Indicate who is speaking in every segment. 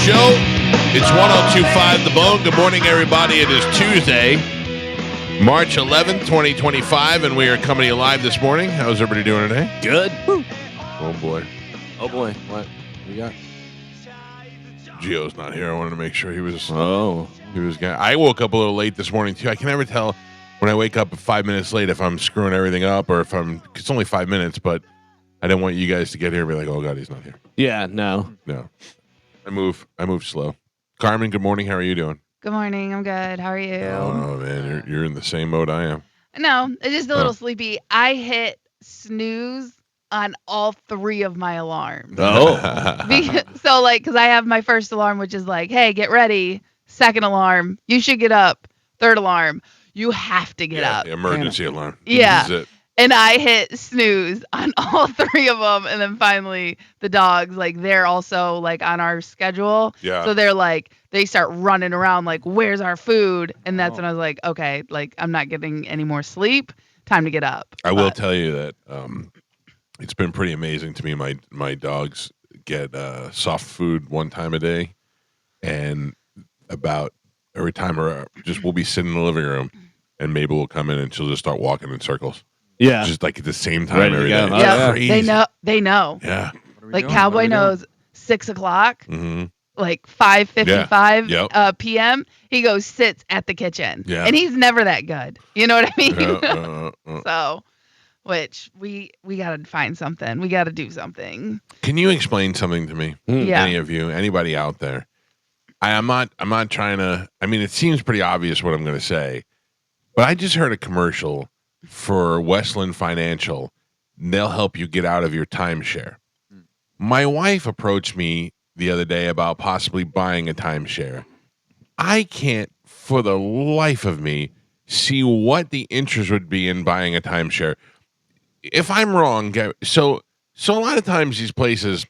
Speaker 1: Show. It's 102.5 The Bone. Good morning, everybody. It is Tuesday, March 11th, 2025, and we are coming to you live this morning. How's everybody doing today?
Speaker 2: Good. Woo.
Speaker 1: Oh, boy.
Speaker 2: Oh, boy. What we got?
Speaker 1: Gio's not here. I wanted to make sure he was.
Speaker 2: Oh.
Speaker 1: I woke up a little late this morning, too. I can never tell when I wake up 5 minutes late if I'm screwing everything up or if it's only 5 minutes, but I didn't want you guys to get here and be like, oh, God, he's not here.
Speaker 2: Yeah, no.
Speaker 1: I move slow. Carmen, good morning. How are you doing?
Speaker 3: Good morning. I'm good. How are you?
Speaker 1: Oh, man, you're in the same mode I am.
Speaker 3: No, it's just a little sleepy. I hit snooze on all three of my alarms.
Speaker 2: Oh.
Speaker 3: Because I have my first alarm, which is like, hey, get ready. Second alarm, you should get up. Third alarm, you have to get up.
Speaker 1: The emergency alarm.
Speaker 3: Yeah.
Speaker 1: This is it.
Speaker 3: And I hit snooze on all three of them. And then finally the dogs, they're also on our schedule.
Speaker 1: Yeah.
Speaker 3: So they're they start running around where's our food? And that's when I was like, okay, I'm not getting any more sleep. Time to get up.
Speaker 1: I will tell you that it's been pretty amazing to me. My dogs get soft food one time a day. And about every time we'll be sitting in the living room and Mabel will come in and she'll just start walking in circles.
Speaker 2: Yeah.
Speaker 1: Just at the same time every day.
Speaker 3: Yeah.
Speaker 1: Crazy.
Speaker 3: They know.
Speaker 1: Yeah.
Speaker 3: Cowboy knows 6 o'clock, 5:55 p.m. He goes, sits at the kitchen.
Speaker 1: Yeah.
Speaker 3: And he's never that good. You know what I mean? So, which we got to find something. We got to do something.
Speaker 1: Can you explain something to me?
Speaker 3: Yeah.
Speaker 1: Any of you, anybody out there? I'm not trying to, it seems pretty obvious what I'm going to say, but I just heard a commercial for Westland Financial. They'll help you get out of your timeshare. My wife approached me the other day about possibly buying a timeshare. I can't, for the life of me, see what the interest would be in buying a timeshare. If I'm wrong, so a lot of times these places,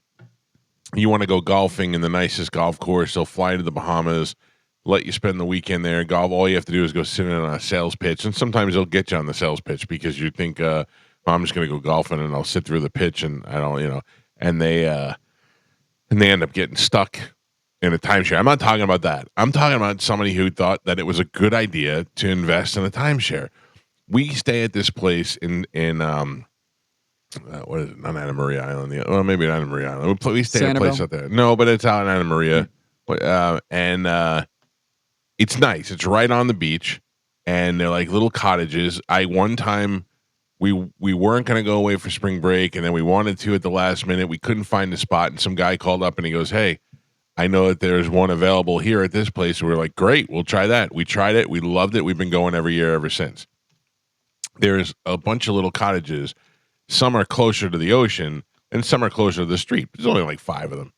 Speaker 1: you want to go golfing in the nicest golf course, they'll fly to the Bahamas, let you spend the weekend there, golf. All you have to do is go sit in on a sales pitch, and sometimes they'll get you on the sales pitch because you think, I'm just going to go golfing and I'll sit through the pitch and I don't, and they end up getting stuck in a timeshare. I'm not talking about that. I'm talking about somebody who thought that it was a good idea to invest in a timeshare. We stay at this place in what is it? Not Anna Maria Island. Well, maybe Anna Maria Island. We stay at a place out there. No, but it's out in Anna Maria. And it's nice. It's right on the beach. And they're like little cottages. One time we weren't going to go away for spring break. And then we wanted to at the last minute. We couldn't find a spot. And some guy called up and he goes, hey, I know that there's one available here at this place. And we're like, great, we'll try that. We tried it. We loved it. We've been going every year ever since. There's a bunch of little cottages. Some are closer to the ocean, and some are closer to the street. There's only 5 of them.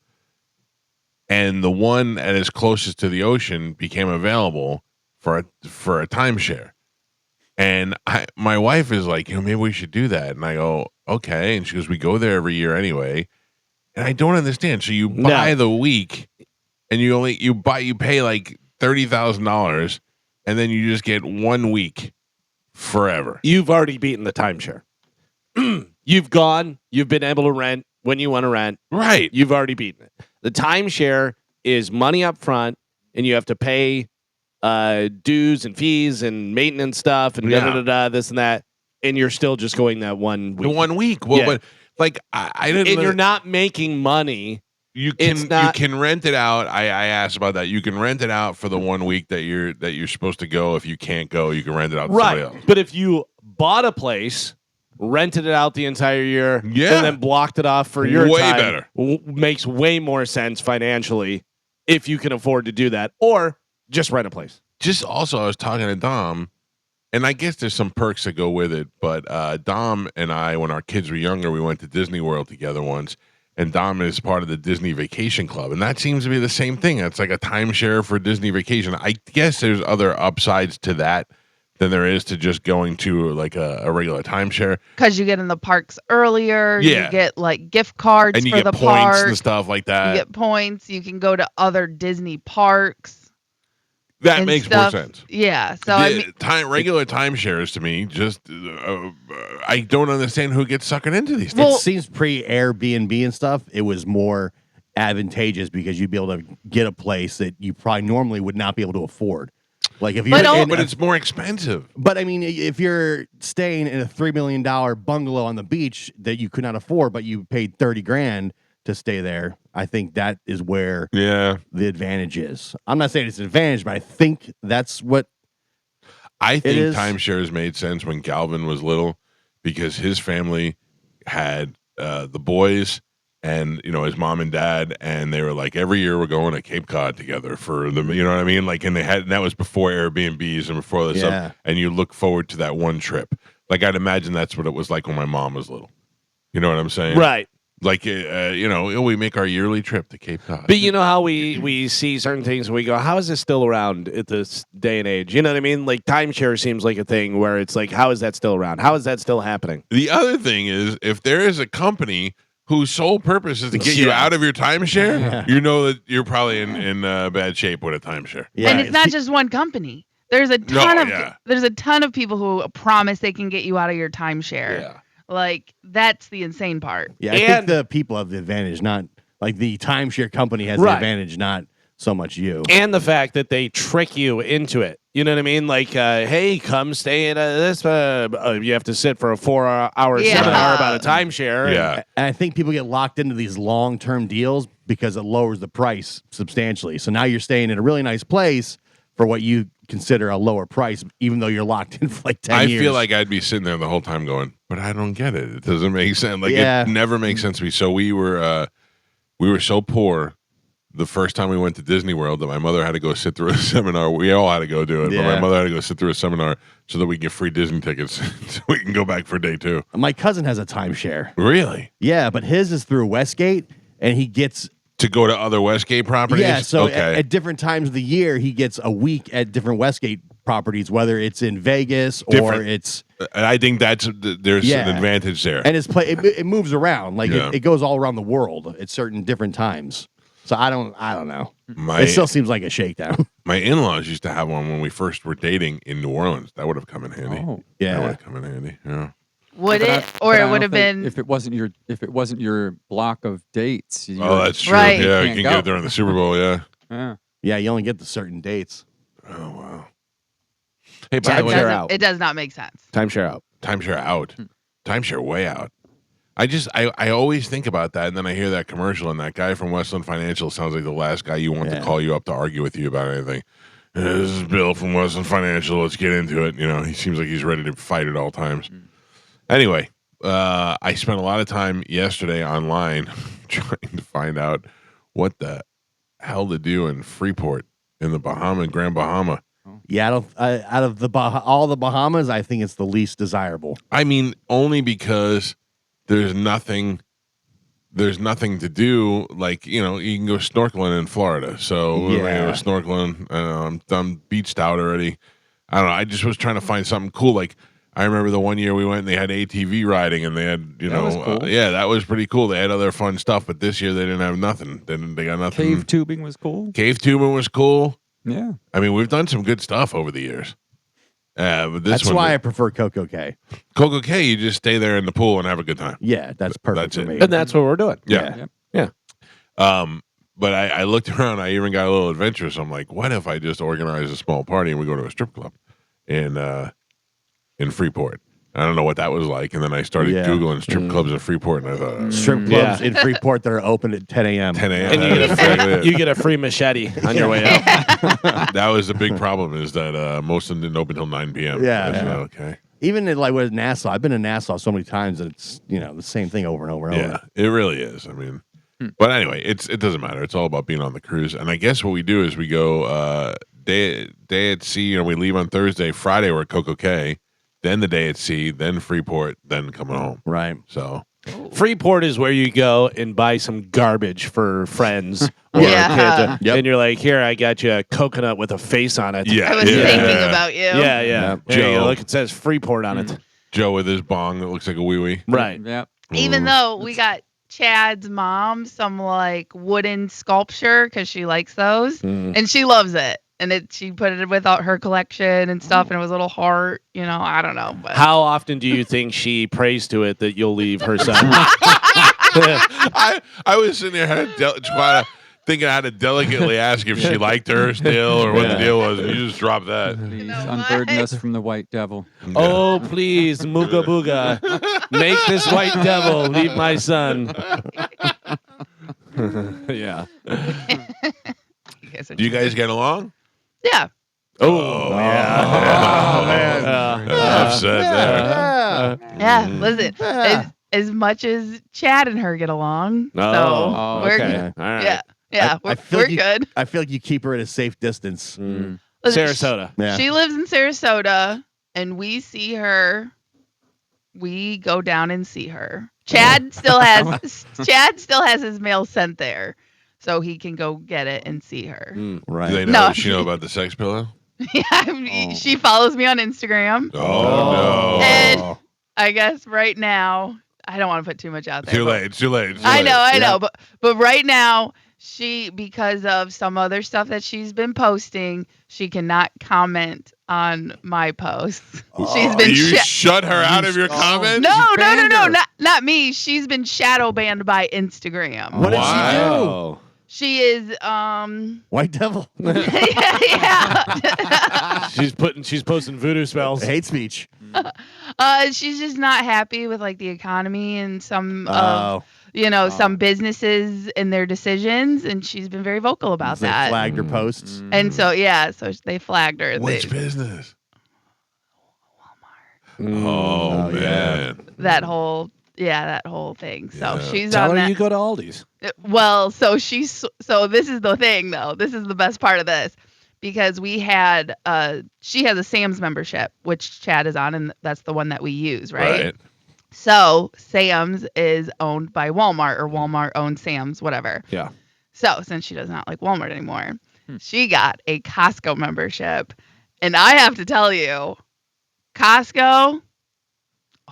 Speaker 1: And the one that is closest to the ocean became available for a timeshare. And my wife is like, maybe we should do that. And I go, okay. And she goes, we go there every year anyway. And I don't understand. So you buy the week, and you pay $30,000, and then you just get 1 week forever.
Speaker 2: You've already beaten the timeshare. You've been able to rent when you want to rent.
Speaker 1: Right.
Speaker 2: You've already beaten it. The timeshare is money up front, and you have to pay dues and fees and maintenance stuff and this and that, and you're still just going that 1 week.
Speaker 1: The 1 week. Well, but I didn't.
Speaker 2: And you're not making money.
Speaker 1: You can rent it out. I asked about that. You can rent it out for the 1 week that you're supposed to go. If you can't go, you can rent it out to somebody else.
Speaker 2: But if you bought a place, rented it out the entire year, and then blocked it off for your time,
Speaker 1: better.
Speaker 2: Makes way more sense financially if you can afford to do that, or just rent a place.
Speaker 1: Just also, I was talking to Dom, and I guess there's some perks that go with it, but Dom and I, when our kids were younger, we went to Disney World together once, and Dom is part of the Disney Vacation Club, and that seems to be the same thing. It's like a timeshare for Disney Vacation. I guess there's other upsides to that than there is to just going to a regular timeshare.
Speaker 3: Because you get in the parks earlier.
Speaker 1: Yeah.
Speaker 3: You get gift cards
Speaker 1: and you
Speaker 3: for
Speaker 1: get
Speaker 3: the
Speaker 1: points
Speaker 3: park.
Speaker 1: and stuff like that.
Speaker 3: You get points. You can go to other Disney parks.
Speaker 1: That makes more sense.
Speaker 3: Yeah. So
Speaker 1: regular timeshares to me, just I don't understand who gets suckered into these things.
Speaker 4: Well, it seems pre-Airbnb and stuff. It was more advantageous because you'd be able to get a place that you probably normally would not be able to afford. Like if
Speaker 3: But
Speaker 4: you're,
Speaker 3: But
Speaker 1: it's more expensive.
Speaker 4: But I mean, if you're staying in a $3 million bungalow on the beach that you could not afford, but you paid $30,000 to stay there, I think that is where the advantage is. I'm not saying it's an advantage, but I think that's what
Speaker 1: I think timeshares made sense when Galvin was little because his family had the boys and his mom and dad, and they were like, every year we're going to Cape Cod together for the, you know what I mean? Like, and that was before Airbnbs and before this stuff, and you look forward to that one trip. Like, I'd imagine that's what it was like when my mom was little. You know what I'm saying?
Speaker 2: Right.
Speaker 1: Like, we make our yearly trip to Cape Cod.
Speaker 2: But you know how we see certain things and we go, how is this still around at this day and age? You know what I mean? Like, timeshare seems like a thing where it's like, how is that still around? How is that still happening?
Speaker 1: The other thing is, if there is a company whose sole purpose is to get you out of your timeshare, you know that you're probably in bad shape with a timeshare.
Speaker 3: Yeah. And it's not just one company. There's a ton of people who promise they can get you out of your timeshare.
Speaker 1: Yeah.
Speaker 3: Like, that's the insane part.
Speaker 4: Yeah, I think the people have the advantage, not like the timeshare company has the advantage, not so much you.
Speaker 2: And the fact that they trick you into it. You know what I mean? Like, hey, come stay at this. You have to sit for a 4-hour seminar about a timeshare.
Speaker 1: Yeah.
Speaker 4: And I think people get locked into these long-term deals because it lowers the price substantially. So now you're staying in a really nice place for what you consider a lower price, even though you're locked in for like 10 years.
Speaker 1: I feel like I'd be sitting there the whole time going, but I don't get it. It doesn't make sense. Like, it never makes sense to me. So we were so poor the first time we went to Disney World that my mother had to go sit through a seminar. We all had to go do it, but my mother had to go sit through a seminar so that we can get free Disney tickets so we can go back for day 2.
Speaker 4: My cousin has a timeshare.
Speaker 1: Really?
Speaker 4: Yeah, but his is through Westgate, and he gets
Speaker 1: to go to other Westgate properties?
Speaker 4: Yeah, so at different times of the year, he gets a week at different Westgate properties, whether it's in Vegas or it's...
Speaker 1: And I think there's an advantage there.
Speaker 4: And it moves around. Like, it goes all around the world at certain different times. So I don't know. It still seems like a shakedown.
Speaker 1: My in-laws used to have one when we first were dating in New Orleans. That would have come in handy.
Speaker 4: Oh, yeah.
Speaker 1: That would have come in handy, yeah.
Speaker 3: Would it? Or it would have been
Speaker 5: if it wasn't your block of dates.
Speaker 1: That's true.
Speaker 3: Right.
Speaker 1: Yeah, you can get it during the Super Bowl,
Speaker 5: yeah.
Speaker 4: Yeah, you only get the certain dates.
Speaker 1: Oh wow. Hey, by the way,
Speaker 3: it does not make sense.
Speaker 2: Timeshare out.
Speaker 1: Timeshare out. Timeshare way out. I always think about that, and then I hear that commercial, and that guy from Westland Financial sounds like the last guy you want to call you up to argue with you about anything. This is Bill from Westland Financial. Let's get into it. He seems like he's ready to fight at all times. Anyway, I spent a lot of time yesterday online trying to find out what the hell to do in Freeport in the Grand Bahama.
Speaker 4: Yeah, out of all the Bahamas, I think it's the least desirable.
Speaker 1: I mean, only because there's nothing to do. Like, you can go snorkeling in Florida. So we're going to go snorkeling. I'm done beached out already. I don't know. I just was trying to find something cool. Like, I remember the one year we went and they had ATV riding and they had,
Speaker 5: that was cool.
Speaker 1: That was pretty cool. They had other fun stuff, but this year they didn't have nothing. They got nothing.
Speaker 5: Cave tubing was cool.
Speaker 1: Cave tubing was cool.
Speaker 5: Yeah.
Speaker 1: I mean, we've done some good stuff over the years. But
Speaker 4: that's why I prefer Coco Cay.
Speaker 1: Coco Cay, you just stay there in the pool and have a good time.
Speaker 4: Yeah, that's perfect for me.
Speaker 2: And that's what we're doing.
Speaker 1: Yeah. But I looked around. I even got a little adventurous. I'm like, what if I just organize a small party and we go to a strip club in Freeport? I don't know what that was like. And then I started Googling strip clubs in Freeport, and I thought...
Speaker 4: strip clubs in Freeport that are open at 10 a.m.
Speaker 1: 10 a.m.
Speaker 2: And you get a free machete on your way out.
Speaker 1: That was the big problem, is that most of them didn't open until 9 p.m. Okay.
Speaker 4: Even with Nassau, I've been in Nassau so many times that it's the same thing over and over and over.
Speaker 1: Yeah, it really is. I mean, but anyway, it doesn't matter. It's all about being on the cruise. And I guess what we do is we go day at sea. We leave on Thursday. Friday we're at Coco Cay. Then the day at sea, then Freeport, then coming home.
Speaker 4: Right.
Speaker 1: So
Speaker 2: Freeport is where you go and buy some garbage for friends or kids. And you're like, here, I got you a coconut with a face on it.
Speaker 3: I was thinking about you.
Speaker 2: Yeah.
Speaker 1: Joe.
Speaker 2: Look, it says Freeport on it.
Speaker 1: Joe with his bong that looks like a wee-wee.
Speaker 2: Right.
Speaker 5: Yeah.
Speaker 3: Even though we got Chad's mom some wooden sculpture because she likes those and she loves it. And she put it with her collection and stuff, and it was a little heart. I don't know. But
Speaker 2: how often do you think she prays to it that you'll leave her son?
Speaker 1: I was sitting there trying to thinking how to delicately ask if she liked her still or what the deal was, and you just dropped that.
Speaker 5: Please unburden us from the white devil.
Speaker 2: Oh, please, Mooga Booga. Make this white devil leave my son. Yeah.
Speaker 1: Do you guys get along?
Speaker 3: Yeah.
Speaker 2: Oh, yeah.
Speaker 1: Enough said there.
Speaker 3: Yeah. Listen, as much as Chad and her get along, so we're
Speaker 2: okay.
Speaker 3: good.
Speaker 2: All right.
Speaker 3: Yeah. Yeah,
Speaker 4: I feel
Speaker 3: we're
Speaker 4: like
Speaker 3: good.
Speaker 4: I feel like you keep her at a safe distance.
Speaker 3: Listen,
Speaker 2: Sarasota.
Speaker 4: Yeah.
Speaker 3: She lives in Sarasota, and we see her. We go down and see her. Chad still has his mail sent there, so he can go get it and see her.
Speaker 4: Right.
Speaker 1: Do they know?
Speaker 3: No.
Speaker 1: Does she know about the sex pillow?
Speaker 3: Yeah, she follows me on Instagram.
Speaker 1: Oh, no.
Speaker 3: And I guess right now, I don't want to put too much out there.
Speaker 1: Too late.
Speaker 3: I know, but right now, because of some other stuff that she's been posting, she cannot comment on my posts. She's been
Speaker 1: You shut her out of your comments?
Speaker 3: No, not me. She's been shadow banned by Instagram.
Speaker 4: What did she do?
Speaker 3: She is
Speaker 4: White devil.
Speaker 3: yeah.
Speaker 2: She's posting voodoo spells.
Speaker 4: Hate speech.
Speaker 3: She's just not happy with like the economy and some some businesses and their decisions, and she's been very vocal about
Speaker 4: They
Speaker 3: that.
Speaker 4: flagged her posts.
Speaker 3: And so they flagged her.
Speaker 1: Which business?
Speaker 3: Walmart.
Speaker 1: Oh, man.
Speaker 3: That whole thing. So she's
Speaker 2: Tell
Speaker 3: on
Speaker 2: her
Speaker 3: that.
Speaker 2: you go to Aldi's.
Speaker 3: Well, so this is the thing though. This is the best part of this. Because we had she has a Sam's membership, which Chad is on, and that's the one that we use, right? So Sam's is owned by Walmart, or Walmart owns Sam's, whatever.
Speaker 2: Yeah.
Speaker 3: So since she does not like Walmart anymore, she got a Costco membership. And I have to tell you, Costco,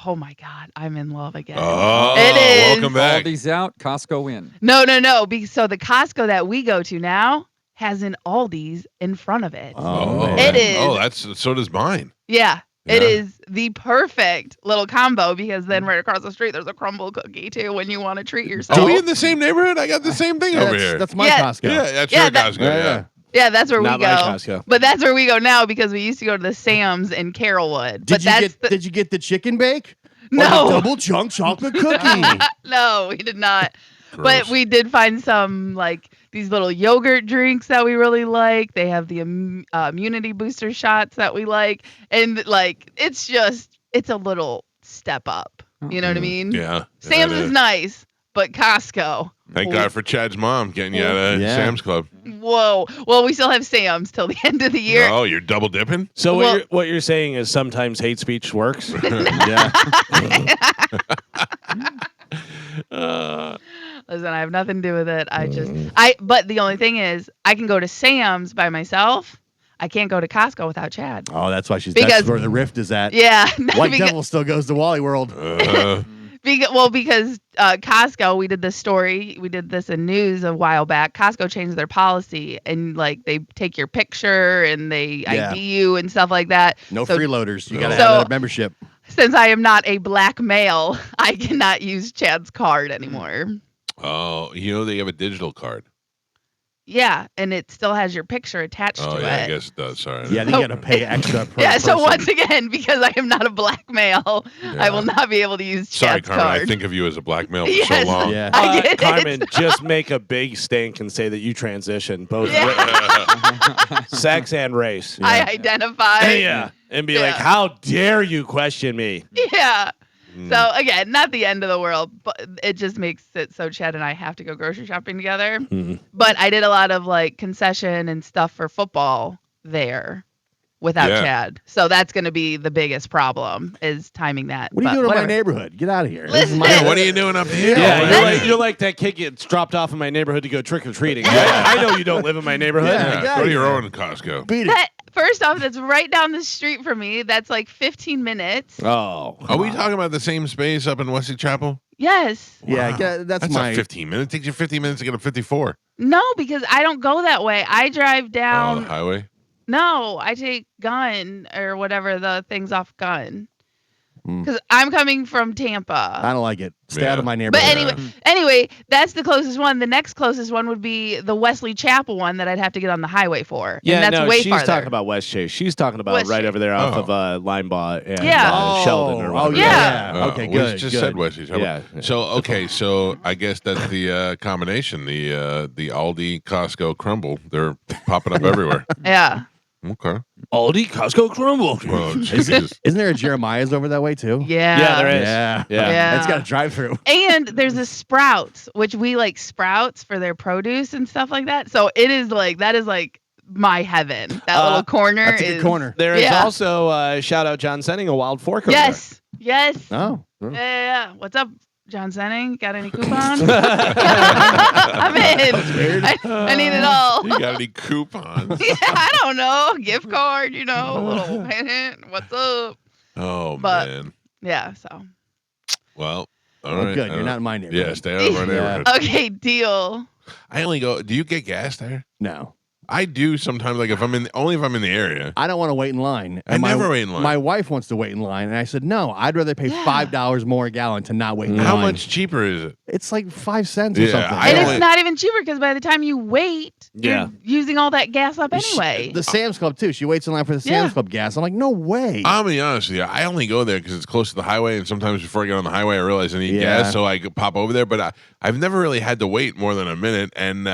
Speaker 3: oh my God, I'm in love again.
Speaker 1: Oh,
Speaker 3: it is.
Speaker 1: welcome back.
Speaker 5: Aldi's out, Costco in.
Speaker 3: No. So the Costco that we go to now has an Aldi's in front of it.
Speaker 4: Oh,
Speaker 3: it is.
Speaker 1: Oh, so does mine.
Speaker 3: Yeah. It
Speaker 1: Yeah.
Speaker 3: is the perfect little combo because then right across the street there's a crumble cookie too when you want to treat yourself.
Speaker 1: Are we in the same neighborhood? I got the same thing over here.
Speaker 4: That's my
Speaker 3: Yeah.
Speaker 4: Costco.
Speaker 1: Yeah, that's
Speaker 3: Yeah,
Speaker 1: your
Speaker 3: that-
Speaker 1: Costco. Yeah.
Speaker 3: Yeah, that's where
Speaker 2: Not
Speaker 3: we go.
Speaker 2: my Costco.
Speaker 3: But that's where we go now because we used to go to the Sam's in Carrollwood.
Speaker 4: Did you get the chicken bake? Or
Speaker 3: No.
Speaker 4: the double chunk chocolate cookie.
Speaker 3: No, we did not.
Speaker 1: Gross.
Speaker 3: But we did find some like these little yogurt drinks that we really like. They have the immunity booster shots that we like, and like it's a little step up. You know what I mean?
Speaker 1: Yeah.
Speaker 3: Sam's
Speaker 1: Yeah, it
Speaker 3: is nice, but Costco.
Speaker 1: Thank God for Chad's mom getting you out of Sam's Club.
Speaker 3: Whoa. Well, we still have Sam's till the end of the year.
Speaker 1: Oh, you're double dipping?
Speaker 2: So
Speaker 3: Well-
Speaker 2: what you're saying is sometimes hate speech works.
Speaker 4: Yeah.
Speaker 3: Listen, I have nothing to do with it. But the only thing is, I can go to Sam's by myself. I can't go to Costco without Chad.
Speaker 4: Oh, that's why
Speaker 3: Because-
Speaker 4: that's where the rift is at.
Speaker 3: Yeah.
Speaker 4: White
Speaker 3: because,
Speaker 4: Devil still goes to Wally World.
Speaker 3: because Costco, we did this story. We did this in news a while back. Costco changed their policy and like they take your picture and they ID you and stuff like that.
Speaker 4: No
Speaker 3: So
Speaker 4: freeloaders. You got to
Speaker 3: So-
Speaker 4: have a membership.
Speaker 3: Since I am not a black male, I cannot use Chad's card anymore.
Speaker 1: Oh, they have a digital card.
Speaker 3: Yeah, and it still has your picture attached
Speaker 1: Oh,
Speaker 3: to
Speaker 1: yeah,
Speaker 3: it.
Speaker 1: I guess it does. Sorry.
Speaker 4: Yeah, they got to pay extra per
Speaker 3: Yeah, so
Speaker 4: person.
Speaker 3: once again, because I am not a black male, I will not be able to use
Speaker 1: Sorry,
Speaker 3: Chad's
Speaker 1: Carmen.
Speaker 3: card.
Speaker 1: I think of you as a black male for
Speaker 3: Yes.
Speaker 1: so long.
Speaker 4: Yeah.
Speaker 3: I get it.
Speaker 2: Carmen, just make a big stink and say that you transition both sex and race.
Speaker 3: I identify.
Speaker 2: Yeah. And be like, how dare you question me?
Speaker 3: Yeah. So again, not the end of the world, but it just makes it so Chad and I have to go grocery shopping together. But I did a lot of like concession and stuff for football there without Chad. So that's going to be the biggest problem is timing that.
Speaker 4: What are you
Speaker 3: But
Speaker 4: doing in my
Speaker 3: whatever.
Speaker 4: neighborhood? Get out of here.
Speaker 3: Listen.
Speaker 1: What are you doing up here?
Speaker 2: You're like that kid gets dropped off in my neighborhood to go trick or treating. I know you don't live in my neighborhood.
Speaker 4: Yeah.
Speaker 1: Go to your own Costco.
Speaker 4: Beat it.
Speaker 3: First off, that's right down the street from me. That's like 15 minutes.
Speaker 2: Oh,
Speaker 1: Are we talking about the same space up in Wesley Chapel?
Speaker 3: Yes.
Speaker 4: Yeah,
Speaker 1: Wow.
Speaker 4: that's
Speaker 1: That's
Speaker 4: my.
Speaker 1: not 15 minutes. It takes you 15 minutes to get to 54.
Speaker 3: No, because I don't go that way. I drive
Speaker 1: Oh,
Speaker 3: down.
Speaker 1: the highway?
Speaker 3: No, I take Gun or whatever the thing's off Gun. because I'm coming from Tampa.
Speaker 4: I don't like it. Stay out of my neighborhood.
Speaker 3: But anyway, that's the closest one. The next closest one would be the Wesley Chapel one that I'd have to get on the highway for.
Speaker 2: Yeah,
Speaker 3: and that's way
Speaker 2: she's
Speaker 3: farther.
Speaker 2: talking about West Chase. She's talking about
Speaker 3: West
Speaker 2: right
Speaker 3: Chase.
Speaker 2: over there off of Linebaugh and
Speaker 3: Yeah.
Speaker 2: Sheldon or whatever.
Speaker 3: yeah.
Speaker 4: Okay,
Speaker 1: we
Speaker 4: good.
Speaker 1: just
Speaker 4: good.
Speaker 1: said Wesley.
Speaker 2: Yeah.
Speaker 1: So I guess that's the combination. The Aldi Costco crumble. They're popping up everywhere.
Speaker 3: Yeah.
Speaker 1: Okay.
Speaker 2: Aldi Costco crumble.
Speaker 1: Well, Jesus.
Speaker 4: Isn't there a Jeremiah's over that way too?
Speaker 3: Yeah.
Speaker 2: Yeah, there is.
Speaker 4: Yeah.
Speaker 2: Yeah.
Speaker 4: It's got a drive-through.
Speaker 3: And there's a Sprouts, which we like Sprouts for their produce and stuff like that. So it is like that is like my heaven. That little corner
Speaker 4: That's a
Speaker 3: is
Speaker 4: good corner.
Speaker 2: There is also shout out John Senning, a Wild Fork. over
Speaker 3: Yes. Yes.
Speaker 4: Oh.
Speaker 3: Yeah. What's up, John Senning? Got any coupons? I'm in. I need it all.
Speaker 1: You got any coupons?
Speaker 3: Yeah, I don't know. Gift card, a little hint. What's up?
Speaker 1: Oh,
Speaker 3: But-
Speaker 1: man.
Speaker 3: Yeah, so.
Speaker 1: Well, all
Speaker 4: Well,
Speaker 1: right.
Speaker 4: good. You're not in my neighborhood.
Speaker 1: Yeah, stay out of our neighborhood.
Speaker 3: Okay, deal.
Speaker 1: I only go. Do you get gas there?
Speaker 4: No.
Speaker 1: I do sometimes. Like if I'm in the area.
Speaker 4: I don't want to wait in line.
Speaker 1: I never wait in line.
Speaker 4: My wife wants to wait in line, and I said, no, I'd rather pay
Speaker 3: Yeah.
Speaker 4: $5 more a gallon to not wait in line.
Speaker 1: How much cheaper is it?
Speaker 4: It's like 5 cents or
Speaker 1: Yeah,
Speaker 4: something.
Speaker 1: I
Speaker 3: And
Speaker 1: only-
Speaker 3: it's not even cheaper because by the time you wait,
Speaker 2: Yeah.
Speaker 3: you're using all that gas up anyway.
Speaker 4: The Sam's Club, too. She waits in line for the Sam's
Speaker 3: Yeah.
Speaker 4: Club gas. I'm like, no way.
Speaker 1: I'm gonna be honest with you. I only go there because it's close to the highway, and sometimes before I get on the highway, I realize I need
Speaker 4: Yeah.
Speaker 1: gas, so I could pop over there. But I've never really had to wait more than a minute, and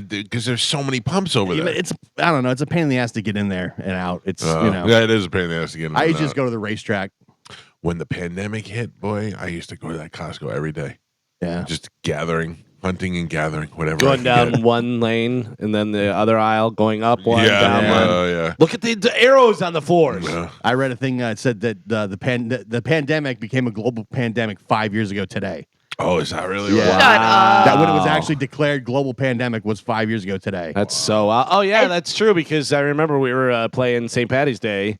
Speaker 1: because there's so many pumps over there.
Speaker 4: I don't know. It's a pain in the ass to get in there and out. It's,
Speaker 1: Yeah, it is a pain in the ass to get in.
Speaker 4: I
Speaker 1: and
Speaker 4: just
Speaker 1: out.
Speaker 4: go to the racetrack.
Speaker 1: When the pandemic hit, boy, I used to go to that Costco every day,
Speaker 4: Yeah.
Speaker 1: just hunting and gathering, whatever. I
Speaker 2: Going
Speaker 1: could
Speaker 2: down
Speaker 1: get.
Speaker 2: one lane and then the other aisle going up one, down one.
Speaker 1: yeah.
Speaker 2: Look at the arrows on the floors.
Speaker 1: Yeah.
Speaker 4: I read a thing that said that the pandemic became a global pandemic 5 years ago today.
Speaker 1: Oh, is that really?
Speaker 4: Yeah.
Speaker 1: Right?
Speaker 3: Shut up.
Speaker 4: That when it was actually declared global pandemic was 5 years ago today.
Speaker 2: That's so. Oh yeah, that's true because I remember we were playing St. Patty's Day.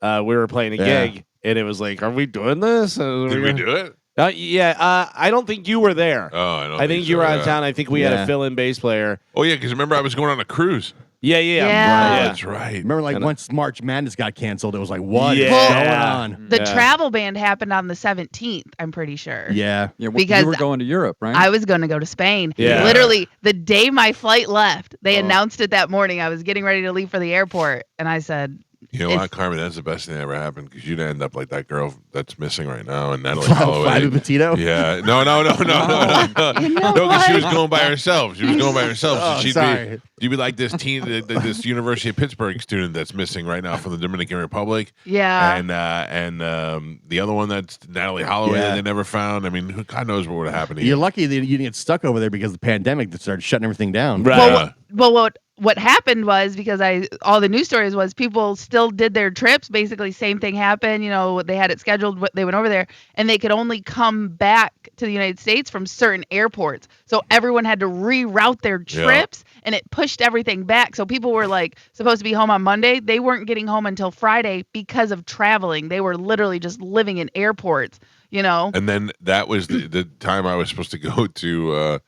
Speaker 2: We were playing a
Speaker 4: Yeah.
Speaker 2: gig, and it was like, "Are we doing this?"
Speaker 1: Did we do it?
Speaker 2: Yeah. I don't think you were there.
Speaker 1: Oh, I don't.
Speaker 2: I think you were out of town. I think we had
Speaker 4: Yeah.
Speaker 2: a fill-in bass player.
Speaker 1: Oh yeah, because remember I was going on a cruise.
Speaker 2: Yeah.
Speaker 3: Yeah.
Speaker 1: That's right.
Speaker 4: Remember, like,
Speaker 2: And-
Speaker 4: once March Madness got canceled, it was like, what is
Speaker 2: Yeah.
Speaker 4: going on?
Speaker 3: The
Speaker 2: Yeah.
Speaker 3: travel ban happened on the 17th, I'm pretty sure.
Speaker 4: Yeah.
Speaker 5: Yeah,
Speaker 3: Because
Speaker 5: you were going to Europe, right?
Speaker 3: I was going to go to Spain.
Speaker 2: Yeah.
Speaker 3: Literally, the day my flight left, they
Speaker 2: Oh.
Speaker 3: announced it that morning. I was getting ready to leave for the airport, and I said,
Speaker 1: You know
Speaker 3: If-
Speaker 1: what, Carmen? That's the best thing that ever happened because you'd end up like that girl that's missing right now, and Natalie
Speaker 4: Flavio
Speaker 1: Holloway.
Speaker 4: Petito?
Speaker 1: Yeah, no, because
Speaker 3: You know
Speaker 1: she was
Speaker 3: what?
Speaker 1: going by herself. She was going by herself.
Speaker 4: Oh,
Speaker 1: so she'd
Speaker 4: sorry.
Speaker 1: you'd be like this this University of Pittsburgh student that's missing right now from the Dominican Republic,
Speaker 3: yeah.
Speaker 1: and the other one that's Natalie Holloway
Speaker 4: Yeah.
Speaker 1: that they never found. I mean, God knows what would have happened to you.
Speaker 4: You're lucky that you didn't get stuck over there because of the pandemic that started shutting everything down.
Speaker 2: Right.
Speaker 3: Well, what happened was because all the news stories was people still did their trips. Basically, same thing happened. They had it scheduled. They went over there, and they could only come back to the United States from certain airports. So everyone had to reroute their trips, and it pushed everything back. So people were like supposed to be home on Monday. They weren't getting home until Friday because of traveling. They were literally just living in airports.
Speaker 1: And then that was the time I was supposed to go to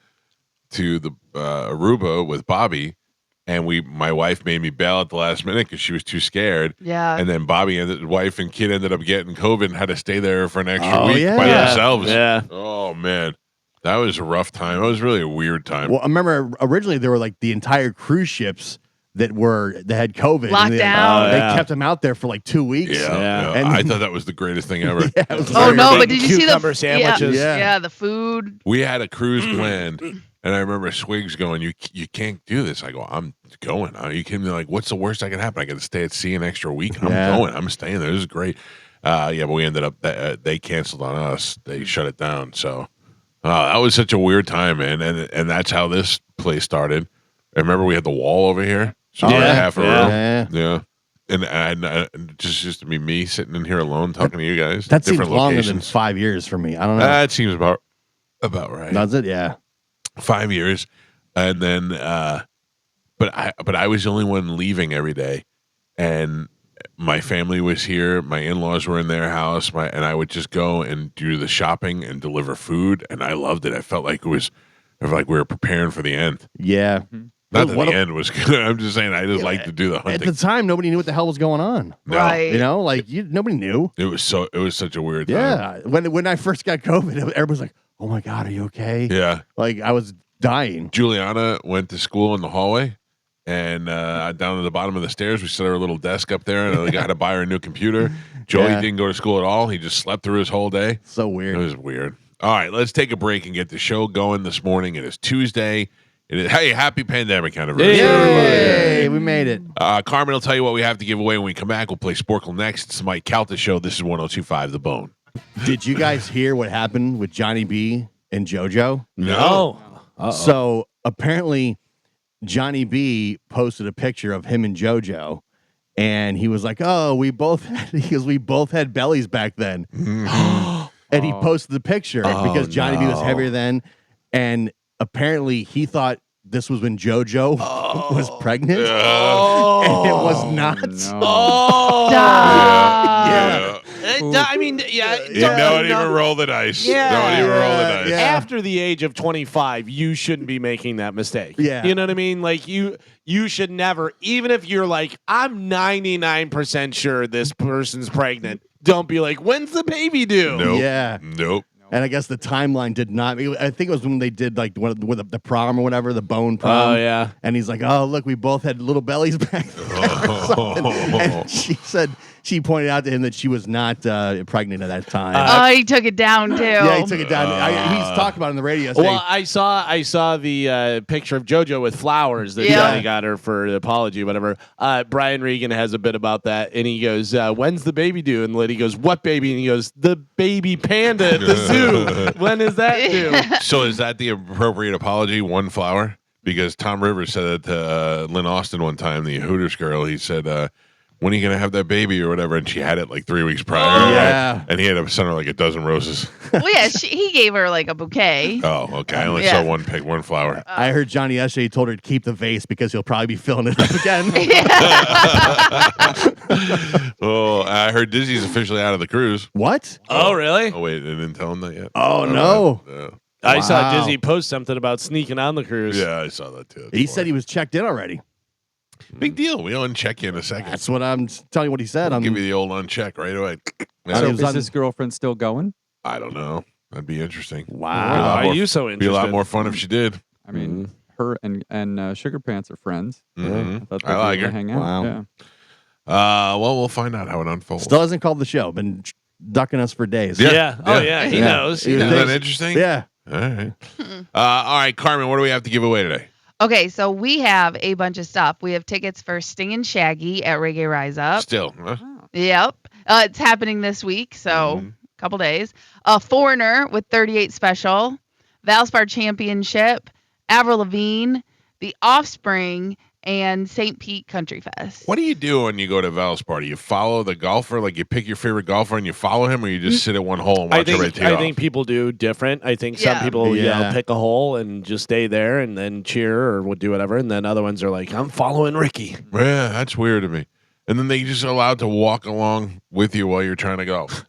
Speaker 1: the Aruba with Bobby, and my wife made me bail at the last minute because she was too scared.
Speaker 3: Yeah.
Speaker 1: And then wife and kid ended up getting COVID and had to stay there for an extra
Speaker 4: Oh,
Speaker 1: week
Speaker 4: yeah.
Speaker 1: by
Speaker 2: Yeah.
Speaker 1: themselves.
Speaker 2: Yeah.
Speaker 1: Oh man, that was a rough time. It was really a weird time.
Speaker 4: Well, I remember originally there were like the entire cruise ships that had COVID.
Speaker 3: Locked
Speaker 4: and
Speaker 3: down.
Speaker 2: Oh,
Speaker 4: They
Speaker 2: yeah.
Speaker 4: kept them out there for like 2 weeks.
Speaker 1: Yeah.
Speaker 4: And-
Speaker 1: I thought that was the greatest thing ever.
Speaker 4: Yeah, it was
Speaker 3: Oh
Speaker 4: very
Speaker 3: no!
Speaker 4: big.
Speaker 3: But did you see the
Speaker 2: Cucumber sandwiches.
Speaker 3: Yeah,
Speaker 4: Yeah.
Speaker 3: the food.
Speaker 1: We had a cruise planned, and I remember Swigs going, "You can't do this." I go, "I'm going." Are you kidding me? Like, what's the worst that can happen? I got to stay at sea an extra week. I'm
Speaker 4: Yeah.
Speaker 1: going. I'm staying there. This is great. But we ended up they canceled on us. They shut it down. So that was such a weird time, man. And that's how this place started. I remember we had the wall over here. So
Speaker 4: Oh,
Speaker 1: we had
Speaker 4: yeah.
Speaker 1: half a
Speaker 4: Yeah.
Speaker 1: room. Yeah. And just to be me sitting in here alone talking to you guys.
Speaker 4: That seems
Speaker 1: different
Speaker 4: longer than
Speaker 1: locations.
Speaker 4: 5 years for me. I don't know.
Speaker 1: That seems about right.
Speaker 4: Does it? Yeah.
Speaker 1: 5 years, and then but I was the only one leaving every day, and my family was here. My in-laws were in their house. And I would just go and do the shopping and deliver food, and I loved it. I felt like we were preparing for the end.
Speaker 4: Yeah.
Speaker 1: Not that the end was good. I'm just saying I just like to do the hunting.
Speaker 4: At the time, nobody knew what the hell was going on.
Speaker 1: No.
Speaker 3: Right.
Speaker 4: You know, like nobody knew.
Speaker 1: It was such a weird time.
Speaker 4: Yeah. When I first got COVID, everybody was like, "Oh my God, are you okay?"
Speaker 1: Yeah.
Speaker 4: Like I was dying.
Speaker 1: Juliana went to school in the hallway, and down at the bottom of the stairs, we set our little desk up there, and I got to buy her a new computer. Joey didn't go to school at all. He just slept through his whole day.
Speaker 4: So weird.
Speaker 1: It was weird. All right, let's take a break and get the show going this morning. It is Tuesday. Hey, happy pandemic anniversary.
Speaker 4: Yay, we made it.
Speaker 1: Carmen will tell you what we have to give away when we come back. We'll play Sporcle next. It's the Mike Calta Show. This is 102.5 The Bone.
Speaker 4: Did you guys hear what happened with Johnny B and JoJo?
Speaker 2: No.
Speaker 4: So apparently Johnny B posted a picture of him and JoJo, and he was like, "Oh, we both had bellies back then." And he posted the picture because Johnny B was heavier then, and apparently he thought this was when JoJo was pregnant, and it was not.
Speaker 5: No.
Speaker 3: Stop.
Speaker 2: I mean,
Speaker 1: Don't even roll the dice.
Speaker 2: Yeah.
Speaker 1: Don't even roll the dice.
Speaker 4: Yeah.
Speaker 2: After the age of 25, you shouldn't be making that mistake.
Speaker 4: Yeah.
Speaker 2: You know what I mean? Like you should never, even if you're like, I'm 99% sure this person's pregnant. Don't be like, when's the baby due?
Speaker 1: Nope.
Speaker 4: Yeah.
Speaker 1: Nope.
Speaker 4: And I guess the timeline did not. I think it was when they did like the prom or whatever, the bone prom.
Speaker 2: Oh, yeah.
Speaker 4: And he's like, "Oh, look, we both had little bellies back then." Or something. And she pointed out to him that she was not pregnant at that time.
Speaker 3: He took it down too.
Speaker 4: Yeah, he took it down. He's talked about it on the radio yesterday.
Speaker 2: Well, I saw the picture of JoJo with flowers that Johnny got her for the apology, whatever. Brian Regan has a bit about that, and he goes, "When's the baby due?" And Liddy goes, "What baby?" And he goes, "The baby panda at the zoo. When is that due?"
Speaker 1: So is that the appropriate apology? One flower? Because Tom Rivers said it to Lynn Austin one time, the Hooters girl. He said, "When are you going to have that baby or whatever?" And she had it like 3 weeks prior.
Speaker 4: Yeah.
Speaker 1: And he had to send her like a dozen roses.
Speaker 3: Well, yeah, he gave her like a bouquet.
Speaker 1: Oh, okay. I only saw one flower.
Speaker 4: I heard Johnny yesterday told her to keep the vase because he'll probably be filling it up again.
Speaker 1: Oh, I heard Dizzy's officially out of the cruise.
Speaker 4: What?
Speaker 2: Oh, really?
Speaker 1: Oh, wait, I didn't tell him that yet.
Speaker 4: Oh, no.
Speaker 2: I saw
Speaker 4: Wow.
Speaker 2: Dizzy post something about sneaking on the cruise.
Speaker 1: Yeah, I saw that too.
Speaker 4: He said he was checked in already.
Speaker 1: Big deal. We'll uncheck you in a second.
Speaker 4: That's what I'm telling you what he said.
Speaker 1: I'll give you the old uncheck right away.
Speaker 4: So
Speaker 5: So is his girlfriend still going?
Speaker 1: I don't know. That'd be interesting.
Speaker 4: Wow.
Speaker 2: Why are you so
Speaker 1: Be a
Speaker 2: interested?
Speaker 1: lot more fun if she did.
Speaker 5: I mean, her and Sugar Pants are friends.
Speaker 1: Mhm.
Speaker 5: thought
Speaker 1: I like
Speaker 5: they'd
Speaker 1: her.
Speaker 5: hang out.
Speaker 4: Wow.
Speaker 5: Yeah.
Speaker 1: Well, we'll find out how it unfolds.
Speaker 4: Still hasn't called the show. Been ducking us for days.
Speaker 2: Yeah. Oh,
Speaker 1: Yeah.
Speaker 2: yeah. He
Speaker 4: Yeah.
Speaker 2: knows. He
Speaker 4: He
Speaker 1: Isn't
Speaker 2: knows.
Speaker 1: that interesting?
Speaker 4: Yeah.
Speaker 1: All right. All right, Carmen, what do we have to give away today?
Speaker 3: Okay, so we have a bunch of stuff. We have tickets for Sting and Shaggy at Reggae Rise Up.
Speaker 1: Still. Huh?
Speaker 3: Yep. It's happening this week, so a couple days. Foreigner with 38 Special, Valspar Championship, Avril Lavigne, The Offspring, and St. Pete Country Fest.
Speaker 1: What do you do when you go to Valspar? Do you follow the golfer? Like you pick your favorite golfer and you follow him, or you just sit at one hole and watch everybody tee
Speaker 2: I
Speaker 1: off?
Speaker 2: think people do different. I think some
Speaker 3: Yeah.
Speaker 2: people
Speaker 4: Yeah.
Speaker 2: pick a hole and just stay there and then cheer or would do whatever, and then other ones are like, I'm following Ricky.
Speaker 1: Yeah, that's weird to me. And then they just allowed to walk along with you while you're trying to golf.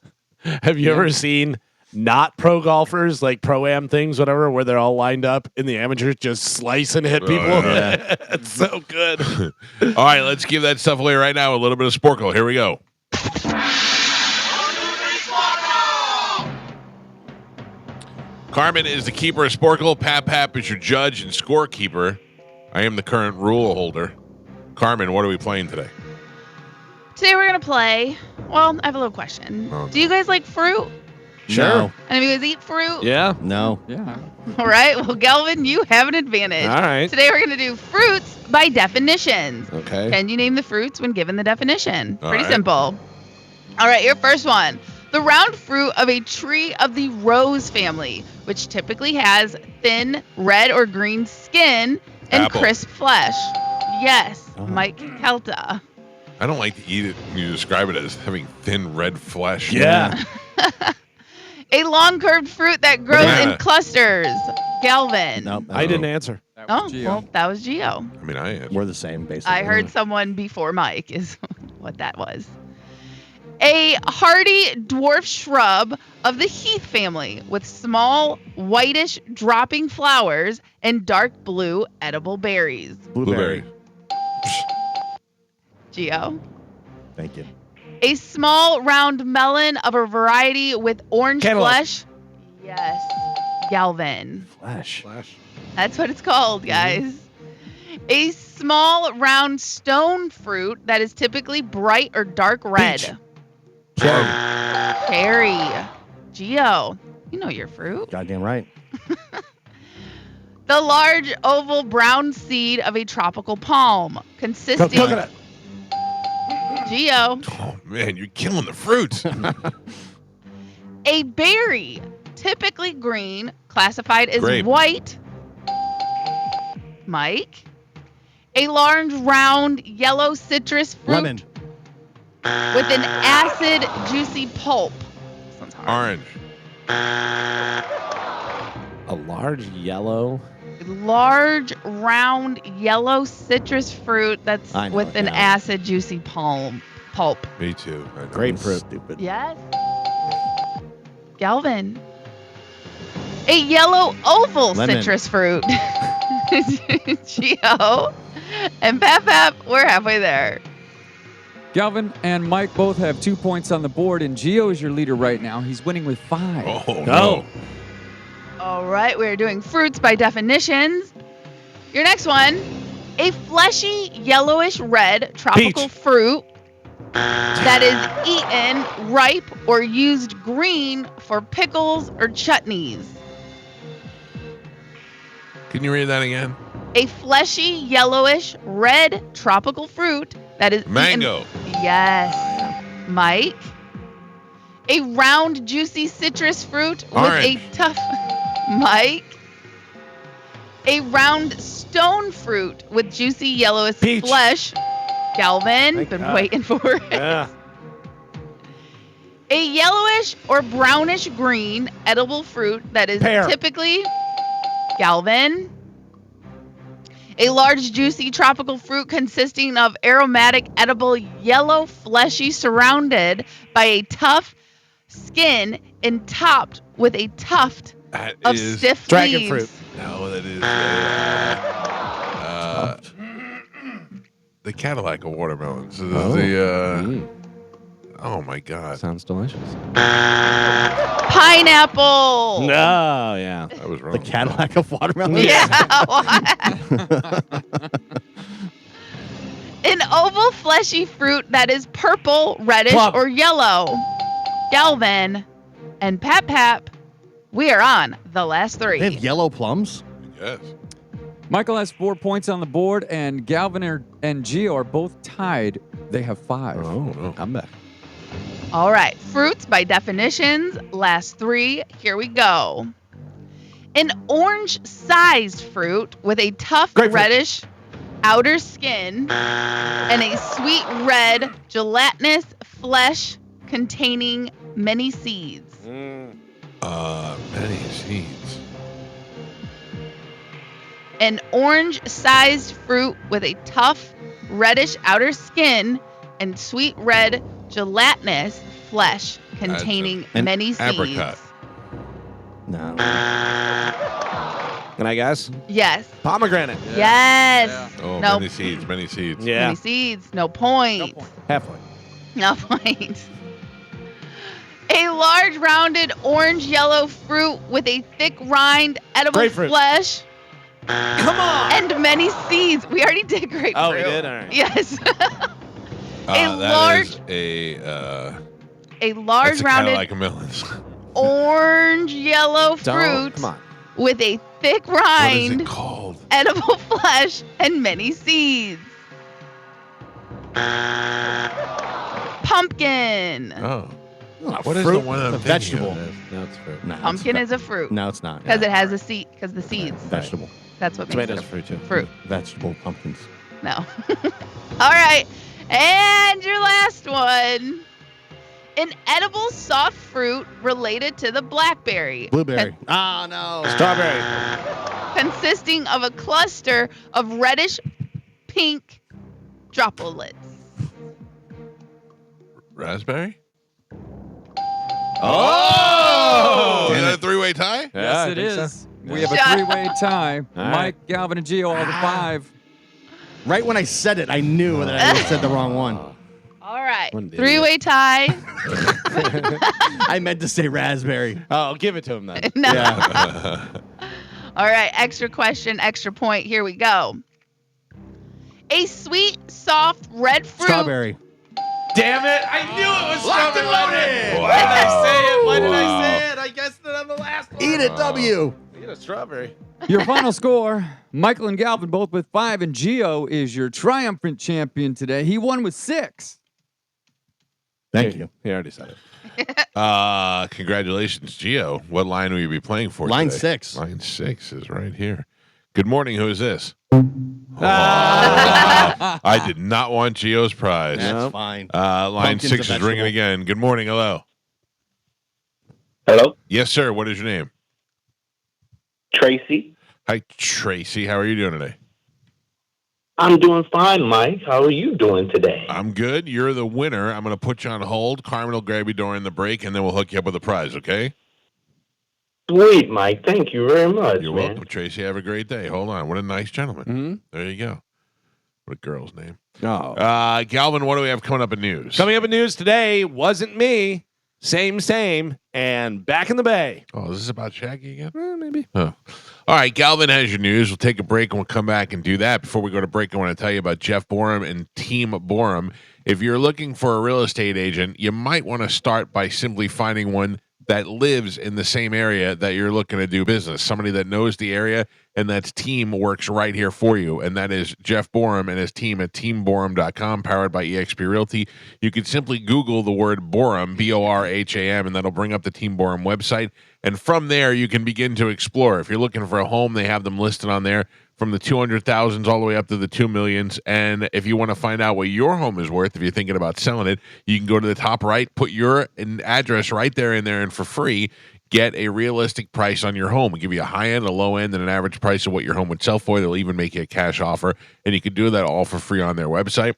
Speaker 2: Have you ever seen not pro golfers, like pro-am things, whatever, where they're all lined up and the amateurs just slice and hit people?
Speaker 1: yeah.
Speaker 2: It's so good.
Speaker 1: All right, let's give that stuff away right now. A little bit of Sporcle. Here we go. Carmen is the keeper of Sporcle. Pap is your judge and scorekeeper. I am the current rule holder. Carmen, what are we playing today?
Speaker 3: Today we're going to play, well, I have a little question.
Speaker 1: Oh,
Speaker 3: Do you guys like fruit?
Speaker 4: No.
Speaker 3: And if you guys eat fruit?
Speaker 2: Yeah.
Speaker 4: No.
Speaker 5: Yeah.
Speaker 3: All right. Well, Galvin, you have an advantage.
Speaker 2: All right.
Speaker 3: Today we're going to do fruits by definitions.
Speaker 2: Okay.
Speaker 3: Can you name the fruits when given the definition?
Speaker 1: All
Speaker 3: Pretty
Speaker 1: right.
Speaker 3: simple. All right, your first one. The round fruit of a tree of the rose family, which typically has thin red or green skin and
Speaker 1: Apple.
Speaker 3: crisp flesh. Yes,
Speaker 4: Oh.
Speaker 3: Mike Calta.
Speaker 1: I don't like to eat it. You describe it as having thin red flesh.
Speaker 2: Yeah.
Speaker 3: A long curved fruit that grows
Speaker 1: Banana.
Speaker 3: in clusters. Galvin.
Speaker 4: No.
Speaker 2: I didn't answer.
Speaker 5: That was
Speaker 3: Oh,
Speaker 5: Gio.
Speaker 3: well, that was Gio.
Speaker 1: I mean, I am.
Speaker 4: We're the same, basically.
Speaker 3: I heard someone before Mike is what that was. A hardy dwarf shrub of the heath family with small, whitish dropping flowers and dark blue edible berries.
Speaker 4: Blueberry.
Speaker 3: Geo.
Speaker 4: Thank you.
Speaker 3: A small, round melon of a variety with orange
Speaker 2: Cantaloupe.
Speaker 3: flesh. Yes. Galvin.
Speaker 4: Flash.
Speaker 3: That's what it's called, guys. A small, round stone fruit that is typically bright or dark red.
Speaker 2: Peach.
Speaker 3: Cherry. Geo. You know your fruit.
Speaker 4: Goddamn right.
Speaker 3: The large, oval, brown seed of a tropical palm, consisting.
Speaker 2: Coconut.
Speaker 3: Geo.
Speaker 1: Oh man, you're killing the fruits.
Speaker 3: A berry, typically green, classified as
Speaker 1: Grape.
Speaker 3: white. Mike. A large, round, yellow citrus fruit
Speaker 4: Lemon.
Speaker 3: with an acid, juicy pulp. This one's hard.
Speaker 1: Orange.
Speaker 2: A large yellow.
Speaker 3: Large, round, yellow citrus fruit that's
Speaker 4: I know
Speaker 3: with
Speaker 4: it
Speaker 3: an
Speaker 4: now.
Speaker 3: acid, juicy pulp.
Speaker 1: Me too.
Speaker 2: Grapefruit.
Speaker 4: Stupid.
Speaker 3: Yes. Galvin. A yellow oval
Speaker 4: Lemon.
Speaker 3: citrus fruit. Geo. And Pap, we're halfway there.
Speaker 5: Galvin and Mike both have 2 points on the board, and Gio is your leader right now. He's winning with 5.
Speaker 1: Oh
Speaker 2: Go.
Speaker 1: no.
Speaker 3: All right, we're doing fruits by definitions. Your next one, a fleshy, yellowish red tropical
Speaker 2: Peach.
Speaker 3: fruit that is eaten ripe or used green for pickles or chutneys.
Speaker 1: Can you read that again?
Speaker 3: A fleshy, yellowish red tropical fruit that is
Speaker 1: Mango.
Speaker 3: eaten. Yes. Mike. A round, juicy citrus fruit
Speaker 1: Orange.
Speaker 3: with a tough. Mike. A round stone fruit with juicy yellowish
Speaker 2: Peach.
Speaker 3: flesh. Galvin,
Speaker 2: Thank
Speaker 3: been
Speaker 2: God.
Speaker 3: waiting for it.
Speaker 2: Yeah.
Speaker 3: A yellowish or brownish green edible fruit that is
Speaker 2: Pear.
Speaker 3: typically. Galvin. A large, juicy tropical fruit consisting of aromatic, edible, yellow, fleshy, surrounded by a tough skin and topped with a tuft
Speaker 1: That
Speaker 3: of
Speaker 1: is
Speaker 3: stiff
Speaker 2: dragon
Speaker 3: leaves.
Speaker 2: fruit.
Speaker 1: no. That is the Cadillac of watermelons. This is the oh my god,
Speaker 2: Sounds delicious.
Speaker 3: Pineapple.
Speaker 2: No, yeah.
Speaker 1: that was wrong.
Speaker 4: The Cadillac of watermelon.
Speaker 3: Yeah. what? An oval, fleshy fruit that is purple, reddish,
Speaker 2: Plum.
Speaker 3: or yellow. Galvin and Pap, we are on the last
Speaker 4: They have
Speaker 3: 3.
Speaker 4: yellow plums.
Speaker 1: Yes.
Speaker 5: Michael has 4 points on the board, and Galvin and Gio are both tied. They have 5.
Speaker 1: Oh no.
Speaker 2: I'm back.
Speaker 3: All right, fruits by definitions, last 3. Here we go. An orange-sized fruit with a tough
Speaker 2: Grapefruit.
Speaker 3: reddish outer skin and a sweet red gelatinous flesh containing many seeds.
Speaker 1: Many seeds.
Speaker 3: An orange-sized fruit with a tough reddish outer skin and sweet red gelatinous flesh containing
Speaker 4: an
Speaker 3: many seeds.
Speaker 1: apricot.
Speaker 4: No.
Speaker 2: Can I guess?
Speaker 3: Yes.
Speaker 2: Pomegranate.
Speaker 3: Yes.
Speaker 1: Oh,
Speaker 3: Nope.
Speaker 1: many seeds. Many seeds.
Speaker 2: Yeah.
Speaker 3: Many seeds. No point.
Speaker 2: Halfway.
Speaker 3: No point. A large, rounded, orange-yellow fruit with a thick rind, edible
Speaker 2: Grapefruit.
Speaker 3: flesh,
Speaker 2: Come on.
Speaker 3: and many seeds. We already did grapefruit.
Speaker 2: Oh, we did? All right.
Speaker 3: Yes.
Speaker 1: That
Speaker 3: large-
Speaker 1: is a
Speaker 3: A large,
Speaker 1: that's a
Speaker 3: rounded,
Speaker 1: Cadillac of melons.
Speaker 3: orange-yellow fruit
Speaker 2: Come on.
Speaker 3: with a thick
Speaker 1: What is
Speaker 3: rind,
Speaker 1: it called?
Speaker 3: edible flesh, and many seeds. Pumpkin.
Speaker 1: Oh,
Speaker 4: Not
Speaker 1: what is
Speaker 4: fruit,
Speaker 1: the one I'm
Speaker 4: a
Speaker 1: thinking
Speaker 4: vegetable.
Speaker 1: of?
Speaker 2: No, it's fruit.
Speaker 4: No,
Speaker 3: Pumpkin
Speaker 4: it's
Speaker 3: is a fruit
Speaker 4: No, it's not.
Speaker 3: because it has a seed. Because the seeds.
Speaker 4: Vegetable.
Speaker 3: That's what makes
Speaker 2: Tomatoes
Speaker 3: it
Speaker 2: are fruit too.
Speaker 3: fruit.
Speaker 4: Vegetable pumpkins.
Speaker 3: No. All right. And your last one. An edible soft fruit related to the blackberry.
Speaker 4: Blueberry. Oh, no.
Speaker 2: Strawberry.
Speaker 3: Consisting of a cluster of reddish pink droplets.
Speaker 1: Raspberry? Oh! Is that a three-way tie?
Speaker 5: Yes, it is. We have a three-way tie. Mike, Galvin, and Gio all the 5.
Speaker 4: Right when I said it, I knew that I said the wrong one.
Speaker 3: All right. Three-way tie.
Speaker 4: I meant to say raspberry.
Speaker 2: Oh, give it to him then.
Speaker 3: No.
Speaker 4: Yeah.
Speaker 3: All right. Extra question, extra point. Here we go. A sweet, soft red fruit.
Speaker 4: Strawberry.
Speaker 2: Damn it. I knew it was
Speaker 4: Locked and
Speaker 2: strawberry.
Speaker 4: loaded.
Speaker 2: Why did I say it? Why did I say it? I guessed it on the last one.
Speaker 4: Eat it, W.
Speaker 2: Eat a strawberry.
Speaker 5: Your final score, Michael and Galvin both with 5, and Gio is your triumphant champion today. He won with 6.
Speaker 4: Thank you.
Speaker 2: He already said it.
Speaker 1: Congratulations, Gio. What line will you be playing for
Speaker 4: Line
Speaker 1: today?
Speaker 4: 6.
Speaker 1: Line 6 is right here. Good morning. Who is this? I did not want Gio's prize.
Speaker 4: That's fine.
Speaker 1: Line
Speaker 4: Pumpkin's
Speaker 1: 6
Speaker 4: a
Speaker 1: is ringing
Speaker 4: vegetable.
Speaker 1: again. Good morning. Hello.
Speaker 6: Hello,
Speaker 1: Yes, sir. What is your name?
Speaker 6: Tracy.
Speaker 1: Hi, Tracy. How are you doing today?
Speaker 6: I'm doing fine, Mike. How are you doing today?
Speaker 1: I'm good. You're the winner. I'm going to put you on hold. Carmen will grab you during the break, and then we'll hook you up with a prize, okay?
Speaker 6: Sweet, Mike. Thank you very much,
Speaker 1: You're
Speaker 6: man.
Speaker 1: welcome, Tracy. Have a great day. Hold on. What a nice gentleman.
Speaker 2: Mm-hmm.
Speaker 1: There you go. What a girl's name.
Speaker 2: Oh.
Speaker 1: Galvin, what do we have coming up in news?
Speaker 2: Coming up in news today, wasn't me. Same, and back in the bay.
Speaker 1: Oh, is this about Shaggy again?
Speaker 2: Maybe.
Speaker 1: Oh. All right, Galvin has your news. We'll take a break and we'll come back and do that. Before we go to break, I want to tell you about Jeff Borum and Team Borum. If you're looking for a real estate agent, you might want to start by simply finding one that lives in the same area that you're looking to do business. Somebody that knows the area and that's team works right here for you. And that is Jeff Borum and his team at teamborum.com, powered by eXp Realty. You can simply Google the word Borum, B-O-R-H-A-M, and that'll bring up the Team Borum website. And from there, you can begin to explore. If you're looking for a home, they have them listed on there from the 200,000s all the way up to the 2 millions. And if you want to find out what your home is worth, if you're thinking about selling it, you can go to the top right, put your address right there in there, and for free, get a realistic price on your home. We'll give you a high end, a low end, and an average price of what your home would sell for. They'll even make you a cash offer, and you can do that all for free on their website.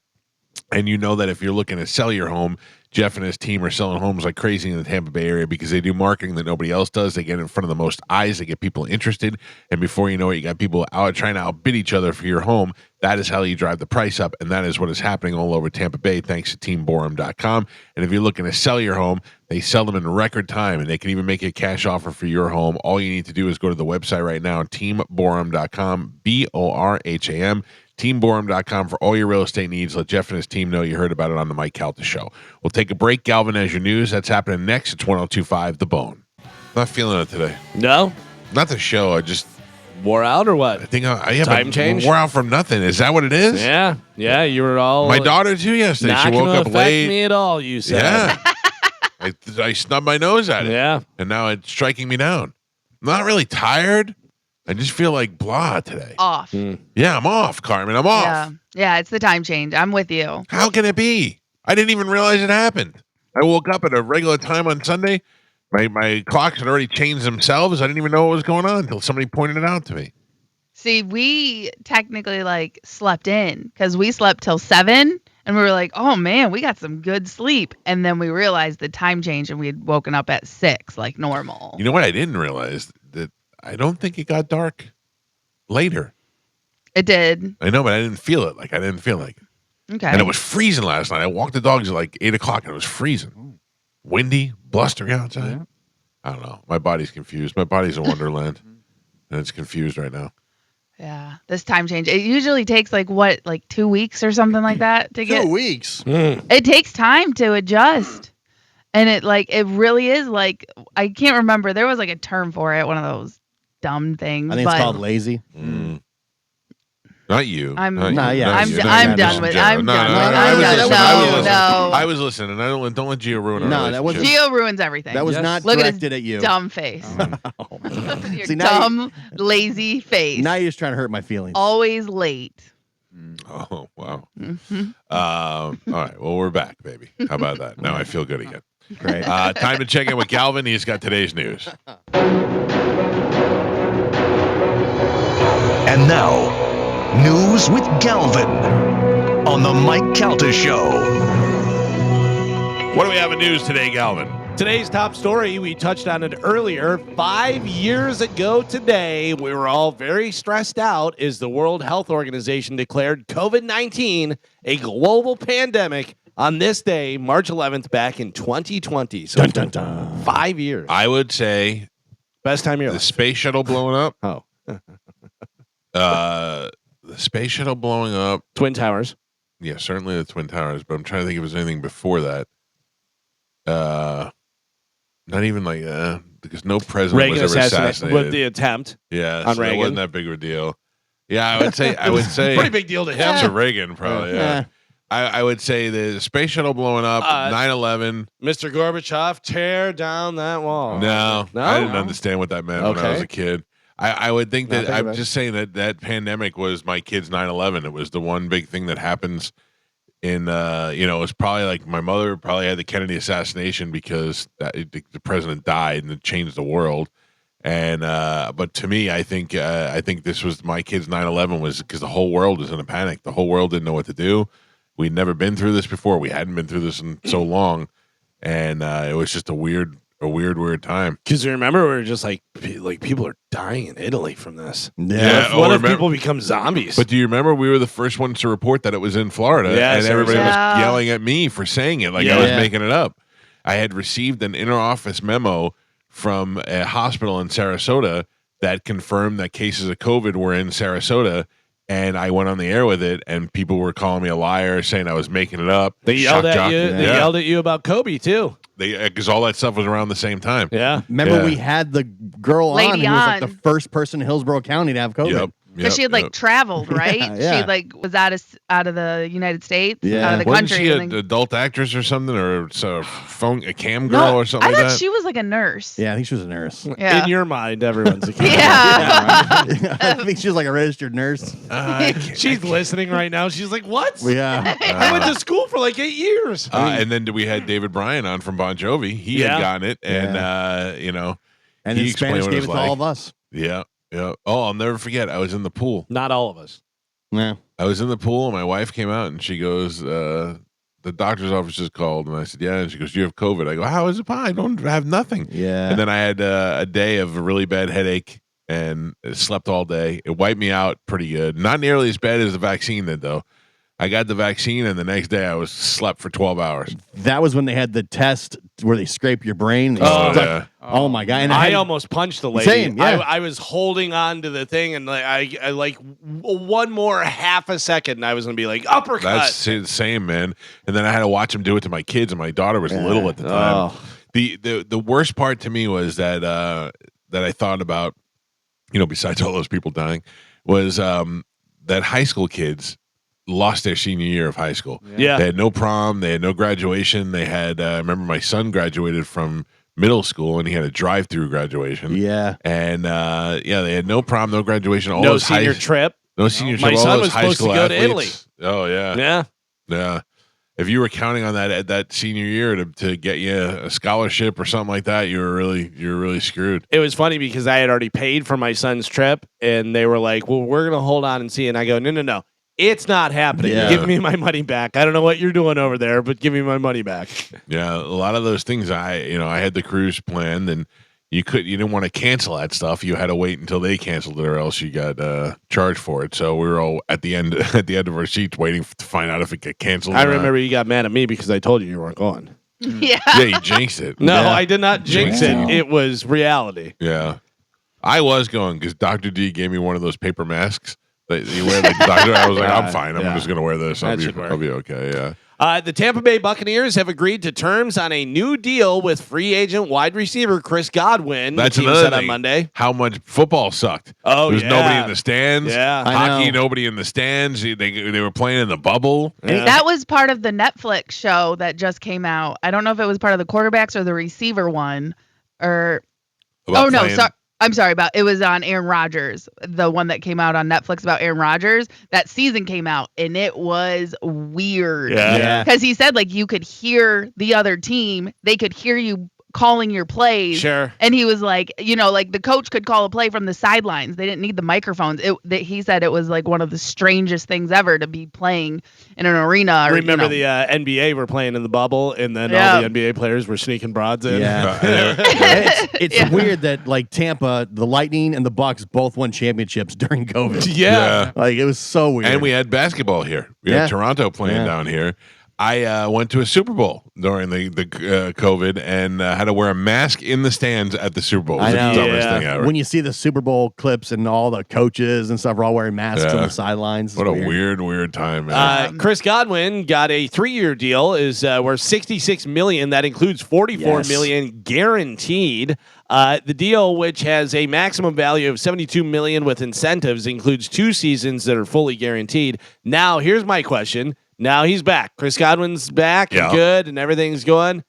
Speaker 1: And you know that if you're looking to sell your home, Jeff and his team are selling homes like crazy in the Tampa Bay area because they do marketing that nobody else does. They get in front of the most eyes. They get people interested. And before you know it, you got people out trying to outbid each other for your home. That is how you drive the price up. And that is what is happening all over Tampa Bay thanks to teamborum.com. And if you're looking to sell your home, they sell them in record time, and they can even make you a cash offer for your home. All you need to do is go to the website right now, teamborum.com, B-O-R-H-A-M. teamborum.com for all your real estate needs. Let Jeff and his team know you heard about it on the Mike Calta Show. We'll take a break. Galvin has your news. That's happening next. It's 102.5 The Bone. Not feeling it today.
Speaker 2: No?
Speaker 1: Not the show. I just
Speaker 2: Wore out or what?
Speaker 1: I think I have
Speaker 2: Time change?
Speaker 1: wore out from nothing. Is that what it is?
Speaker 2: Yeah. Yeah, you were all...
Speaker 1: My daughter, too, yesterday.
Speaker 2: Not
Speaker 1: She woke
Speaker 2: gonna
Speaker 1: up
Speaker 2: affect
Speaker 1: late.
Speaker 2: me at all, you said.
Speaker 1: Yeah. I snubbed my nose at it.
Speaker 2: Yeah.
Speaker 1: And now it's striking me down. I'm not really tired. I just feel like blah today.
Speaker 3: Off.
Speaker 1: Yeah, I'm off, Carmen. I'm off.
Speaker 3: Yeah. Yeah, it's the time change. I'm with you.
Speaker 1: How can it be? I didn't even realize it happened. I woke up at a regular time on Sunday. My clocks had already changed themselves. I didn't even know what was going on until somebody pointed it out to me.
Speaker 3: See, we technically like slept in because we slept till 7 and we were like, oh man, we got some good sleep. And then we realized the time change and we had woken up at 6 like normal.
Speaker 1: You know what I didn't realize? That I don't think it got dark later.
Speaker 3: It did.
Speaker 1: I know, but I didn't feel it. I didn't feel like it.
Speaker 3: Okay.
Speaker 1: And it was freezing last night. I walked the dogs at like 8 o'clock and it was freezing. Windy, blustery outside.
Speaker 5: Yeah.
Speaker 1: I don't know. My body's confused. My body's in Wonderland. And it's confused right now.
Speaker 3: Yeah. This time change. It usually takes like 2 weeks or something like that to get.
Speaker 4: 2 weeks.
Speaker 3: It takes time to adjust. And it really is like, I can't remember. There was like a term for it, one of those dumb things.
Speaker 4: I think it's called lazy.
Speaker 1: Not you.
Speaker 3: I'm
Speaker 1: Not you.
Speaker 4: Nah, yeah.
Speaker 1: Not
Speaker 3: I'm
Speaker 1: you.
Speaker 3: d-
Speaker 1: Not
Speaker 3: I'm
Speaker 1: you.
Speaker 3: done
Speaker 1: Just
Speaker 3: with-
Speaker 1: in general.
Speaker 3: I'm
Speaker 1: No,
Speaker 3: done
Speaker 1: no,
Speaker 3: with-
Speaker 1: no,
Speaker 3: I'm
Speaker 1: I was
Speaker 3: done.
Speaker 1: listening.
Speaker 3: No,
Speaker 1: I was listening.
Speaker 3: no.
Speaker 1: I was listening, and don't let you ruin our
Speaker 4: No, that wasn't-
Speaker 1: relationship.
Speaker 3: Gio ruins everything.
Speaker 4: That was
Speaker 5: Yes.
Speaker 4: not
Speaker 3: Look at his
Speaker 4: directed at you.
Speaker 3: dumb face. Your
Speaker 4: See, now
Speaker 3: dumb, lazy face.
Speaker 4: Now you're just trying to hurt my feelings.
Speaker 3: Always late.
Speaker 1: Oh, wow.
Speaker 3: Mm-hmm.
Speaker 1: All right. Well, we're back, baby. How about that? Now I feel good again.
Speaker 4: Great.
Speaker 1: Time to check in with Galvin. He's got today's news.
Speaker 7: And now, news with Galvin on the Mike Calta Show.
Speaker 1: What do we have in news today, Galvin?
Speaker 2: Today's top story, we touched on it earlier. 5 years ago today, we were all very stressed out as the World Health Organization declared COVID-19 a global pandemic on this day, March 11th, back in 2020. So 5 years.
Speaker 1: I would say
Speaker 2: best time of year.
Speaker 1: The space shuttle blowing up.
Speaker 2: Oh.
Speaker 1: The space shuttle blowing up.
Speaker 2: Twin Towers.
Speaker 1: Yeah, certainly the Twin Towers, but I'm trying to think if there's anything before that. Not even like because no president
Speaker 2: Reagan
Speaker 1: was ever assassinated.
Speaker 2: With the attempt.
Speaker 1: Yeah,
Speaker 2: on
Speaker 1: so
Speaker 2: Reagan.
Speaker 1: it wasn't that big of a deal. Yeah, I would say
Speaker 2: pretty big deal to him.
Speaker 1: To Reagan, probably. Yeah. I would say the space shuttle blowing up, 9/11.
Speaker 2: Mr. Gorbachev, tear down that wall.
Speaker 1: No, I didn't understand what that meant when I was a kid. I would think that I'm just saying that pandemic was my kid's 9/11. It was the one big thing that happens in it was probably like my mother probably had the Kennedy assassination because the president died and it changed the world. And but to me, I think this was my kid's 9/11 was because the whole world was in a panic. The whole world didn't know what to do. We'd never been through this before. We hadn't been through this in so long, and it was just a weird time.
Speaker 2: Because you remember, we were just like people are dying in Italy from this.
Speaker 1: Yeah.
Speaker 2: What if people become zombies?
Speaker 1: But do you remember we were the first ones to report that it was in Florida, and everybody was yelling at me for saying it like I was making it up. I had received an inter-office memo from a hospital in Sarasota that confirmed that cases of COVID were in Sarasota. And I went on the air with it, and people were calling me a liar, saying I was making it up.
Speaker 2: They yelled at you. They yelled at you about Kobe too.
Speaker 1: Because all that stuff was around the same time.
Speaker 2: Yeah.
Speaker 4: Remember, we had the girl on who was like the first person in Hillsborough County to have COVID.
Speaker 1: Yep.
Speaker 3: Because she had traveled, right?
Speaker 4: Yeah.
Speaker 3: She was out of the United States, out of the
Speaker 1: Wasn't
Speaker 3: country.
Speaker 1: she an adult actress or something, or a cam girl or something
Speaker 3: I
Speaker 1: like
Speaker 3: thought
Speaker 1: that?
Speaker 3: she was like a nurse.
Speaker 4: Yeah, I think she was a nurse.
Speaker 3: Yeah.
Speaker 2: In your mind, everyone's a cam.
Speaker 3: Yeah.
Speaker 4: I think she was like a registered nurse.
Speaker 2: She's listening right now. She's like, "What?
Speaker 4: Yeah.
Speaker 2: I went to school for like 8 years."
Speaker 1: And then we had David Bryan on from Bon Jovi. He had gotten it, and
Speaker 4: and in Spanish gave it to all of us.
Speaker 1: Yeah. Yeah. Oh, I'll never forget. I was in the pool.
Speaker 2: Not all of us.
Speaker 4: Yeah.
Speaker 1: I was in the pool, and my wife came out, and she goes, "The doctor's office just called." And I said, "Yeah." And she goes, "You have COVID." I go, "How is it fine? I don't have nothing."
Speaker 4: Yeah.
Speaker 1: And then I had a day of a really bad headache and slept all day. It wiped me out pretty good. Not nearly as bad as the vaccine did, though. I got the vaccine, and the next day I slept for 12 hours.
Speaker 4: That was when they had the test where they scrape your brain. Oh my god! And
Speaker 2: I almost punched the lady.
Speaker 4: Same, yeah.
Speaker 2: I was holding on to the thing, and I like one more half a second, and I was gonna be like uppercut.
Speaker 1: That's insane, man. And then I had to watch him do it to my kids, and my daughter was little at the time. The worst part to me was that I thought about, besides all those people dying, was that high school kids lost their senior year of high school.
Speaker 2: Yeah.
Speaker 1: They had no prom. They had no graduation. They had, I remember my son graduated from middle school, and he had a drive-through graduation.
Speaker 4: Yeah.
Speaker 1: And, they had no prom, no graduation. All
Speaker 2: no
Speaker 1: those
Speaker 2: senior trip.
Speaker 1: No senior
Speaker 2: My
Speaker 1: trip. All
Speaker 2: son
Speaker 1: those
Speaker 2: was
Speaker 1: high
Speaker 2: supposed
Speaker 1: school
Speaker 2: to go to
Speaker 1: athletes.
Speaker 2: Italy.
Speaker 1: Oh, yeah.
Speaker 2: Yeah.
Speaker 1: Yeah. If you were counting on that senior year to get you a scholarship or something like that, you're really screwed.
Speaker 2: It was funny because I had already paid for my son's trip, and they were like, "Well, we're gonna hold on and see." And I go, "No. It's not happening.
Speaker 4: Yeah.
Speaker 2: Give me my money back. I don't know what you're doing over there, but give me my money back."
Speaker 1: Yeah, a lot of those things. I had the cruise planned, and you didn't want to cancel that stuff. You had to wait until they canceled it, or else you got charged for it. So we were all at the end of our seats waiting to find out if it got canceled.
Speaker 2: I remember you got mad at me because I told you weren't going.
Speaker 3: Yeah.
Speaker 1: Yeah, you jinxed it.
Speaker 2: No, I did not jinx it. It was reality.
Speaker 1: Yeah, I was going because Dr. D gave me one of those paper masks. You wear the doctor. I was like, I'm fine. I'm just going to wear this. I'll be okay. Yeah.
Speaker 2: The Tampa Bay Buccaneers have agreed to terms on a new deal with free agent wide receiver Chris Godwin.
Speaker 1: That's
Speaker 2: the team
Speaker 1: another
Speaker 2: said
Speaker 1: thing.
Speaker 2: on Monday.
Speaker 1: How much football sucked.
Speaker 2: Oh,
Speaker 1: There's nobody in the stands.
Speaker 2: Yeah.
Speaker 1: Hockey, nobody in the stands. They were playing in the bubble.
Speaker 2: Yeah.
Speaker 3: That was part of the Netflix show that just came out. I don't know if it was part of the quarterbacks or the receiver one, or I'm sorry about it was on Aaron Rodgers, the one that came out on Netflix about Aaron Rodgers. That season came out and it was weird.
Speaker 2: Yeah.
Speaker 3: Because he said you could hear the other team, they could hear you calling your plays.
Speaker 2: Sure.
Speaker 3: And he was like, like the coach could call a play from the sidelines. They didn't need the microphones. He said it was like one of the strangest things ever to be playing in an arena. Or,
Speaker 2: Remember the NBA were playing in the bubble, and then all the NBA players were sneaking broads in.
Speaker 4: Yeah. It's weird that like Tampa, the Lightning and the Bucks both won championships during COVID.
Speaker 2: Yeah.
Speaker 4: Like it was so weird.
Speaker 1: And we had basketball here. We had Toronto playing down here. I went to a Super Bowl during the COVID and had to wear a mask in the stands at the Super Bowl. It was the dumbest thing ever.
Speaker 4: When you see the Super Bowl clips and all the coaches and stuff are all wearing masks on the sidelines.
Speaker 1: What a weird time, man.
Speaker 2: Chris Godwin got a 3-year deal, is worth $66 million. That includes $44 million guaranteed. The deal, which has a maximum value of $72 million with incentives, includes 2 seasons that are fully guaranteed. Now, here's my question. Now he's back. Chris Godwin's back and good, and everything's going.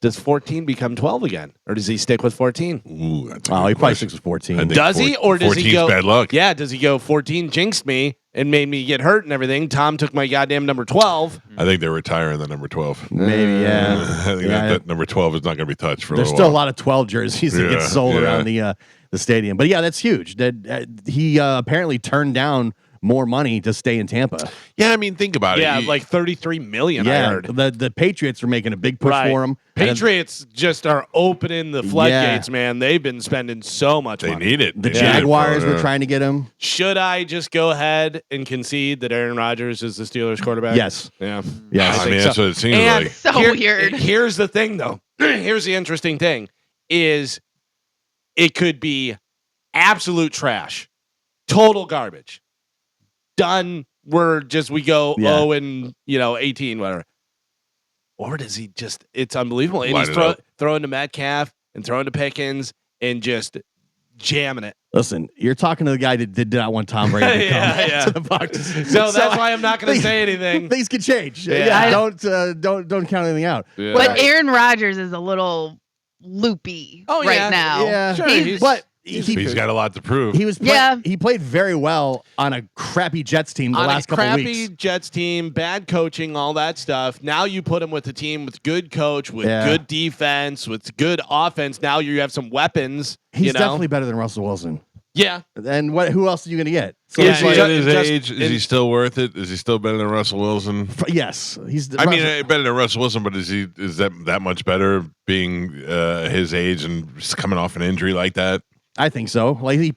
Speaker 2: Does 14 become 12 again, or does he stick with 14?
Speaker 1: Ooh, that's
Speaker 4: he probably sticks with 14.
Speaker 2: Does he, or does he go?
Speaker 1: Bad luck.
Speaker 2: Yeah, does he go 14 jinxed me and made me get hurt and everything? Tom took my goddamn number 12.
Speaker 1: I think they're retiring the number 12.
Speaker 4: Maybe, yeah.
Speaker 1: I think that number 12 is not going to be touched for a
Speaker 4: There's
Speaker 1: little
Speaker 4: still
Speaker 1: while.
Speaker 4: a lot of 12 jerseys that get sold around the stadium. But yeah, that's huge. That he apparently turned down more money to stay in Tampa.
Speaker 1: Yeah, I mean, think about it.
Speaker 2: Yeah, like $33 million.
Speaker 4: Yeah,
Speaker 2: I heard.
Speaker 4: the Patriots are making a big push for him.
Speaker 2: Patriots just are opening the floodgates, man. They've been spending so much money.
Speaker 1: They need it.
Speaker 4: The Jaguars were trying to get him.
Speaker 2: Should I just go ahead and concede that Aaron Rodgers is the Steelers quarterback?
Speaker 4: Yes.
Speaker 2: Yeah.
Speaker 4: Yes.
Speaker 1: I mean, that's what it seems
Speaker 2: And
Speaker 1: like.
Speaker 3: So weird.
Speaker 2: Here's the thing, though. Here's the interesting thing is it could be absolute trash, total garbage. Done. We go 0-18, whatever. Or does he just? It's unbelievable. And he's throwing to Metcalf and throwing to Pickens and just jamming it.
Speaker 4: Listen, you're talking to the guy that did not want Tom Brady to come to the Bucs.
Speaker 2: So that's why I'm not going to say anything.
Speaker 4: Things could change.
Speaker 2: Yeah.
Speaker 4: Don't count anything out.
Speaker 2: Yeah.
Speaker 3: But Aaron Rodgers is a little loopy right now.
Speaker 4: Yeah,
Speaker 2: Sure,
Speaker 4: but
Speaker 1: He's got a lot to prove.
Speaker 4: He played very well on a crappy Jets team the last couple
Speaker 2: crappy
Speaker 4: weeks.
Speaker 2: Jets team, bad coaching, all that stuff. Now you put him with a team with good coach, with good defense, with good offense. Now you have some weapons.
Speaker 4: He's definitely better than Russell Wilson.
Speaker 2: Yeah.
Speaker 4: And who else are you going to get? So
Speaker 1: Is he at his age? Is he still worth it? Is he still better than Russell Wilson?
Speaker 4: Yes, he's.
Speaker 1: Better than Russell Wilson, but is that much better being his age and coming off an injury like that?
Speaker 4: I think so. Like he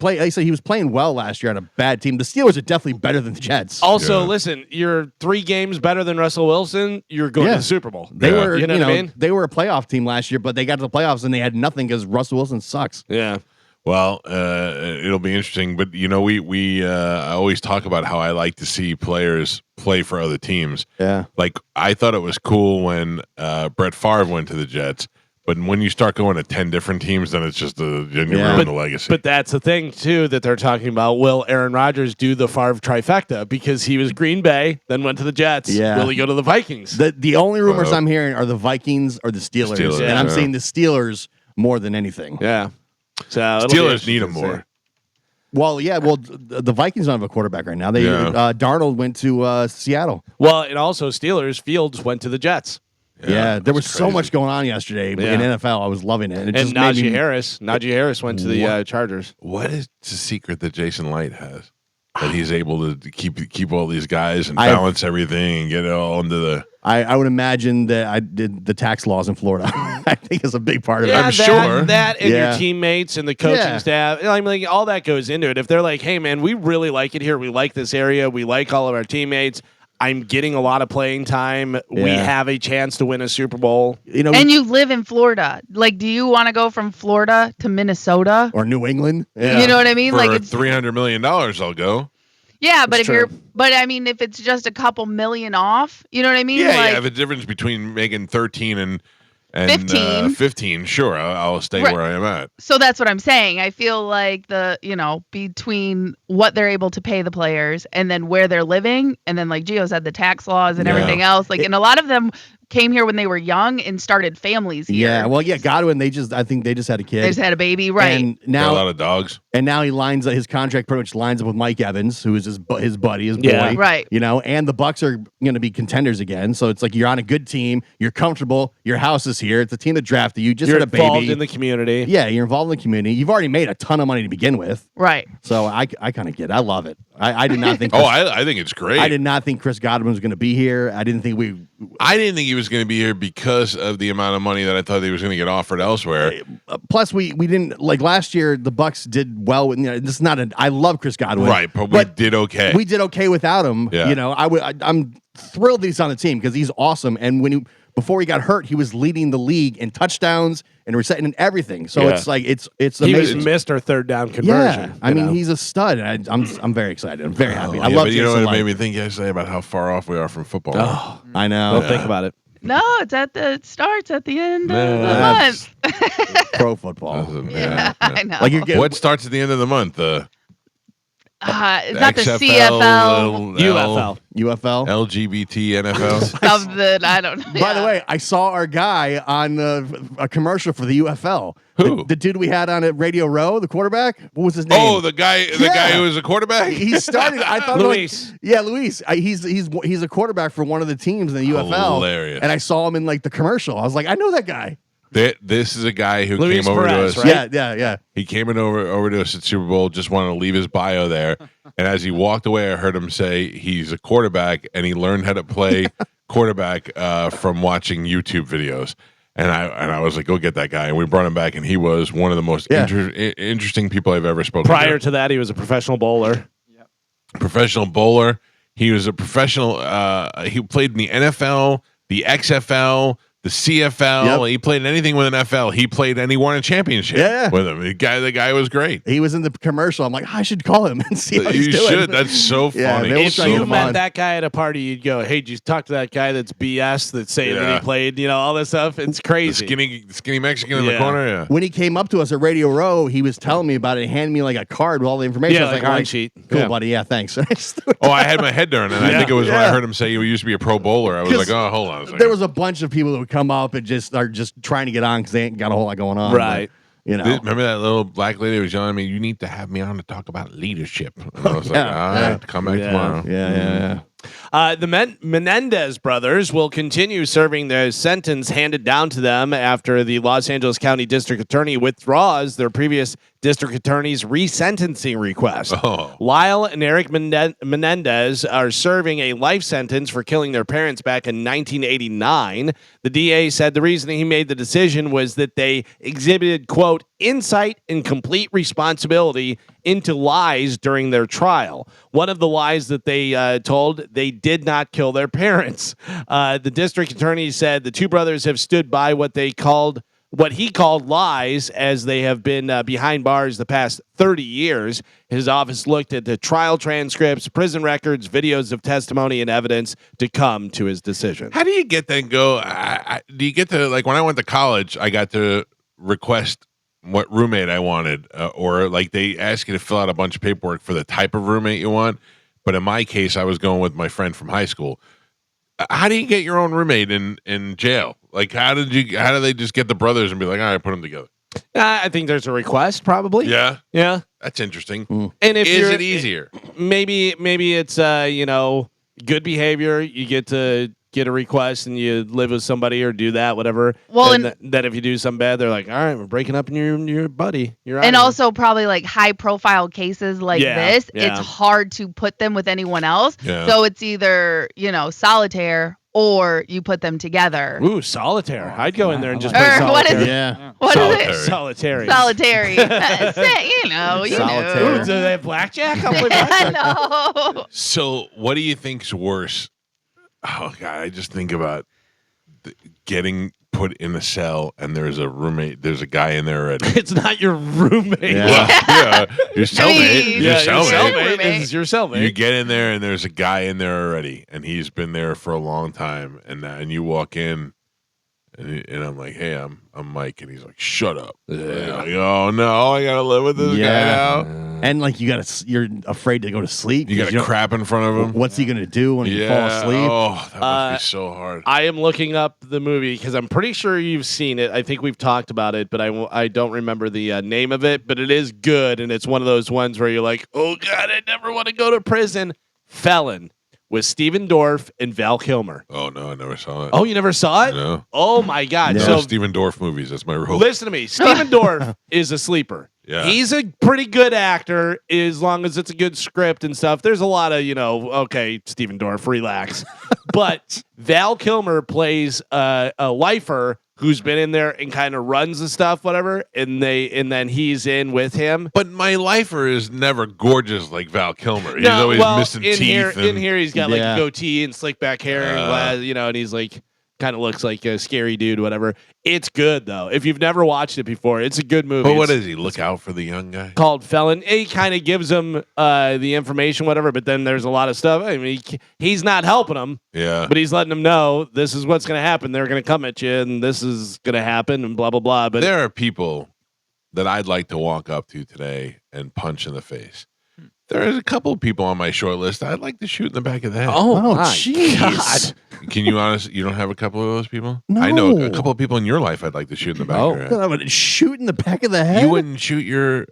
Speaker 4: was playing well last year on a bad team. The Steelers are definitely better than the Jets.
Speaker 2: Also, listen, you're 3 games better than Russell Wilson. You're going to the Super Bowl.
Speaker 4: They were,
Speaker 2: you know what I mean?
Speaker 4: They were a playoff team last year, but they got to the playoffs and they had nothing because Russell Wilson sucks.
Speaker 2: Yeah.
Speaker 1: Well, it'll be interesting, but we I always talk about how I like to see players play for other teams.
Speaker 4: Yeah.
Speaker 1: Like I thought it was cool when Brett Favre went to the Jets. But when you start going to 10 different teams, then it's just you ruin the legacy.
Speaker 2: But that's the thing, too, that they're talking about. Will Aaron Rodgers do the Favre trifecta? Because he was Green Bay, then went to the Jets.
Speaker 4: Yeah.
Speaker 2: Will he go to the Vikings?
Speaker 4: The only rumors I'm hearing are the Vikings or the Steelers. And I'm saying the Steelers more than anything.
Speaker 2: Yeah. So
Speaker 1: Steelers need him more.
Speaker 4: Well, yeah. Well, the Vikings don't have a quarterback right now. Darnold went to Seattle.
Speaker 2: Well, and also Steelers, Fields went to the Jets.
Speaker 4: Yeah, there was so much going on yesterday in NFL. I was loving it. And
Speaker 2: Najee Harris went to the Chargers.
Speaker 1: What is the secret that Jason Light has? That he's able to keep all these guys and balance everything and get it all into the...
Speaker 4: I would imagine that I did the tax laws in Florida. I think is a big part of it.
Speaker 2: I'm
Speaker 1: sure.
Speaker 2: That and your teammates and the coaching staff. I mean, all that goes into it. If they're like, hey, man, we really like it here. We like this area. We like all of our teammates. I'm getting a lot of playing time. Yeah. We have a chance to win a Super Bowl.
Speaker 3: And you live in Florida. Like, do you want to go from Florida to Minnesota
Speaker 4: or New England?
Speaker 3: Yeah. You know what I mean?
Speaker 1: For
Speaker 3: like, it's
Speaker 1: $300 million, I'll go.
Speaker 3: Yeah, but if it's just a couple million off, you know what I mean?
Speaker 1: Yeah, the difference between making 13 and 15, sure, I'll stay where I am at.
Speaker 3: So that's what I'm saying. I feel like between what they're able to pay the players and then where they're living, and then like Gio said, the tax laws and everything else, and a lot of them came here when they were young and started families here.
Speaker 4: Yeah, well, Godwin. I think they just had a kid.
Speaker 3: They just had a baby, right?
Speaker 4: And
Speaker 1: Got
Speaker 4: now
Speaker 1: a lot of dogs.
Speaker 4: And now he lines up, his contract pretty much lines up with Mike Evans, who is his buddy, his
Speaker 2: Yeah.
Speaker 4: boy.
Speaker 3: Right.
Speaker 4: You know, and the Bucks are going to be contenders again. So it's like you're on a good team. You're comfortable. Your house is here. It's a team that drafted you. Just
Speaker 2: You're
Speaker 4: had a baby.
Speaker 2: involved in the community.
Speaker 4: Yeah, you're involved in the community. You've already made a ton of money to begin with.
Speaker 3: Right.
Speaker 4: So I kind of get it. I love it. I did not think.
Speaker 1: I think it's great.
Speaker 4: I did not think Chris Godwin was going to be here. I didn't think
Speaker 1: he was going to be here because of the amount of money that I thought he was going to get offered elsewhere.
Speaker 4: Plus, we didn't like last year. The Bucks did well with. This is not I love Chris Godwin,
Speaker 1: Right, but we did okay.
Speaker 4: We did okay without him.
Speaker 1: Yeah.
Speaker 4: You know, I'm thrilled that he's on the team because he's awesome. And before he got hurt, he was leading the league in touchdowns and reception and everything. So it's like it's
Speaker 2: He
Speaker 4: amazing.
Speaker 2: was Mr. Third down conversion.
Speaker 4: Yeah, I mean he's a stud. And I'm very excited. I'm very happy. I
Speaker 1: Yeah,
Speaker 4: love.
Speaker 1: but you know
Speaker 4: Jason
Speaker 1: what it
Speaker 4: Light.
Speaker 1: made me think yesterday about how far off we are from football.
Speaker 2: Oh,
Speaker 4: I know.
Speaker 2: don't think about it.
Speaker 3: No, it starts at the end of the
Speaker 4: That's
Speaker 3: month.
Speaker 4: pro football.
Speaker 3: Yeah, I know.
Speaker 4: Like you're getting
Speaker 1: What starts at the end of the month?
Speaker 3: It's not the
Speaker 1: XFL,
Speaker 3: CFL.
Speaker 4: UFL.
Speaker 1: LGBT, NFL.
Speaker 3: Something I don't know.
Speaker 4: By the way, I saw our guy on a commercial for the UFL.
Speaker 1: Who?
Speaker 4: The dude we had on at Radio Row, the quarterback. What was his name?
Speaker 1: Oh, the guy who was a quarterback.
Speaker 4: He started. I thought
Speaker 2: Luis.
Speaker 4: Luis. He's a quarterback for one of the teams in the UFL.
Speaker 1: Hilarious.
Speaker 4: And I saw him in like the commercial. I was like, I know that guy.
Speaker 1: This is a guy who
Speaker 2: Luis
Speaker 1: came over
Speaker 2: Perez,
Speaker 1: to us.
Speaker 2: right?
Speaker 4: Yeah.
Speaker 1: He came over to us at Super Bowl, just wanted to leave his bio there. And as he walked away, I heard him say he's a quarterback and he learned how to play quarterback from watching YouTube videos. And I was like, go get that guy. And we brought him back, and he was one of the most interesting people I've ever spoken to.
Speaker 2: Prior to that, he was a professional bowler.
Speaker 1: Professional bowler. He was a professional. He played in the NFL, the XFL, the CFL. He played in anything with an FL. He played and he won a championship with him. The guy was great.
Speaker 4: He was in the commercial. I'm like, I should call him and see how he's
Speaker 1: You
Speaker 4: doing.
Speaker 1: should. That's so funny.
Speaker 2: If
Speaker 1: So
Speaker 2: you
Speaker 1: funny.
Speaker 2: met that guy at a party, you'd go, "Hey, did you talk to that guy that's BS that's saying that he played? You know, all this stuff. It's
Speaker 1: The
Speaker 2: crazy."
Speaker 1: skinny Mexican in the corner. Yeah.
Speaker 4: When he came up to us at Radio Row, he was telling me about it and handed me like a card with all the information.
Speaker 2: Yeah,
Speaker 4: I was
Speaker 2: like
Speaker 4: like, all
Speaker 2: line
Speaker 4: right,
Speaker 2: sheet.
Speaker 4: cool,
Speaker 2: Yeah.
Speaker 4: buddy. Yeah, thanks.
Speaker 1: Oh, I had my head there, and I think it was when I heard him say he used to be a pro bowler. I was like, oh, hold on a second.
Speaker 4: There was a bunch of people that would come up and just are just trying to get on because they ain't got a whole lot going on.
Speaker 2: Right.
Speaker 4: But, you know.
Speaker 1: Remember that little black lady who was yelling at me, you need to have me on to talk about leadership. And I was like, all right, come back tomorrow.
Speaker 4: Yeah.
Speaker 2: The Menendez brothers will continue serving their sentence handed down to them after the Los Angeles County District Attorney withdraws their previous district attorney's resentencing request.
Speaker 1: Oh.
Speaker 2: Lyle and Eric Menendez are serving a life sentence for killing their parents back in 1989. The DA said the reason he made the decision was that they exhibited, quote, insight and complete responsibility into lies during their trial. One of the lies that they told, they did not kill their parents. The district attorney said the two brothers have stood by what he called lies, as they have been behind bars the past 30 years. His office looked at the trial transcripts, prison records, videos of testimony, and evidence to come to his decision.
Speaker 1: How do you get that go? Do you get to, like, when I went to college, I got to request what roommate I wanted, or like they ask you to fill out a bunch of paperwork for the type of roommate you want. But in my case, I was going with my friend from high school. How do you get your own roommate in jail? Like, how do they just get the brothers and be like, all right, put them together?
Speaker 2: I think there's a request, probably.
Speaker 1: Yeah. That's interesting.
Speaker 2: And if
Speaker 1: is it easier?
Speaker 2: Maybe it's good behavior. You get to get a request and you live with somebody or do that, whatever.
Speaker 3: Well,
Speaker 2: and then if you do something bad, they're like, all right, we're breaking up in your buddy. You're out
Speaker 3: and
Speaker 2: of here.
Speaker 3: also probably like high profile cases like this, it's hard to put them with anyone else.
Speaker 1: Yeah.
Speaker 3: So it's either, solitaire or you put them together.
Speaker 2: Ooh, solitaire. I'd go in there and just
Speaker 3: Or
Speaker 2: play
Speaker 3: what is
Speaker 2: solitaire.
Speaker 3: it?
Speaker 4: Yeah.
Speaker 3: What is it?
Speaker 2: Solitary.
Speaker 3: Solitary. You know.
Speaker 2: Solitaire. Ooh, do they have blackjack? I'll play blackjack.
Speaker 3: No.
Speaker 1: So, what do you think's worse? Oh God, I just think about getting put in a cell and there's a roommate. There's a guy in there already.
Speaker 2: It's not your roommate.
Speaker 1: Yeah, your cellmate.
Speaker 3: Yeah,
Speaker 1: Your cellmate.
Speaker 2: This is your cellmate.
Speaker 1: You get in there and there's a guy in there already, and he's been there for a long time. And you walk in, and I'm like, "Hey, I'm Mike," and he's like, "Shut up." Like, oh no, I gotta live with this guy now.
Speaker 4: And like you're afraid to go to sleep.
Speaker 1: You got to crap in front of him.
Speaker 4: What's he gonna do when you fall asleep?
Speaker 1: Oh, that must be so hard.
Speaker 2: I am looking up the movie because I'm pretty sure you've seen it. I think we've talked about it, but I don't remember the name of it. But it is good, and it's one of those ones where you're like, oh god, I never want to go to prison. Felon with Steven Dorff and Val Kilmer.
Speaker 1: Oh no, I never saw it.
Speaker 2: Oh, you never saw it?
Speaker 1: No.
Speaker 2: Oh my god.
Speaker 1: No.
Speaker 2: So
Speaker 1: Steven Dorff movies. That's my rule.
Speaker 2: listen to me. Steven Dorff is a sleeper.
Speaker 1: Yeah.
Speaker 2: He's a pretty good actor as long as it's a good script and stuff. There's a lot of, okay, Steven Dorff, relax. But Val Kilmer plays a lifer who's been in there and kind of runs the stuff, whatever, and then he's in with him.
Speaker 1: But my lifer is never gorgeous like Val Kilmer. He's always missing teeth.
Speaker 2: In here, he's got like a goatee and slick back hair, and he's like kind of looks like a scary dude, whatever. It's good though. If you've never watched it before, it's a good movie.
Speaker 1: But what is he? Look out for the young guy.
Speaker 2: Called Felon. He kind of gives him the information, whatever. But then there's a lot of stuff. I mean, he's not helping him.
Speaker 1: Yeah.
Speaker 2: But he's letting them know this is what's going to happen. They're going to come at you, and this is going to happen, and blah blah blah. But
Speaker 1: there are people that I'd like to walk up to today and punch in the face. There's a couple of people on my short list I'd like to shoot in the back of the head.
Speaker 2: Oh
Speaker 4: jeez.
Speaker 2: God.
Speaker 1: Can you honestly? You don't have a couple of those people?
Speaker 4: No.
Speaker 1: I know a couple of people in your life I'd like to shoot in the back of your head.
Speaker 4: I would shoot in the back of the head.
Speaker 1: You wouldn't shoot your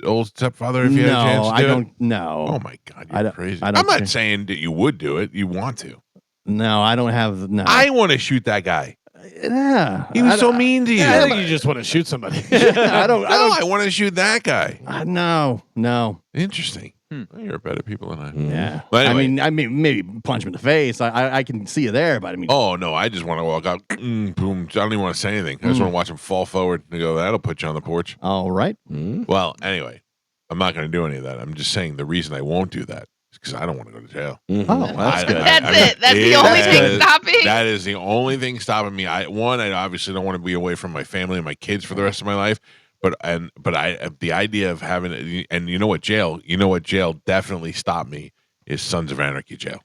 Speaker 1: old stepfather if you had a chance to do
Speaker 4: I don't.
Speaker 1: it?
Speaker 4: No.
Speaker 1: Oh my God, you're crazy.
Speaker 4: I don't
Speaker 1: I'm not
Speaker 4: think-
Speaker 1: saying that you would do it. You want to.
Speaker 4: No, I don't have. No.
Speaker 1: I want to shoot that guy.
Speaker 4: Yeah.
Speaker 1: He was so mean to you.
Speaker 2: I think you just want to shoot somebody.
Speaker 4: I don't.
Speaker 1: I want to shoot that guy.
Speaker 4: No.
Speaker 1: Interesting. Well, you're better people than I.
Speaker 4: Yeah.
Speaker 1: But anyway.
Speaker 4: I mean, maybe punch him in the face. I can see you there, but I mean.
Speaker 1: Oh no, I just want to walk out. Boom. I don't even want to say anything. I just want to watch him fall forward and go. That'll put you on the porch.
Speaker 4: All right.
Speaker 1: Well, anyway, I'm not going to do any of that. I'm just saying the reason I won't do that is because I don't want to go to jail.
Speaker 4: Oh, that's good.
Speaker 3: That's it. That's the only thing stopping.
Speaker 1: That is the only thing stopping me. I obviously don't want to be away from my family and my kids for the rest of my life. But the idea of having, and you know what jail definitely stopped me is Sons of Anarchy jail.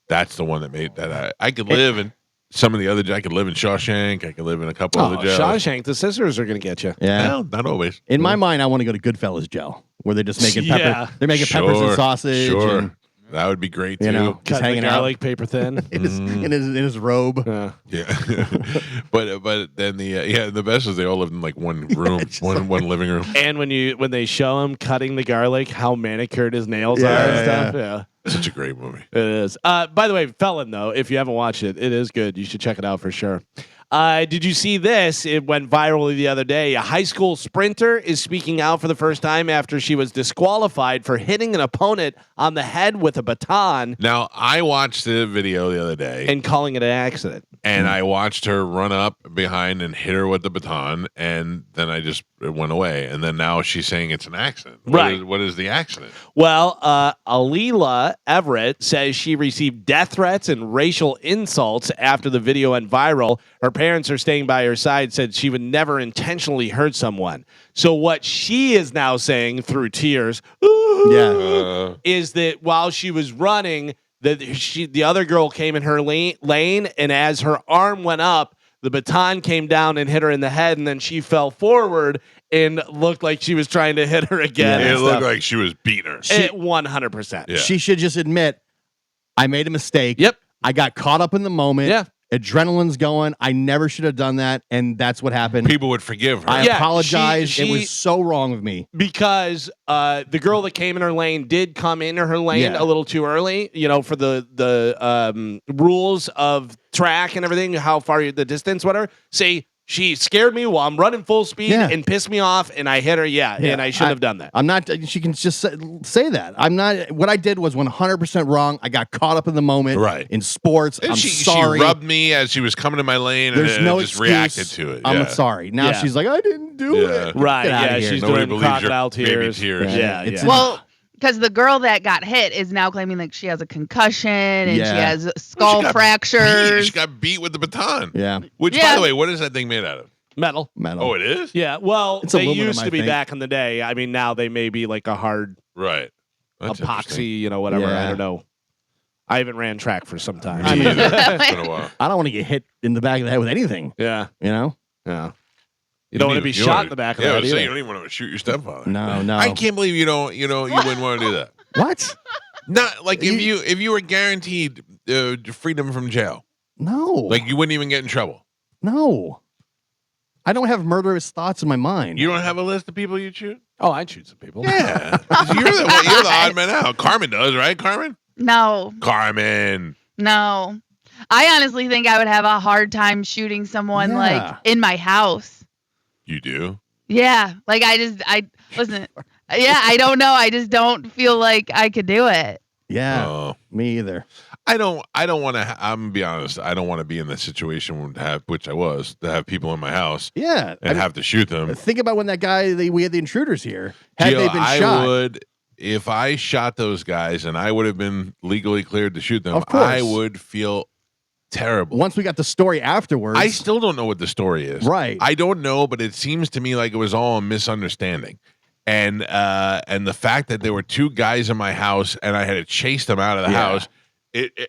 Speaker 1: That's the one that made that I could live in some of the other. I could live in Shawshank. I could live in a couple other jails.
Speaker 2: Shawshank, the sisters are going to get you.
Speaker 4: Yeah.
Speaker 1: Well, not always.
Speaker 4: In my mind, I want to go to Goodfellas jail where they're just making pepper. They're making peppers and sausage.
Speaker 1: Sure.
Speaker 4: And,
Speaker 1: That would be great too.
Speaker 4: you know, just
Speaker 2: Cutting
Speaker 4: hanging
Speaker 2: the
Speaker 4: out
Speaker 2: garlic paper thin.
Speaker 4: in his robe.
Speaker 1: Yeah. but then the best is they all lived in like one room, one living room.
Speaker 2: And when they show him cutting the garlic, how manicured his nails are and stuff. Yeah.
Speaker 1: Such a great movie.
Speaker 2: It is. By the way, Felon, though, if you haven't watched it, it is good. You should check it out for sure. Did you see this? It went viral the other day. A high school sprinter is speaking out for the first time after she was disqualified for hitting an opponent on the head with a baton
Speaker 1: Now, I watched the video the other day.
Speaker 2: and calling it an accident.
Speaker 1: And I watched her run up behind and hit her with the baton, and then it went away. And then now she's saying it's an accident. What is the accident?
Speaker 2: Well, Alila Everett says she received death threats and racial insults after the video went viral. Her parents are staying by her side, said she would never intentionally hurt someone. So what she is now saying through tears is that while she was running, that the other girl came in her lane, and as her arm went up, the baton came down and hit her in the head, and then she fell forward and looked like she was trying to hit her again.
Speaker 1: It looked like she was beating her.
Speaker 2: 100%.
Speaker 1: Yeah.
Speaker 4: She should just admit, I made a mistake.
Speaker 2: Yep.
Speaker 4: I got caught up in the moment.
Speaker 2: Yeah.
Speaker 4: Adrenaline's going. I never should have done that, and that's what happened.
Speaker 1: People would forgive her.
Speaker 4: I
Speaker 2: Yeah,
Speaker 4: apologize. It was so wrong of me.
Speaker 2: Because the girl that came in her lane did come into her lane
Speaker 4: Yeah.
Speaker 2: a little too early, for the rules of track and everything, how far the distance, whatever. Say she scared me while I'm running full speed and pissed me off, and I hit her. And I shouldn't have done that.
Speaker 4: I'm not. She can just say that. I'm not. What I did was 100% wrong. I got caught up in the moment.
Speaker 1: Right.
Speaker 4: In sports.
Speaker 1: And
Speaker 4: I'm
Speaker 1: she
Speaker 4: sorry.
Speaker 1: She rubbed me as she was coming to my lane,
Speaker 4: There's
Speaker 1: and
Speaker 4: no
Speaker 1: just
Speaker 4: excuse.
Speaker 1: reacted to it.
Speaker 4: I'm
Speaker 1: Yeah.
Speaker 4: sorry. Now
Speaker 2: Yeah.
Speaker 4: she's like, I didn't do
Speaker 1: Yeah.
Speaker 4: it.
Speaker 2: Right,
Speaker 4: Get outta
Speaker 2: yeah,
Speaker 4: here.
Speaker 2: she's
Speaker 1: Nobody
Speaker 2: doing
Speaker 1: believes your
Speaker 2: crocodile
Speaker 1: baby
Speaker 2: tears.
Speaker 1: tears.
Speaker 2: Yeah,
Speaker 4: It's-
Speaker 2: yeah.
Speaker 3: Well, because the girl that got hit is now claiming that she has a concussion and she has skull fractures.
Speaker 1: She got beat with the baton.
Speaker 4: Yeah.
Speaker 1: Which, by
Speaker 3: Yeah.
Speaker 1: the way, what is that thing made out of?
Speaker 2: Metal.
Speaker 1: Oh, it is?
Speaker 2: Yeah, well,
Speaker 4: It's
Speaker 2: they
Speaker 4: aluminum,
Speaker 2: used
Speaker 4: I
Speaker 2: to be
Speaker 4: think.
Speaker 2: back in the day. I mean, now they may be like a hard
Speaker 1: Right. That's interesting.
Speaker 2: epoxy, whatever. I
Speaker 4: Yeah.
Speaker 2: don't know. I haven't ran track for some time.
Speaker 1: Me either. It's been a while.
Speaker 4: I don't want to get hit in the back of the head with anything.
Speaker 2: Yeah,
Speaker 4: You know.
Speaker 2: yeah. You don't want to be shot in the back of the head.
Speaker 1: So you don't even want to shoot your stepfather.
Speaker 4: No.
Speaker 1: I can't believe you wouldn't want to do that.
Speaker 4: What?
Speaker 1: Not like if you were guaranteed freedom from jail.
Speaker 4: No.
Speaker 1: Like you wouldn't even get in trouble.
Speaker 4: No. I don't have murderous thoughts in my mind.
Speaker 1: You don't have a list of people you shoot?
Speaker 2: Oh, I'd shoot some people.
Speaker 1: Yeah. you're the odd man out. Carmen does, right, Carmen?
Speaker 3: No.
Speaker 1: Carmen.
Speaker 3: No. I honestly think I would have a hard time shooting someone like in my house.
Speaker 1: You do?
Speaker 3: Yeah. Like listen. Yeah, I don't know. I just don't feel like I could do it.
Speaker 4: Yeah. Me either.
Speaker 1: I don't want to. I'm gonna be honest. I don't want to be in the situation which I was to have people in my house.
Speaker 4: Yeah,
Speaker 1: and have to shoot them.
Speaker 4: Think about when that guy we had the intruders here. Had
Speaker 1: Gio,
Speaker 4: they been shot,
Speaker 1: I would. If I shot those guys and I would have been legally cleared to shoot them, I would feel terrible.
Speaker 4: Once we got the story afterwards,
Speaker 1: I still don't know what the story is.
Speaker 4: Right.
Speaker 1: I don't know, but it seems to me like it was all a misunderstanding. And the fact that there were two guys in my house and I had to chase them out of the house.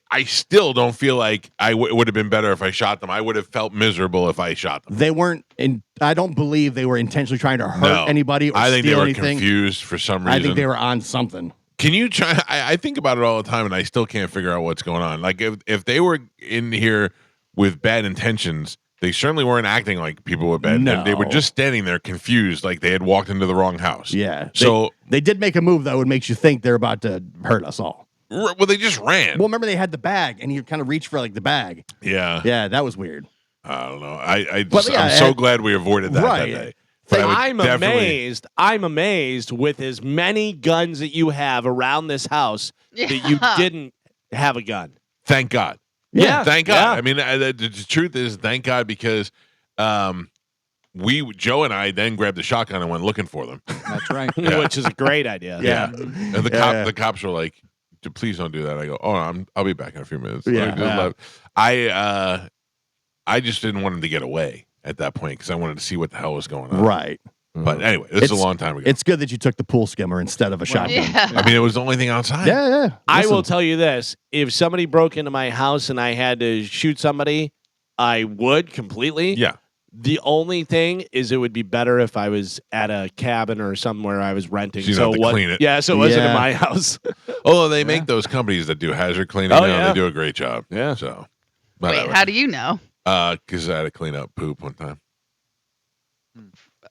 Speaker 1: I still don't feel like it would have been better if I shot them. I would have felt miserable if I shot them.
Speaker 4: They weren't, I don't believe they were intentionally trying to hurt anybody or
Speaker 1: I think
Speaker 4: steal
Speaker 1: they were
Speaker 4: anything.
Speaker 1: confused for some reason.
Speaker 4: I think they were on something.
Speaker 1: Can you try? I think about it all the time, and I still can't figure out what's going on. Like if they were in here with bad intentions, they certainly weren't acting like people with bad.
Speaker 4: No.
Speaker 1: They were just standing there confused, like they had walked into the wrong house.
Speaker 4: Yeah.
Speaker 1: So
Speaker 4: they did make a move that would make you think they're about to hurt us all.
Speaker 1: Well, they just ran.
Speaker 4: Well, remember they had the bag, and you kind of reached for like the bag.
Speaker 1: Yeah.
Speaker 4: Yeah, that was weird.
Speaker 1: I don't know. I'm so glad we avoided that that day.
Speaker 2: But I'm amazed with as many guns that you have around this house that you didn't have a gun.
Speaker 1: Thank God.
Speaker 2: Yeah.
Speaker 1: Thank God.
Speaker 2: Yeah.
Speaker 1: I mean, the truth is, thank God, because Joe and I then grabbed the shotgun and went looking for them.
Speaker 5: That's right.
Speaker 2: Which is a great idea.
Speaker 1: Yeah. And the cops were like, please don't do that. I go, I'll be back in a few minutes.
Speaker 4: Yeah.
Speaker 1: I just didn't want him to get away at that point because I wanted to see what the hell was going on.
Speaker 4: Right.
Speaker 1: But anyway, this is a long time ago.
Speaker 4: It's good that you took the pool skimmer instead of a shotgun.
Speaker 3: Yeah.
Speaker 1: I mean, it was the only thing outside.
Speaker 4: Yeah.
Speaker 2: I will tell you this. If somebody broke into my house and I had to shoot somebody, I would completely.
Speaker 1: Yeah.
Speaker 2: The only thing is it would be better if I was at a cabin or somewhere I was renting.
Speaker 1: So you don't have to clean it.
Speaker 2: Yeah, so it wasn't in my house.
Speaker 1: Although they make those companies that do hazard cleaning now, they do a great job.
Speaker 2: Yeah.
Speaker 1: So,
Speaker 3: Wait, how do you know?
Speaker 1: Because I had to clean up poop one time.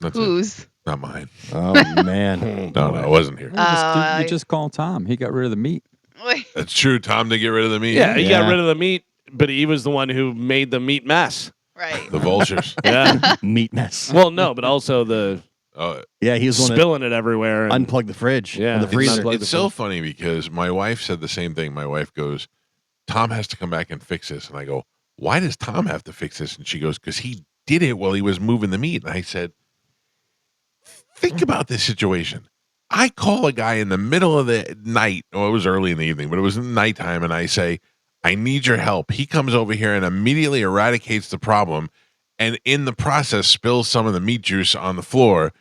Speaker 1: That's
Speaker 3: Whose?
Speaker 1: it. Not mine.
Speaker 4: Oh, man.
Speaker 1: No, I wasn't here.
Speaker 5: You just call Tom. He got rid of the meat.
Speaker 3: Wait.
Speaker 1: That's true. Tom did get rid of the meat.
Speaker 2: Yeah, he got rid of the meat, but he was the one who made the meat mess.
Speaker 3: Right.
Speaker 1: The vultures.
Speaker 2: Yeah.
Speaker 4: Meat mess.
Speaker 2: Well, no, but also the
Speaker 4: yeah, he was one
Speaker 2: spilling it everywhere. And
Speaker 4: unplug the fridge.
Speaker 2: Yeah,
Speaker 4: the freezer.
Speaker 1: It's so funny because my wife said the same thing. My wife goes, Tom has to come back and fix this. And I go, why does Tom have to fix this? And she goes, because he did it while he was moving the meat. And I said, think about this situation. I call a guy in the middle of the night. Well, it was early in the evening, but it was in the nighttime. And I say, I need your help. He comes over here and immediately eradicates the problem. And in the process, spills some of the meat juice on the floor.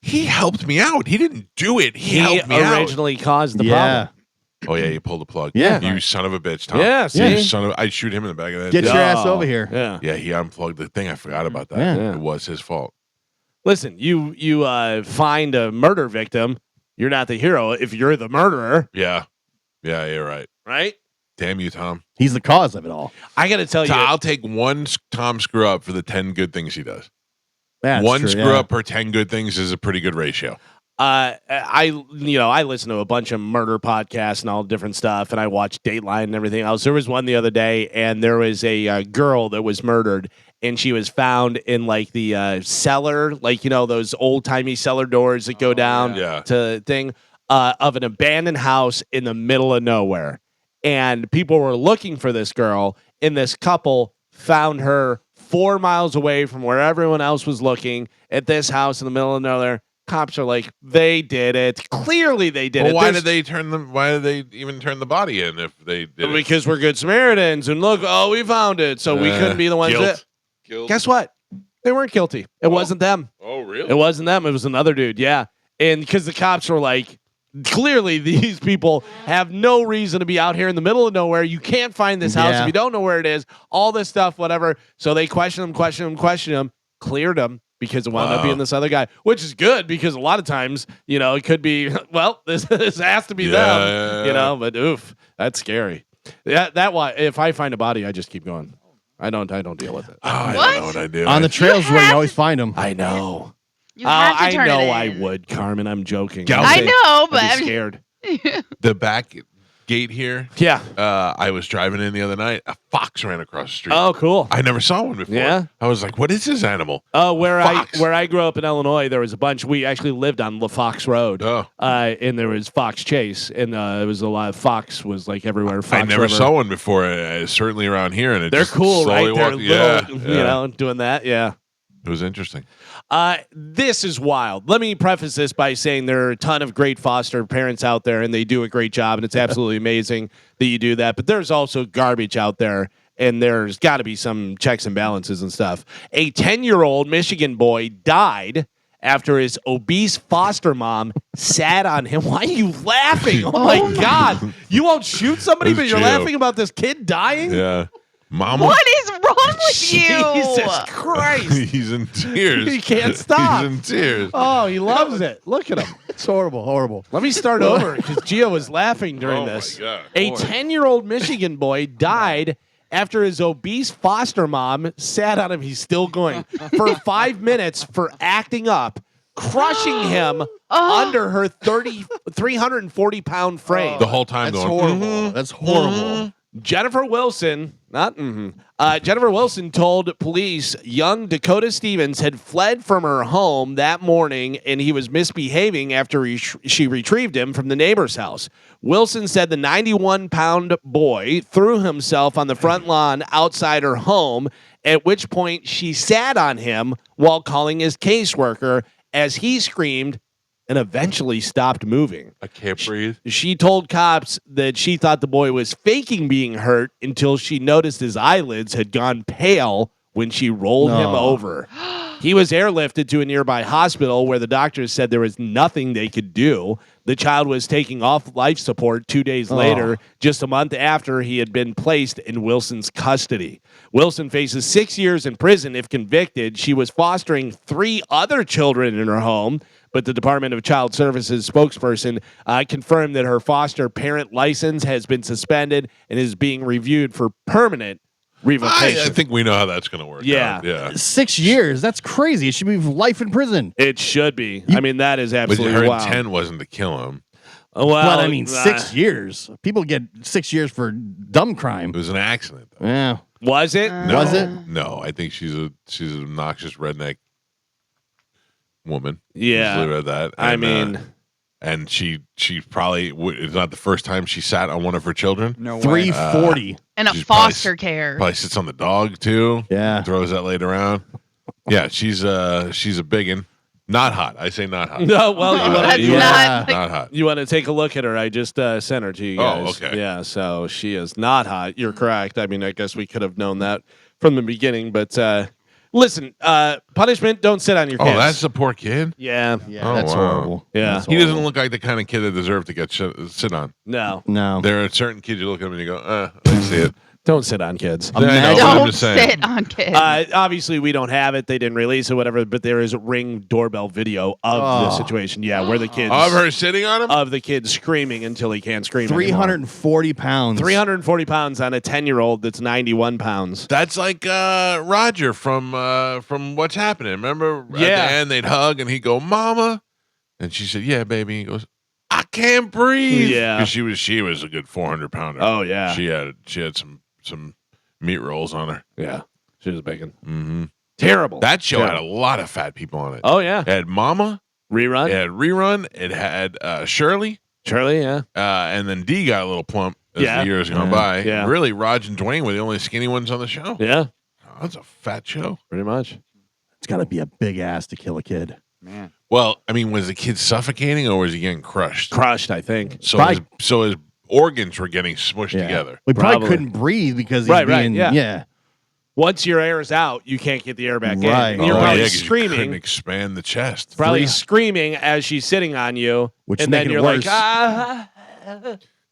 Speaker 1: He helped me out. He didn't do it. He helped me out.
Speaker 2: originally caused the problem.
Speaker 1: Oh, yeah, you pulled the plug.
Speaker 4: Yeah.
Speaker 1: You son of a bitch, Tom.
Speaker 2: Yeah, see?
Speaker 1: You son of... I'd shoot him in the back of that.
Speaker 4: Get your ass over here.
Speaker 2: Yeah.
Speaker 1: Yeah, he unplugged the thing. I forgot about that.
Speaker 4: Yeah.
Speaker 1: It was his fault.
Speaker 2: Listen, you find a murder victim. You're not the hero if you're the murderer.
Speaker 1: Yeah. Yeah, you're right.
Speaker 2: Right?
Speaker 1: Damn you, Tom.
Speaker 4: He's the cause of it all.
Speaker 2: I got to tell
Speaker 1: So
Speaker 2: you.
Speaker 1: I'll take one Tom screw up for the 10 good things he does.
Speaker 4: That's
Speaker 1: One
Speaker 4: true,
Speaker 1: screw
Speaker 4: yeah.
Speaker 1: up per 10 good things is a pretty good ratio.
Speaker 2: I listen to a bunch of murder podcasts and all different stuff, and I watch Dateline and everything else. There was one the other day, and there was a girl that was murdered, and she was found in like the cellar, like those old timey cellar doors that go down to thing of an abandoned house in the middle of nowhere, and people were looking for this girl, and this couple found her 4 miles away from where everyone else was looking at this house in the middle of nowhere. Cops are like, they did it. Clearly, they did it.
Speaker 1: Why did they even turn the body in if they did it?
Speaker 2: Because we're good Samaritans, and look, we found it, so we couldn't be the ones that. Guess what? They weren't guilty. It wasn't them.
Speaker 1: Oh, really?
Speaker 2: It wasn't them. It was another dude. Yeah, and because the cops were like, clearly these people have no reason to be out here in the middle of nowhere. You can't find this house if you don't know where it is. All this stuff, whatever. So they questioned them, cleared them. because it wound up being this other guy, which is good because a lot of times, it could be, well, this has to be them, but oof, that's scary. That why if I find a body, I just keep going. I don't deal with it.
Speaker 1: I don't know what I do.
Speaker 4: On the trails where you always find them.
Speaker 2: I know.
Speaker 3: You have to turn
Speaker 2: I know
Speaker 3: it
Speaker 2: I
Speaker 3: in.
Speaker 2: would, Carmen. I'm joking.
Speaker 3: I know, but
Speaker 2: I'm scared.
Speaker 1: The back gate here.
Speaker 2: Yeah.
Speaker 1: I was driving in the other night. A fox ran across the street.
Speaker 2: Oh, cool.
Speaker 1: I never saw one before.
Speaker 2: Yeah.
Speaker 1: I was like, what is this animal?
Speaker 2: Oh, where
Speaker 1: Fox.
Speaker 2: I grew up in Illinois, there was a bunch. We actually lived on La Fox Road.
Speaker 1: Oh.
Speaker 2: And there was Fox Chase, and there was a lot of fox was like everywhere. Fox
Speaker 1: I never
Speaker 2: River.
Speaker 1: saw one before. Certainly around here, and
Speaker 2: They're cool, right? They're
Speaker 1: little,
Speaker 2: doing that. Yeah.
Speaker 1: It was interesting.
Speaker 2: This is wild. Let me preface this by saying there are a ton of great foster parents out there, and they do a great job, and it's absolutely amazing that you do that. But there's also garbage out there, and there's got to be some checks and balances and stuff. A 10-year-old Michigan boy died after his obese foster mom sat on him. Why are you laughing? Oh, my God. You won't shoot somebody, but you're laughing about this kid dying?
Speaker 1: Yeah. Mama?
Speaker 3: What is wrong with you?
Speaker 2: Jesus Christ.
Speaker 1: He's in tears.
Speaker 2: He can't stop.
Speaker 1: He's in tears.
Speaker 2: Oh, he loves it. Look at him.
Speaker 4: It's horrible.
Speaker 2: Let me start over because Gio was laughing during this.
Speaker 1: My God.
Speaker 2: A 10-year-old Michigan boy died after his obese foster mom sat on him. He's still going for 5 minutes for acting up, crushing him under her 340-pound frame.
Speaker 1: The whole time
Speaker 4: That's
Speaker 1: going,
Speaker 4: horrible. That's horrible.
Speaker 2: Jennifer Wilson, Jennifer Wilson told police young Dakota Stevens had fled from her home that morning and he was misbehaving after she retrieved him from the neighbor's house. Wilson said the 91-pound boy threw himself on the front lawn outside her home, at which point she sat on him while calling his caseworker as he screamed and eventually stopped moving.
Speaker 1: I can't breathe.
Speaker 2: She told cops that she thought the boy was faking being hurt until she noticed his eyelids had gone pale when she rolled him over. He was airlifted to a nearby hospital where the doctors said there was nothing they could do. The child was taking off life support 2 days later, just a month after he had been placed in Wilson's custody. Wilson faces 6 years in prison if convicted. She was fostering 3 other children in her home, but the Department of Child Services spokesperson confirmed that her foster parent license has been suspended and is being reviewed for permanent revocation.
Speaker 1: I think we know how that's going to work.
Speaker 2: Yeah.
Speaker 1: Yeah.
Speaker 4: 6 years. That's crazy. It should be life in prison.
Speaker 2: It should be. I mean, that is
Speaker 1: But
Speaker 2: absolutely
Speaker 1: her
Speaker 2: wild.
Speaker 1: intent wasn't to kill him.
Speaker 2: Well,
Speaker 4: But I mean, 6 years. People get 6 years for dumb crime.
Speaker 1: It was an accident, though.
Speaker 4: Yeah.
Speaker 2: Was it?
Speaker 1: No,
Speaker 4: Was it?
Speaker 1: No, I think she's an obnoxious redneck woman.
Speaker 2: Yeah.
Speaker 1: Just leave it at that.
Speaker 2: I
Speaker 1: And,
Speaker 2: mean,
Speaker 1: and she probably it's not the first time she sat on one of her children.
Speaker 5: No way.
Speaker 4: 340.
Speaker 3: And a
Speaker 1: She's probably
Speaker 3: foster care.
Speaker 1: Probably sits on the dog too.
Speaker 4: Yeah.
Speaker 1: Throws that lady around. Yeah, she's a biggin. Not hot. I say not hot.
Speaker 2: no. Well,
Speaker 3: That's
Speaker 2: you want
Speaker 3: not.
Speaker 1: Not hot.
Speaker 2: to take a look at her? I just sent her to you guys.
Speaker 1: Oh, okay.
Speaker 2: Yeah. So she is not hot. You're correct. I mean, I guess we could have known that from the beginning. But listen, punishment. Don't sit on your kids.
Speaker 1: Oh, that's the poor kid.
Speaker 2: yeah.
Speaker 4: Yeah,
Speaker 1: Oh,
Speaker 4: that's
Speaker 1: wow.
Speaker 4: horrible.
Speaker 2: Yeah.
Speaker 4: That's
Speaker 1: He doesn't
Speaker 4: horrible.
Speaker 1: look like the kind of kid that deserves to get sit on.
Speaker 2: No.
Speaker 4: No.
Speaker 1: There are certain kids you look at them and you go, I see it.
Speaker 2: Don't sit on kids.
Speaker 1: I know, but I'm
Speaker 3: Don't
Speaker 1: just saying.
Speaker 3: sit on kids.
Speaker 2: Obviously, we don't have it. They didn't release it, whatever. But there is a Ring doorbell video of the situation. Yeah, where the kids
Speaker 1: Of her sitting on him?
Speaker 2: of the kid screaming until he can't scream.
Speaker 4: 340 pounds.
Speaker 2: 340 pounds on a 10-year-old that's 91 pounds.
Speaker 1: That's like Roger from What's Happening. Remember at
Speaker 2: Yeah.
Speaker 1: the end they'd hug and he'd go, Mama. And she said, Yeah, baby. He goes, I can't breathe.
Speaker 2: Yeah.
Speaker 1: Because she was a good 400 pounder.
Speaker 2: Oh, yeah.
Speaker 1: She had some meat rolls on her.
Speaker 2: Yeah, she was bacon.
Speaker 1: Mm-hmm.
Speaker 2: Terrible.
Speaker 1: That show
Speaker 2: Terrible.
Speaker 1: had a lot of fat people on it.
Speaker 2: Oh yeah,
Speaker 1: It had Mama.
Speaker 2: rerun.
Speaker 1: It had Rerun. It had Shirley.
Speaker 2: Charlie. Yeah,
Speaker 1: And then Dee got a little plump as
Speaker 2: Yeah.
Speaker 1: the years gone
Speaker 4: Yeah.
Speaker 1: by.
Speaker 2: Yeah.
Speaker 1: Really, Raj and Dwayne were the only skinny ones on the show.
Speaker 2: yeah,
Speaker 1: Oh, that's a fat show.
Speaker 2: pretty much.
Speaker 4: It's got to be a big ass to kill a kid.
Speaker 5: Man.
Speaker 1: Well, I mean, was the kid suffocating or was he getting crushed?
Speaker 2: Crushed, I think.
Speaker 1: So his organs were getting smushed
Speaker 4: Yeah.
Speaker 1: together.
Speaker 4: We probably
Speaker 2: Probably.
Speaker 4: couldn't breathe because he's
Speaker 2: Right,
Speaker 4: being,
Speaker 2: yeah. Once your air is out, you can't get the air back
Speaker 4: Right.
Speaker 2: in. And you're
Speaker 1: Oh,
Speaker 2: probably
Speaker 1: 'cause you couldn't
Speaker 2: screaming,
Speaker 1: expand the chest.
Speaker 2: probably
Speaker 4: Three-
Speaker 2: screaming as she's sitting on you,
Speaker 4: Which
Speaker 2: and
Speaker 4: make
Speaker 2: then
Speaker 4: it
Speaker 2: you're
Speaker 4: worse.
Speaker 2: like, ah.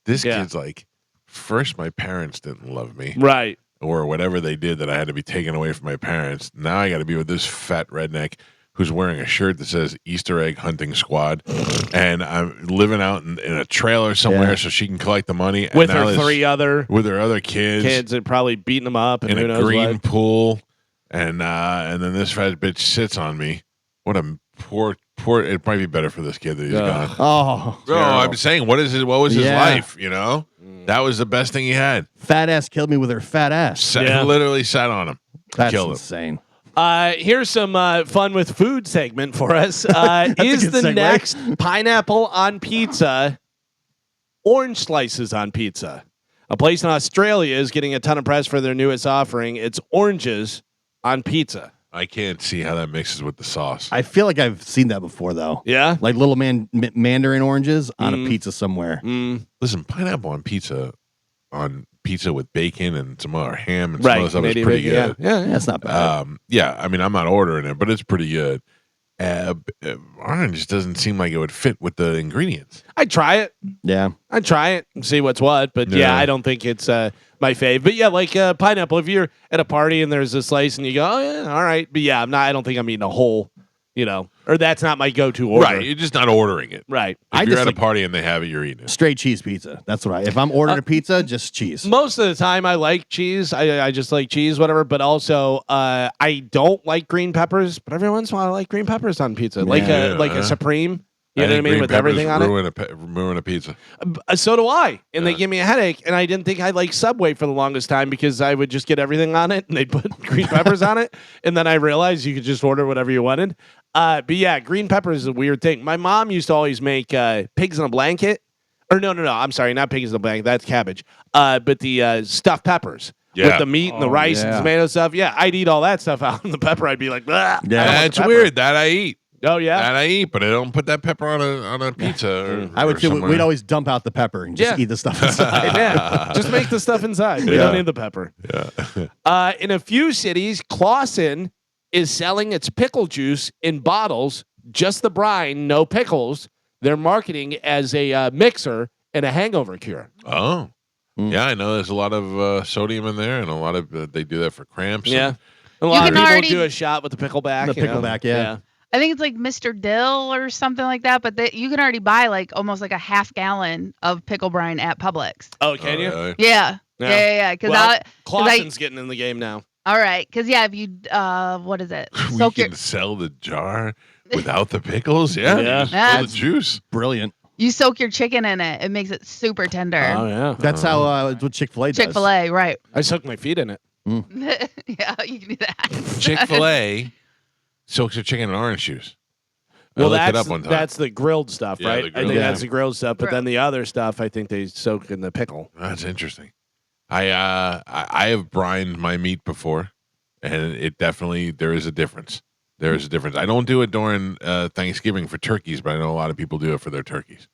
Speaker 1: This
Speaker 2: Yeah.
Speaker 1: kid's like, first my parents didn't love me,
Speaker 2: Right.
Speaker 1: or whatever they did that I had to be taken away from my parents. Now I got to be with this fat redneck who's wearing a shirt that says Easter Egg Hunting Squad, and I'm living out in a trailer somewhere so she can collect the money
Speaker 2: with her with
Speaker 1: her other kids
Speaker 2: and probably beating them up and
Speaker 1: in
Speaker 2: who
Speaker 1: a
Speaker 2: knows
Speaker 1: green
Speaker 2: what.
Speaker 1: pool, and then this fat bitch sits on me. What a poor. It'd probably be better for this kid that he's gone.
Speaker 4: Oh,
Speaker 1: I'm saying, what is it? What was his life? You know, that was the best thing he had.
Speaker 4: Fat ass killed me with her fat ass.
Speaker 1: Literally sat on him.
Speaker 4: That's
Speaker 1: killed
Speaker 4: insane.
Speaker 2: Here's some fun with food segment for us. Is the
Speaker 4: segue.
Speaker 2: next pineapple on pizza, orange slices on pizza? A place in Australia is getting a ton of press for their newest offering. It's oranges on pizza.
Speaker 1: I can't see how that mixes with the sauce.
Speaker 4: I feel like I've seen that before, though.
Speaker 2: Yeah,
Speaker 4: like little mandarin oranges on a pizza somewhere.
Speaker 1: Listen, pineapple on pizza with bacon and some other ham and some other stuff is pretty good.
Speaker 2: Yeah,
Speaker 4: that's not bad.
Speaker 1: I mean, I'm not ordering it, but it's pretty good. Orange doesn't seem like it would fit with the ingredients.
Speaker 2: I'd try it.
Speaker 4: Yeah,
Speaker 2: I'd try it and see what's what. But I don't think it's my fave. But yeah, like pineapple. If you're at a party and there's a slice and you go, oh yeah, all right. But yeah, I don't think I'm eating a whole. Or that's not my go-to order.
Speaker 1: Right, you're just not ordering it.
Speaker 2: Right.
Speaker 1: If you're at a party and they have it, you're eating it.
Speaker 4: Straight cheese pizza. That's what if I'm ordering a pizza, just cheese.
Speaker 2: Most of the time I like cheese. I just like cheese, whatever. But also I don't like green peppers. But every once in a while I like green peppers on pizza. Like a Supreme. You know what I mean? With everything on it.
Speaker 1: Ruin a pizza.
Speaker 2: So do I. And they give me a headache. And I didn't think I liked Subway for the longest time because I would just get everything on it and they put green peppers on it. And then I realized you could just order whatever you wanted. But yeah, green pepper is a weird thing. My mom used to always make pigs in a blanket. Or no. I'm sorry, not pigs in a blanket. That's cabbage. But the stuffed peppers with the meat and the rice and tomato stuff. Yeah, I'd eat all that stuff out. And the pepper, I'd be like, yeah,
Speaker 1: it's weird. That I eat.
Speaker 2: Oh yeah,
Speaker 1: that I eat, but I don't put that pepper on a pizza.
Speaker 4: I would too. We'd always dump out the pepper and just eat the stuff inside.
Speaker 2: Just make the stuff inside. We don't need the pepper. Yeah. In a few cities, Clausen is selling its pickle juice in bottles, just the brine, no pickles. They're marketing as a mixer and a hangover cure.
Speaker 1: Oh, yeah, I know. There's a lot of sodium in there, and a lot of they do that for cramps.
Speaker 2: Yeah, a lot of people do a shot with the pickleback.
Speaker 4: The pickleback, yeah.
Speaker 3: I think it's like Mr. Dill or something like that, but you can already buy like almost like a half gallon of pickle brine at Publix.
Speaker 2: Oh, can you?
Speaker 3: Yeah. Because
Speaker 2: Clausen's getting in the game now.
Speaker 3: All right, because if you what is it?
Speaker 1: We can sell the jar without the pickles. Yeah. The juice.
Speaker 4: Brilliant.
Speaker 3: You soak your chicken in it; it makes it super tender.
Speaker 2: Oh yeah,
Speaker 4: that's how what Chick-fil-A does.
Speaker 3: Chick-fil-A, right?
Speaker 2: I soak my feet in it.
Speaker 3: Yeah, you can do that.
Speaker 1: Chick-fil-A soaks your chicken in orange juice.
Speaker 2: Well, that's the grilled stuff, right? I think that's the grilled stuff, but then the other stuff, I think they soak in the pickle.
Speaker 1: That's interesting. I have brined my meat before, and there is a difference. There is a difference. I don't do it during Thanksgiving for turkeys, but I know a lot of people do it for their turkeys.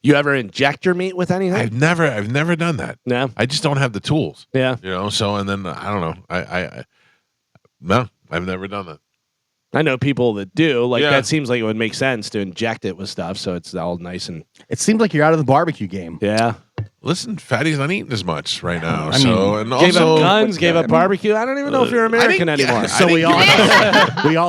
Speaker 2: You ever inject your meat with anything?
Speaker 1: I've never done that.
Speaker 2: No,
Speaker 1: I just don't have the tools.
Speaker 2: Yeah,
Speaker 1: So and then I don't know. No, I've never done that.
Speaker 2: I know people that do. That seems like it would make sense to inject it with stuff, so it's all nice and.
Speaker 4: It seems like you're out of the barbecue game.
Speaker 2: Yeah.
Speaker 1: Listen, Fatty's not eating as much right now.
Speaker 2: Gave up guns, gave up barbecue. I don't even know if you're American anymore.
Speaker 4: So we all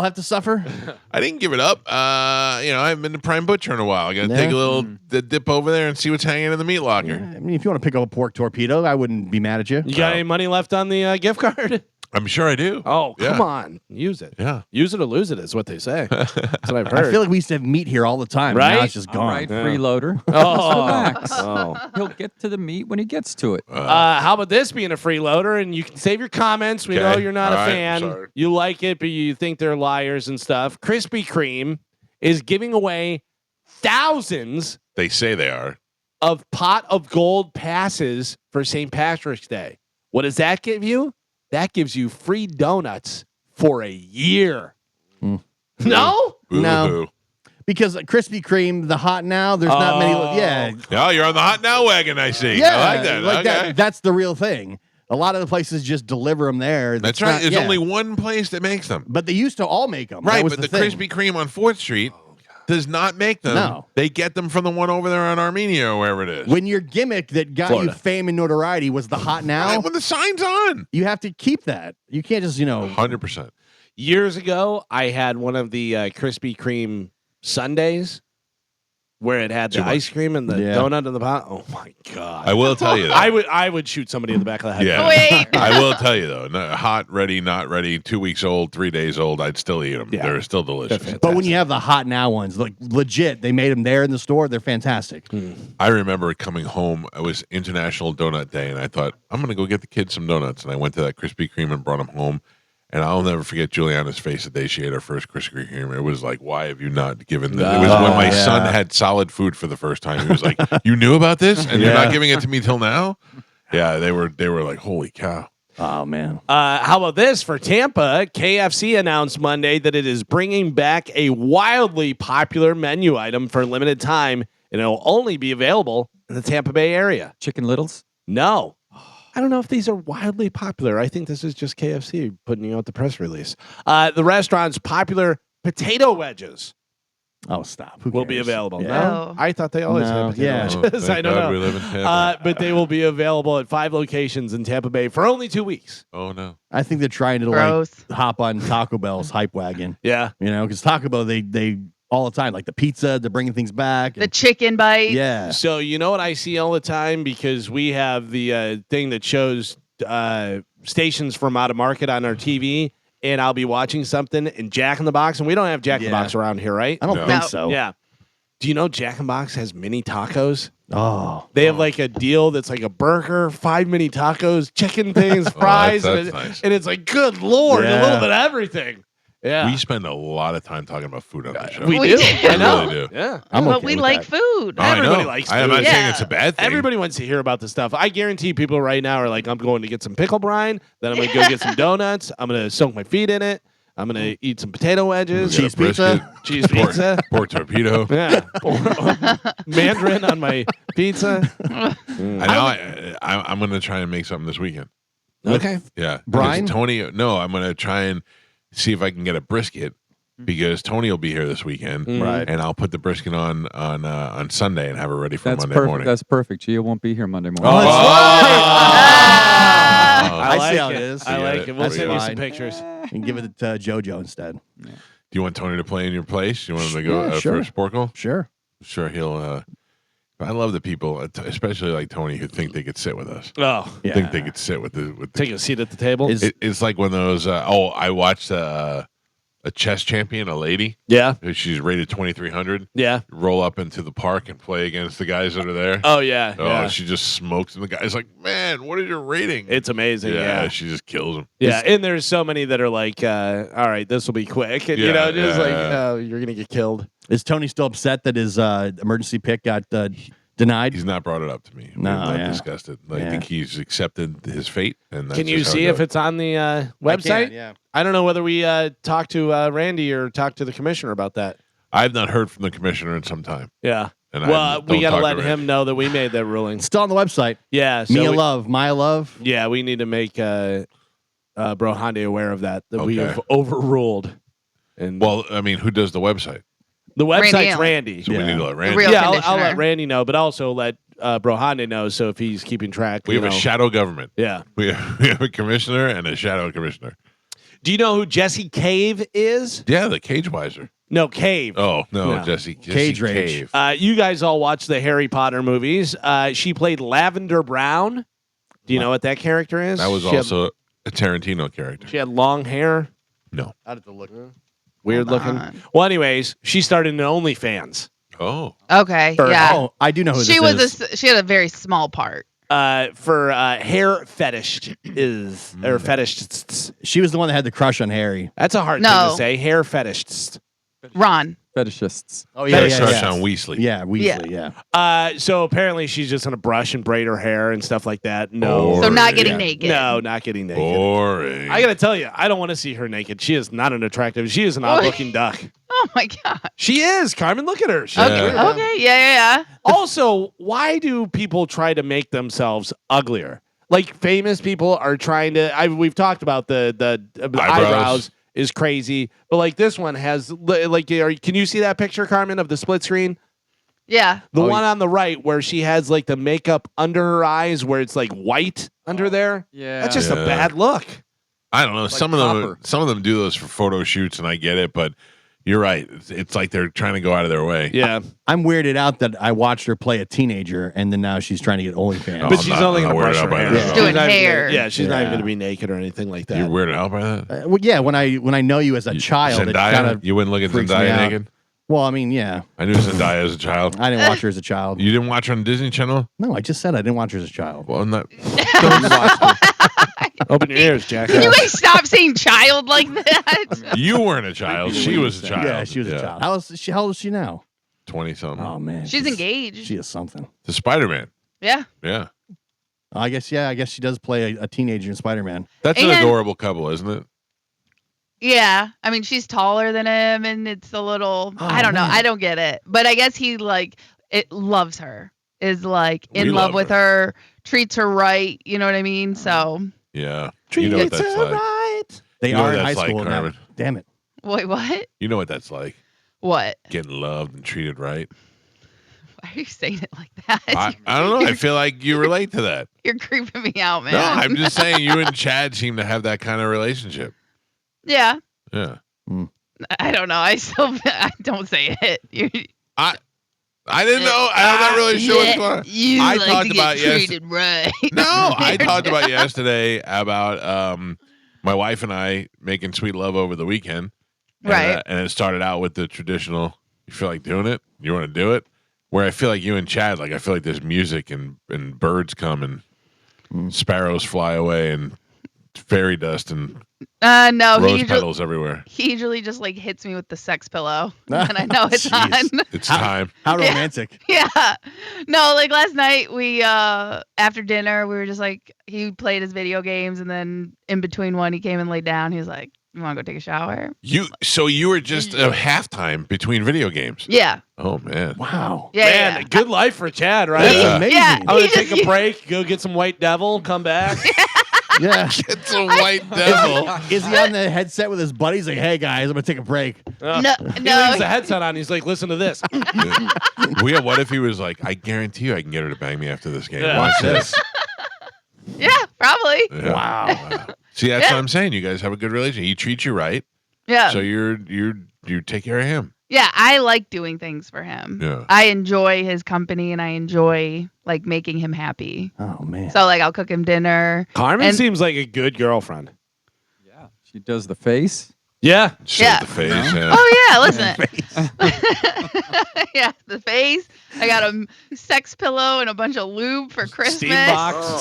Speaker 4: have to suffer.
Speaker 1: I didn't give it up. I haven't been to Prime Butcher in a while. I got to take a little dip over there and see what's hanging in the meat locker.
Speaker 4: I mean, if you want to pick up a pork torpedo, I wouldn't be mad at you.
Speaker 2: You got any money left on the gift card?
Speaker 1: I'm sure I do.
Speaker 2: Oh, come on. Use it.
Speaker 1: Yeah.
Speaker 2: Use it or lose it is what they say. That's what I've heard.
Speaker 4: I feel like we used to have meat here all the time.
Speaker 2: Right?
Speaker 4: Now it's just gone.
Speaker 5: All right, freeloader. Relax. He'll get to the meat when he gets to it.
Speaker 2: How about this being a freeloader? And you can save your comments. We know you're not a fan.
Speaker 1: Sorry.
Speaker 2: You like it, but you think they're liars and stuff. Krispy Kreme is giving away thousands.
Speaker 1: They say they are.
Speaker 2: Of pot of gold passes for St. Patrick's Day. What does that give you? That gives you free donuts for a year. No?
Speaker 1: Boo-hoo.
Speaker 4: No. Because Krispy Kreme, the hot now, there's not many. Yeah.
Speaker 1: Oh, you're on the hot now wagon, I see.
Speaker 4: Yeah.
Speaker 1: I like that. Okay.
Speaker 4: That's the real thing. A lot of the places just deliver them there.
Speaker 1: That's right. There's only one place that makes them.
Speaker 4: But they used to all make them.
Speaker 1: Right, but the Krispy Kreme on 4th Street does not make them.
Speaker 4: No.
Speaker 1: They get them from the one over there on Armenia or wherever it is.
Speaker 4: When your gimmick that got you fame and notoriety was the hot now.
Speaker 1: Right, when the sign's on.
Speaker 4: You have to keep that. You can't just,
Speaker 1: 100%.
Speaker 2: Years ago, I had one of the Krispy Kreme sundaes where it had the ice cream and the donut in the bottom. Oh my god!
Speaker 1: I will tell you, though,
Speaker 2: I would shoot somebody in the back of the head.
Speaker 1: Yeah,
Speaker 3: Wait.
Speaker 1: I will tell you though, hot, ready, not ready, 2 weeks old, 3 days old, I'd still eat them.
Speaker 2: Yeah.
Speaker 1: They're still delicious.
Speaker 4: But when you have the hot now ones, like legit, they made them there in the store. They're fantastic.
Speaker 1: I remember coming home. It was International Donut Day, and I thought I'm going to go get the kids some donuts. And I went to that Krispy Kreme and brought them home. And I'll never forget Juliana's face the day she ate her first Krispy Kreme. It was like, why have you not given them? It was when my son had solid food for the first time. He was like, you knew about this and you're not giving it to me till now? Yeah, they were like, holy cow.
Speaker 4: Oh, man.
Speaker 2: How about this for Tampa? KFC announced Monday that it is bringing back a wildly popular menu item for a limited time, and it will only be available in the Tampa Bay area.
Speaker 5: Chicken Littles?
Speaker 2: No. I don't know if these are wildly popular. I think this is just KFC putting out the press release. The restaurant's popular potato wedges
Speaker 4: Oh, stop. Who
Speaker 2: will be
Speaker 4: cares?
Speaker 2: available.
Speaker 4: Yeah.
Speaker 2: No, I thought they always had potato wedges. I don't know.
Speaker 1: We live in Tampa.
Speaker 2: But they will be available at 5 locations in Tampa Bay for only 2 weeks.
Speaker 1: Oh, no.
Speaker 4: I think they're trying to
Speaker 3: Gross.
Speaker 4: like hop on Taco Bell's hype wagon.
Speaker 2: Yeah.
Speaker 4: You know, because Taco Bell, they all the time, like the pizza, they're bringing things back.
Speaker 3: The chicken bite.
Speaker 4: Yeah.
Speaker 2: So you know what I see all the time, because we have the thing that shows stations from out of market on our TV, and I'll be watching something and Jack in the Box, and we don't have Jack in the Box around here, right?
Speaker 4: I don't think
Speaker 3: No.
Speaker 4: so.
Speaker 2: Yeah. Do you know Jack in the Box has mini tacos?
Speaker 4: Oh.
Speaker 2: They have like a deal that's like a burger, 5 mini tacos, chicken things, fries,
Speaker 1: that's
Speaker 2: and,
Speaker 1: nice.
Speaker 2: and it's like, good Lord, a
Speaker 4: Yeah.
Speaker 2: little bit of everything. Yeah.
Speaker 1: We spend a lot of time talking about food on this show.
Speaker 2: We
Speaker 3: We
Speaker 2: do.
Speaker 3: do.
Speaker 2: I know.
Speaker 1: We really do.
Speaker 2: Yeah.
Speaker 4: I'm
Speaker 3: But
Speaker 4: okay
Speaker 3: we
Speaker 4: with
Speaker 3: like
Speaker 4: that.
Speaker 3: food.
Speaker 1: Oh, I
Speaker 2: Everybody
Speaker 1: know.
Speaker 2: likes
Speaker 1: I'm
Speaker 2: food.
Speaker 1: not saying
Speaker 3: Yeah.
Speaker 1: it's a bad thing.
Speaker 2: Everybody wants to hear about this stuff. I guarantee people right now are like, I'm going to get some pickle brine, then I'm going to go get some donuts. I'm going to soak my feet in it. I'm going to eat some potato wedges.
Speaker 1: We got
Speaker 4: Cheese
Speaker 1: a brisket,
Speaker 4: pizza.
Speaker 2: Cheese
Speaker 1: pork,
Speaker 2: pizza.
Speaker 1: pork torpedo.
Speaker 2: Yeah. Mandarin on my pizza.
Speaker 1: I'm going to try and make something this weekend.
Speaker 2: Okay.
Speaker 1: Yeah.
Speaker 4: Brian?
Speaker 1: Because Tony, no, I'm going to try and see if I can get a brisket because Tony will be here this weekend.
Speaker 4: Right.
Speaker 1: And I'll put the brisket on Sunday and have it ready for
Speaker 5: That's
Speaker 1: Monday
Speaker 5: perfect.
Speaker 1: morning.
Speaker 5: That's perfect. Gia won't be here Monday morning.
Speaker 4: Oh,
Speaker 2: I
Speaker 4: I see
Speaker 2: like
Speaker 4: how it
Speaker 2: it.
Speaker 4: is.
Speaker 2: I like it. We'll
Speaker 4: That's
Speaker 2: send you some
Speaker 4: fine.
Speaker 2: pictures.
Speaker 4: And give it to JoJo instead.
Speaker 1: Do you want Tony to play in your place? You want him to go
Speaker 4: Yeah, sure.
Speaker 1: for Sporcle?
Speaker 4: Sure.
Speaker 1: Sure, he'll. I love the people, especially like Tony, who think they could sit with us.
Speaker 2: Oh,
Speaker 4: Yeah.
Speaker 1: Think they could sit with the.
Speaker 2: take a seat at the table.
Speaker 1: It's like one of those. I watched a chess champion, a lady.
Speaker 2: Yeah.
Speaker 1: She's rated 2,300.
Speaker 2: Yeah.
Speaker 1: Roll up into the park and play against the guys that are there.
Speaker 2: Oh, yeah.
Speaker 1: Oh,
Speaker 2: Yeah.
Speaker 1: she just smokes, and the guy's like, "Man, what is your rating?"
Speaker 2: It's amazing.
Speaker 1: yeah,
Speaker 2: Yeah.
Speaker 1: she just kills him.
Speaker 2: Yeah. And there's so many that are like, all right, this will be quick. And, you know, just like,
Speaker 1: yeah.
Speaker 2: oh, you're going to get killed.
Speaker 4: Is Tony still upset that his emergency pick got denied?
Speaker 1: He's not brought it up to me. We've
Speaker 4: No,
Speaker 1: not
Speaker 4: yeah.
Speaker 1: discussed it. I
Speaker 4: Yeah.
Speaker 1: think he's accepted his fate. And that's
Speaker 2: Can you
Speaker 1: just how
Speaker 2: see
Speaker 1: it
Speaker 2: if
Speaker 1: goes.
Speaker 2: it's on the website?
Speaker 4: Yeah.
Speaker 2: I don't know whether we talked to Randy or talked to the commissioner about that.
Speaker 1: I've not heard from the commissioner in some time.
Speaker 2: Yeah.
Speaker 1: And I
Speaker 2: Well, we
Speaker 1: don't
Speaker 2: got to
Speaker 1: talk
Speaker 2: let
Speaker 1: to
Speaker 2: him know that we made that ruling.
Speaker 4: It's still on the website.
Speaker 2: Yeah. So
Speaker 4: Mia
Speaker 2: we-
Speaker 4: Love, Maya Love.
Speaker 2: Yeah, we need to make Bro Hyundai aware of that we
Speaker 1: Okay.
Speaker 2: have overruled. And
Speaker 1: Well, I mean, who does the website?
Speaker 2: the website's
Speaker 3: Randy Allen.
Speaker 2: Randy.
Speaker 1: So we
Speaker 4: Yeah.
Speaker 1: need to let Randy.
Speaker 3: real
Speaker 2: Yeah, I'll
Speaker 3: conditioner.
Speaker 2: let Randy know, but also let Bro Hyundai know. So if he's keeping track,
Speaker 1: We have a shadow government.
Speaker 2: Yeah.
Speaker 1: We have a commissioner and a shadow commissioner.
Speaker 2: Do you know who Jesse Cave is?
Speaker 1: Yeah, the Cage Wiser.
Speaker 2: No, Cave.
Speaker 1: Oh no,
Speaker 2: No.
Speaker 1: Jesse
Speaker 4: Cage Rage.
Speaker 1: Cave.
Speaker 2: You guys all watched the Harry Potter movies. She played Lavender Brown. Do you know what that character is?
Speaker 1: That was
Speaker 2: She had-
Speaker 1: also a Tarantino character.
Speaker 2: she had long hair.
Speaker 1: No.
Speaker 4: I'd have to look.
Speaker 2: Weird
Speaker 3: Hold
Speaker 2: looking.
Speaker 3: on.
Speaker 2: Well, anyways, she started in OnlyFans.
Speaker 1: Oh,
Speaker 3: Okay.
Speaker 2: Or-
Speaker 3: Yeah.
Speaker 4: Oh, I do know who
Speaker 3: She
Speaker 4: this
Speaker 3: was
Speaker 4: is.
Speaker 3: she had a very small part.
Speaker 2: For hair fetish is or fetish.
Speaker 4: She was the one that had the crush on Harry.
Speaker 2: That's a hard thing
Speaker 3: No.
Speaker 2: to say. Hair fetish.
Speaker 3: Ron.
Speaker 5: Fetishists.
Speaker 4: Oh
Speaker 1: yeah, crush on Weasley.
Speaker 4: Yeah, Weasley. Yeah.
Speaker 2: So apparently she's just gonna brush and braid her hair and stuff like that. No,
Speaker 1: Boring.
Speaker 3: So not getting
Speaker 1: Yeah.
Speaker 3: naked.
Speaker 2: no, not getting naked.
Speaker 1: Boring.
Speaker 2: I gotta tell you, I don't want to see her naked. She is not an attractive. She is an odd-looking duck.
Speaker 3: Oh my god.
Speaker 2: She is, Carmen. Look at her. She's
Speaker 1: Yeah.
Speaker 2: weird.
Speaker 3: Okay. Yeah.
Speaker 2: Also, why do people try to make themselves uglier? Like famous people are trying to. We've talked about the eyebrows is crazy, but like this one has like. Can you see that picture, Carmen, of the split screen?
Speaker 3: Yeah.
Speaker 2: The one on the right where she has like the makeup under her eyes, where it's like white under there.
Speaker 5: Yeah.
Speaker 2: That's just a
Speaker 1: Yeah.
Speaker 2: bad look.
Speaker 1: I don't know. Some of them do those for photo shoots, and I get it, but you're right. It's like they're trying to go out of their way.
Speaker 2: Yeah.
Speaker 4: I'm weirded out that I watched her play a teenager, and then now she's trying to get OnlyFans.
Speaker 2: But she's only going to brush her hair.
Speaker 3: She's doing hair.
Speaker 2: She's not even going to be naked or anything like that.
Speaker 1: You're weirded out by that?
Speaker 4: Well, yeah, when I know you as a child,
Speaker 1: Zendaya, you wouldn't look at Zendaya naked?
Speaker 4: Well, I mean, yeah.
Speaker 1: I knew Zendaya as a child.
Speaker 4: I didn't watch her as a child.
Speaker 1: You didn't watch her on Disney Channel?
Speaker 4: No, I just said I didn't watch her as a child.
Speaker 1: Well, not.
Speaker 2: Open your ears, Jack.
Speaker 3: Can you guys stop saying child like that?
Speaker 1: You weren't a child. She was a child.
Speaker 4: Yeah, she was a child. How old is she now?
Speaker 1: 20-something.
Speaker 4: Oh, man.
Speaker 3: She's engaged.
Speaker 4: She is something.
Speaker 1: The Spider-Man.
Speaker 3: Yeah.
Speaker 1: Yeah.
Speaker 4: I guess she does play a teenager in Spider-Man.
Speaker 1: That's an adorable couple, isn't it?
Speaker 3: Yeah. I mean, she's taller than him, and it's a little, I don't know. I don't get it. But I guess he, loves her, is, in love with her, treats her right. You know what I mean? So.
Speaker 1: Yeah. You know what that's like.
Speaker 4: Right. They are in high school now. Damn it.
Speaker 3: Wait, what?
Speaker 1: You know what that's like.
Speaker 3: What?
Speaker 1: Getting loved and treated right.
Speaker 3: Why are you saying it like that?
Speaker 1: I don't know. I feel like you relate to that.
Speaker 3: You're creeping me out, man.
Speaker 1: No, I'm just saying you and Chad seem to have that kind of relationship.
Speaker 3: Yeah.
Speaker 1: Yeah.
Speaker 3: I don't know. I don't say it.
Speaker 1: I didn't know. I'm not really sure what's going on.
Speaker 3: I talked about treated right.
Speaker 1: No, I talked about yesterday about my wife and I making sweet love over the weekend.
Speaker 3: Right.
Speaker 1: And it started out with the traditional, you feel like doing it? You want to do it? Where I feel like you and Chad, I feel like there's music and birds come and sparrows fly away and fairy dust and
Speaker 3: no,
Speaker 1: rose petals everywhere.
Speaker 3: He usually just hits me with the sex pillow, and I know it's on.
Speaker 1: It's time.
Speaker 4: How romantic.
Speaker 3: Yeah. No, last night we after dinner we were just he played his video games, and then in between one he came and laid down. He was like, "You want to go take a shower?"
Speaker 1: So you were just a halftime between video games.
Speaker 3: Yeah.
Speaker 1: Oh man.
Speaker 4: Wow.
Speaker 3: Yeah.
Speaker 2: Man, good life for Chad, right?
Speaker 4: That's amazing.
Speaker 3: Yeah.
Speaker 2: I'm gonna take a break, go get some White Devil, come back.
Speaker 4: Yeah.
Speaker 1: It's a white devil.
Speaker 4: Is he on the headset with his buddies? Like, hey guys, I'm gonna take a break.
Speaker 3: No.
Speaker 2: He leaves the headset on. He's like, listen to this.
Speaker 1: What if he was like, I guarantee you I can get her to bang me after this game.
Speaker 2: Yeah.
Speaker 1: Watch this.
Speaker 3: Yeah, probably.
Speaker 1: Yeah.
Speaker 4: Wow.
Speaker 1: See, that's what I'm saying. You guys have a good relationship. He treats you right.
Speaker 3: Yeah.
Speaker 1: So you take care of him.
Speaker 3: Yeah, I like doing things for him.
Speaker 1: Yeah.
Speaker 3: I enjoy his company, and I enjoy making him happy.
Speaker 4: Oh man.
Speaker 3: So I'll cook him dinner.
Speaker 2: Carmen seems like a good girlfriend.
Speaker 5: Yeah. She does the face.
Speaker 2: Yeah.
Speaker 1: Shave the face. Yeah.
Speaker 3: Oh yeah, listen. Yeah, the face. I got a sex pillow and a bunch of lube for Christmas.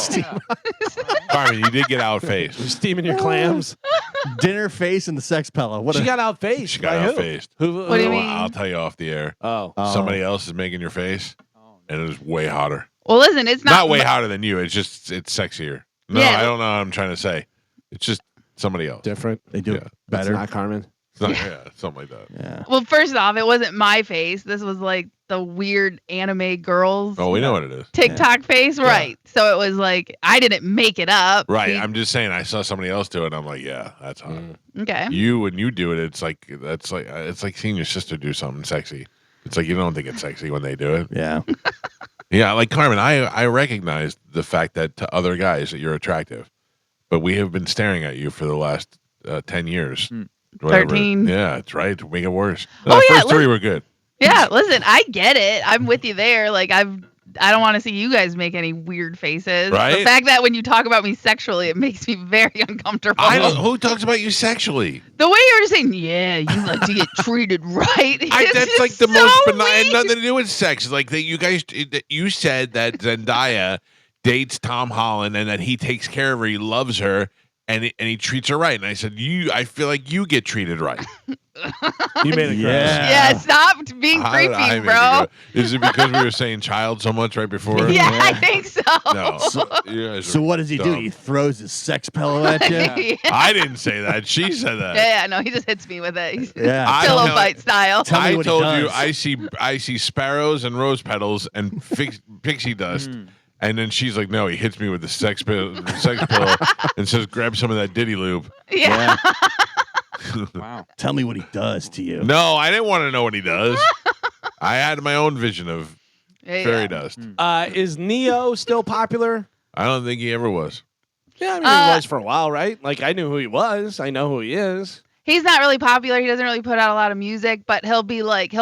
Speaker 2: Steam box.
Speaker 1: Carmen, you did get outfaced.
Speaker 2: You're steaming your clams.
Speaker 4: Dinner face and the sex pillow.
Speaker 2: She got outfaced.
Speaker 1: She got outfaced.
Speaker 2: Who?
Speaker 3: What do you mean?
Speaker 1: I'll tell you off the air.
Speaker 2: Oh.
Speaker 1: Somebody else is making your face, and it was way hotter.
Speaker 3: Well, listen, it's not
Speaker 1: way hotter than you. It's just it's sexier. No,
Speaker 3: Yeah.
Speaker 1: I don't know what I'm trying to say. It's just somebody else.
Speaker 2: Different.
Speaker 4: They do it better.
Speaker 2: It's not Carmen.
Speaker 1: It's not, something like that.
Speaker 4: Yeah.
Speaker 3: Well, first off, it wasn't my face. This was the weird anime girls.
Speaker 1: Oh, we know what it is.
Speaker 3: TikTok face, right? So it was I didn't make it up.
Speaker 1: Right. I'm just saying. I saw somebody else do it. And I'm like, yeah, that's hot.
Speaker 3: Okay.
Speaker 1: When you do it, it's like seeing your sister do something sexy. It's like you don't think it's sexy when they do it.
Speaker 4: Yeah.
Speaker 1: Yeah, like Carmen, I recognize the fact that to other guys that you're attractive, but we have been staring at you for the last 10 years.
Speaker 3: 13.
Speaker 1: Yeah, that's right. To make it worse.
Speaker 3: Oh, yeah,
Speaker 1: First 3 were good.
Speaker 3: Yeah, listen, I get it. I'm with you there. I don't want to see you guys make any weird faces.
Speaker 1: Right?
Speaker 3: The fact that when you talk about me sexually, it makes me very uncomfortable.
Speaker 1: Who talks about you sexually?
Speaker 3: The way you're saying, yeah, you like to get treated right.
Speaker 1: That's like the most benign. Had nothing to do with sex. Like that, you said that Zendaya dates Tom Holland and that he takes care of her, he loves her, and he treats her right. And I said, I feel like you get treated right.
Speaker 2: You made it.
Speaker 3: Yeah, stop being creepy, bro.
Speaker 1: Is it because we were saying child so much right before?
Speaker 3: Yeah, I think so.
Speaker 1: No.
Speaker 4: So what does he do? He throws his sex pillow at you?
Speaker 3: Yeah.
Speaker 1: I didn't say that. She said that.
Speaker 3: Yeah, no, he just hits me with it. He's
Speaker 4: Yeah.
Speaker 3: pillow fight style.
Speaker 4: Tell me what he
Speaker 1: told
Speaker 4: does.
Speaker 1: you I see sparrows and rose petals and pixie dust. And then she's like, no, he hits me with the sex pillow and says, grab some of that ditty lube.
Speaker 3: Yeah.
Speaker 5: Wow.
Speaker 4: Tell me what he does to you.
Speaker 1: No, I didn't want to know what he does. I had my own vision of fairy dust.
Speaker 2: Is Neo still popular?
Speaker 1: I don't think he ever was.
Speaker 2: Yeah, I mean, he was for a while, right? Like, I knew who he was. I know who he is.
Speaker 3: He's not really popular. He doesn't really put out a lot of music, but he'll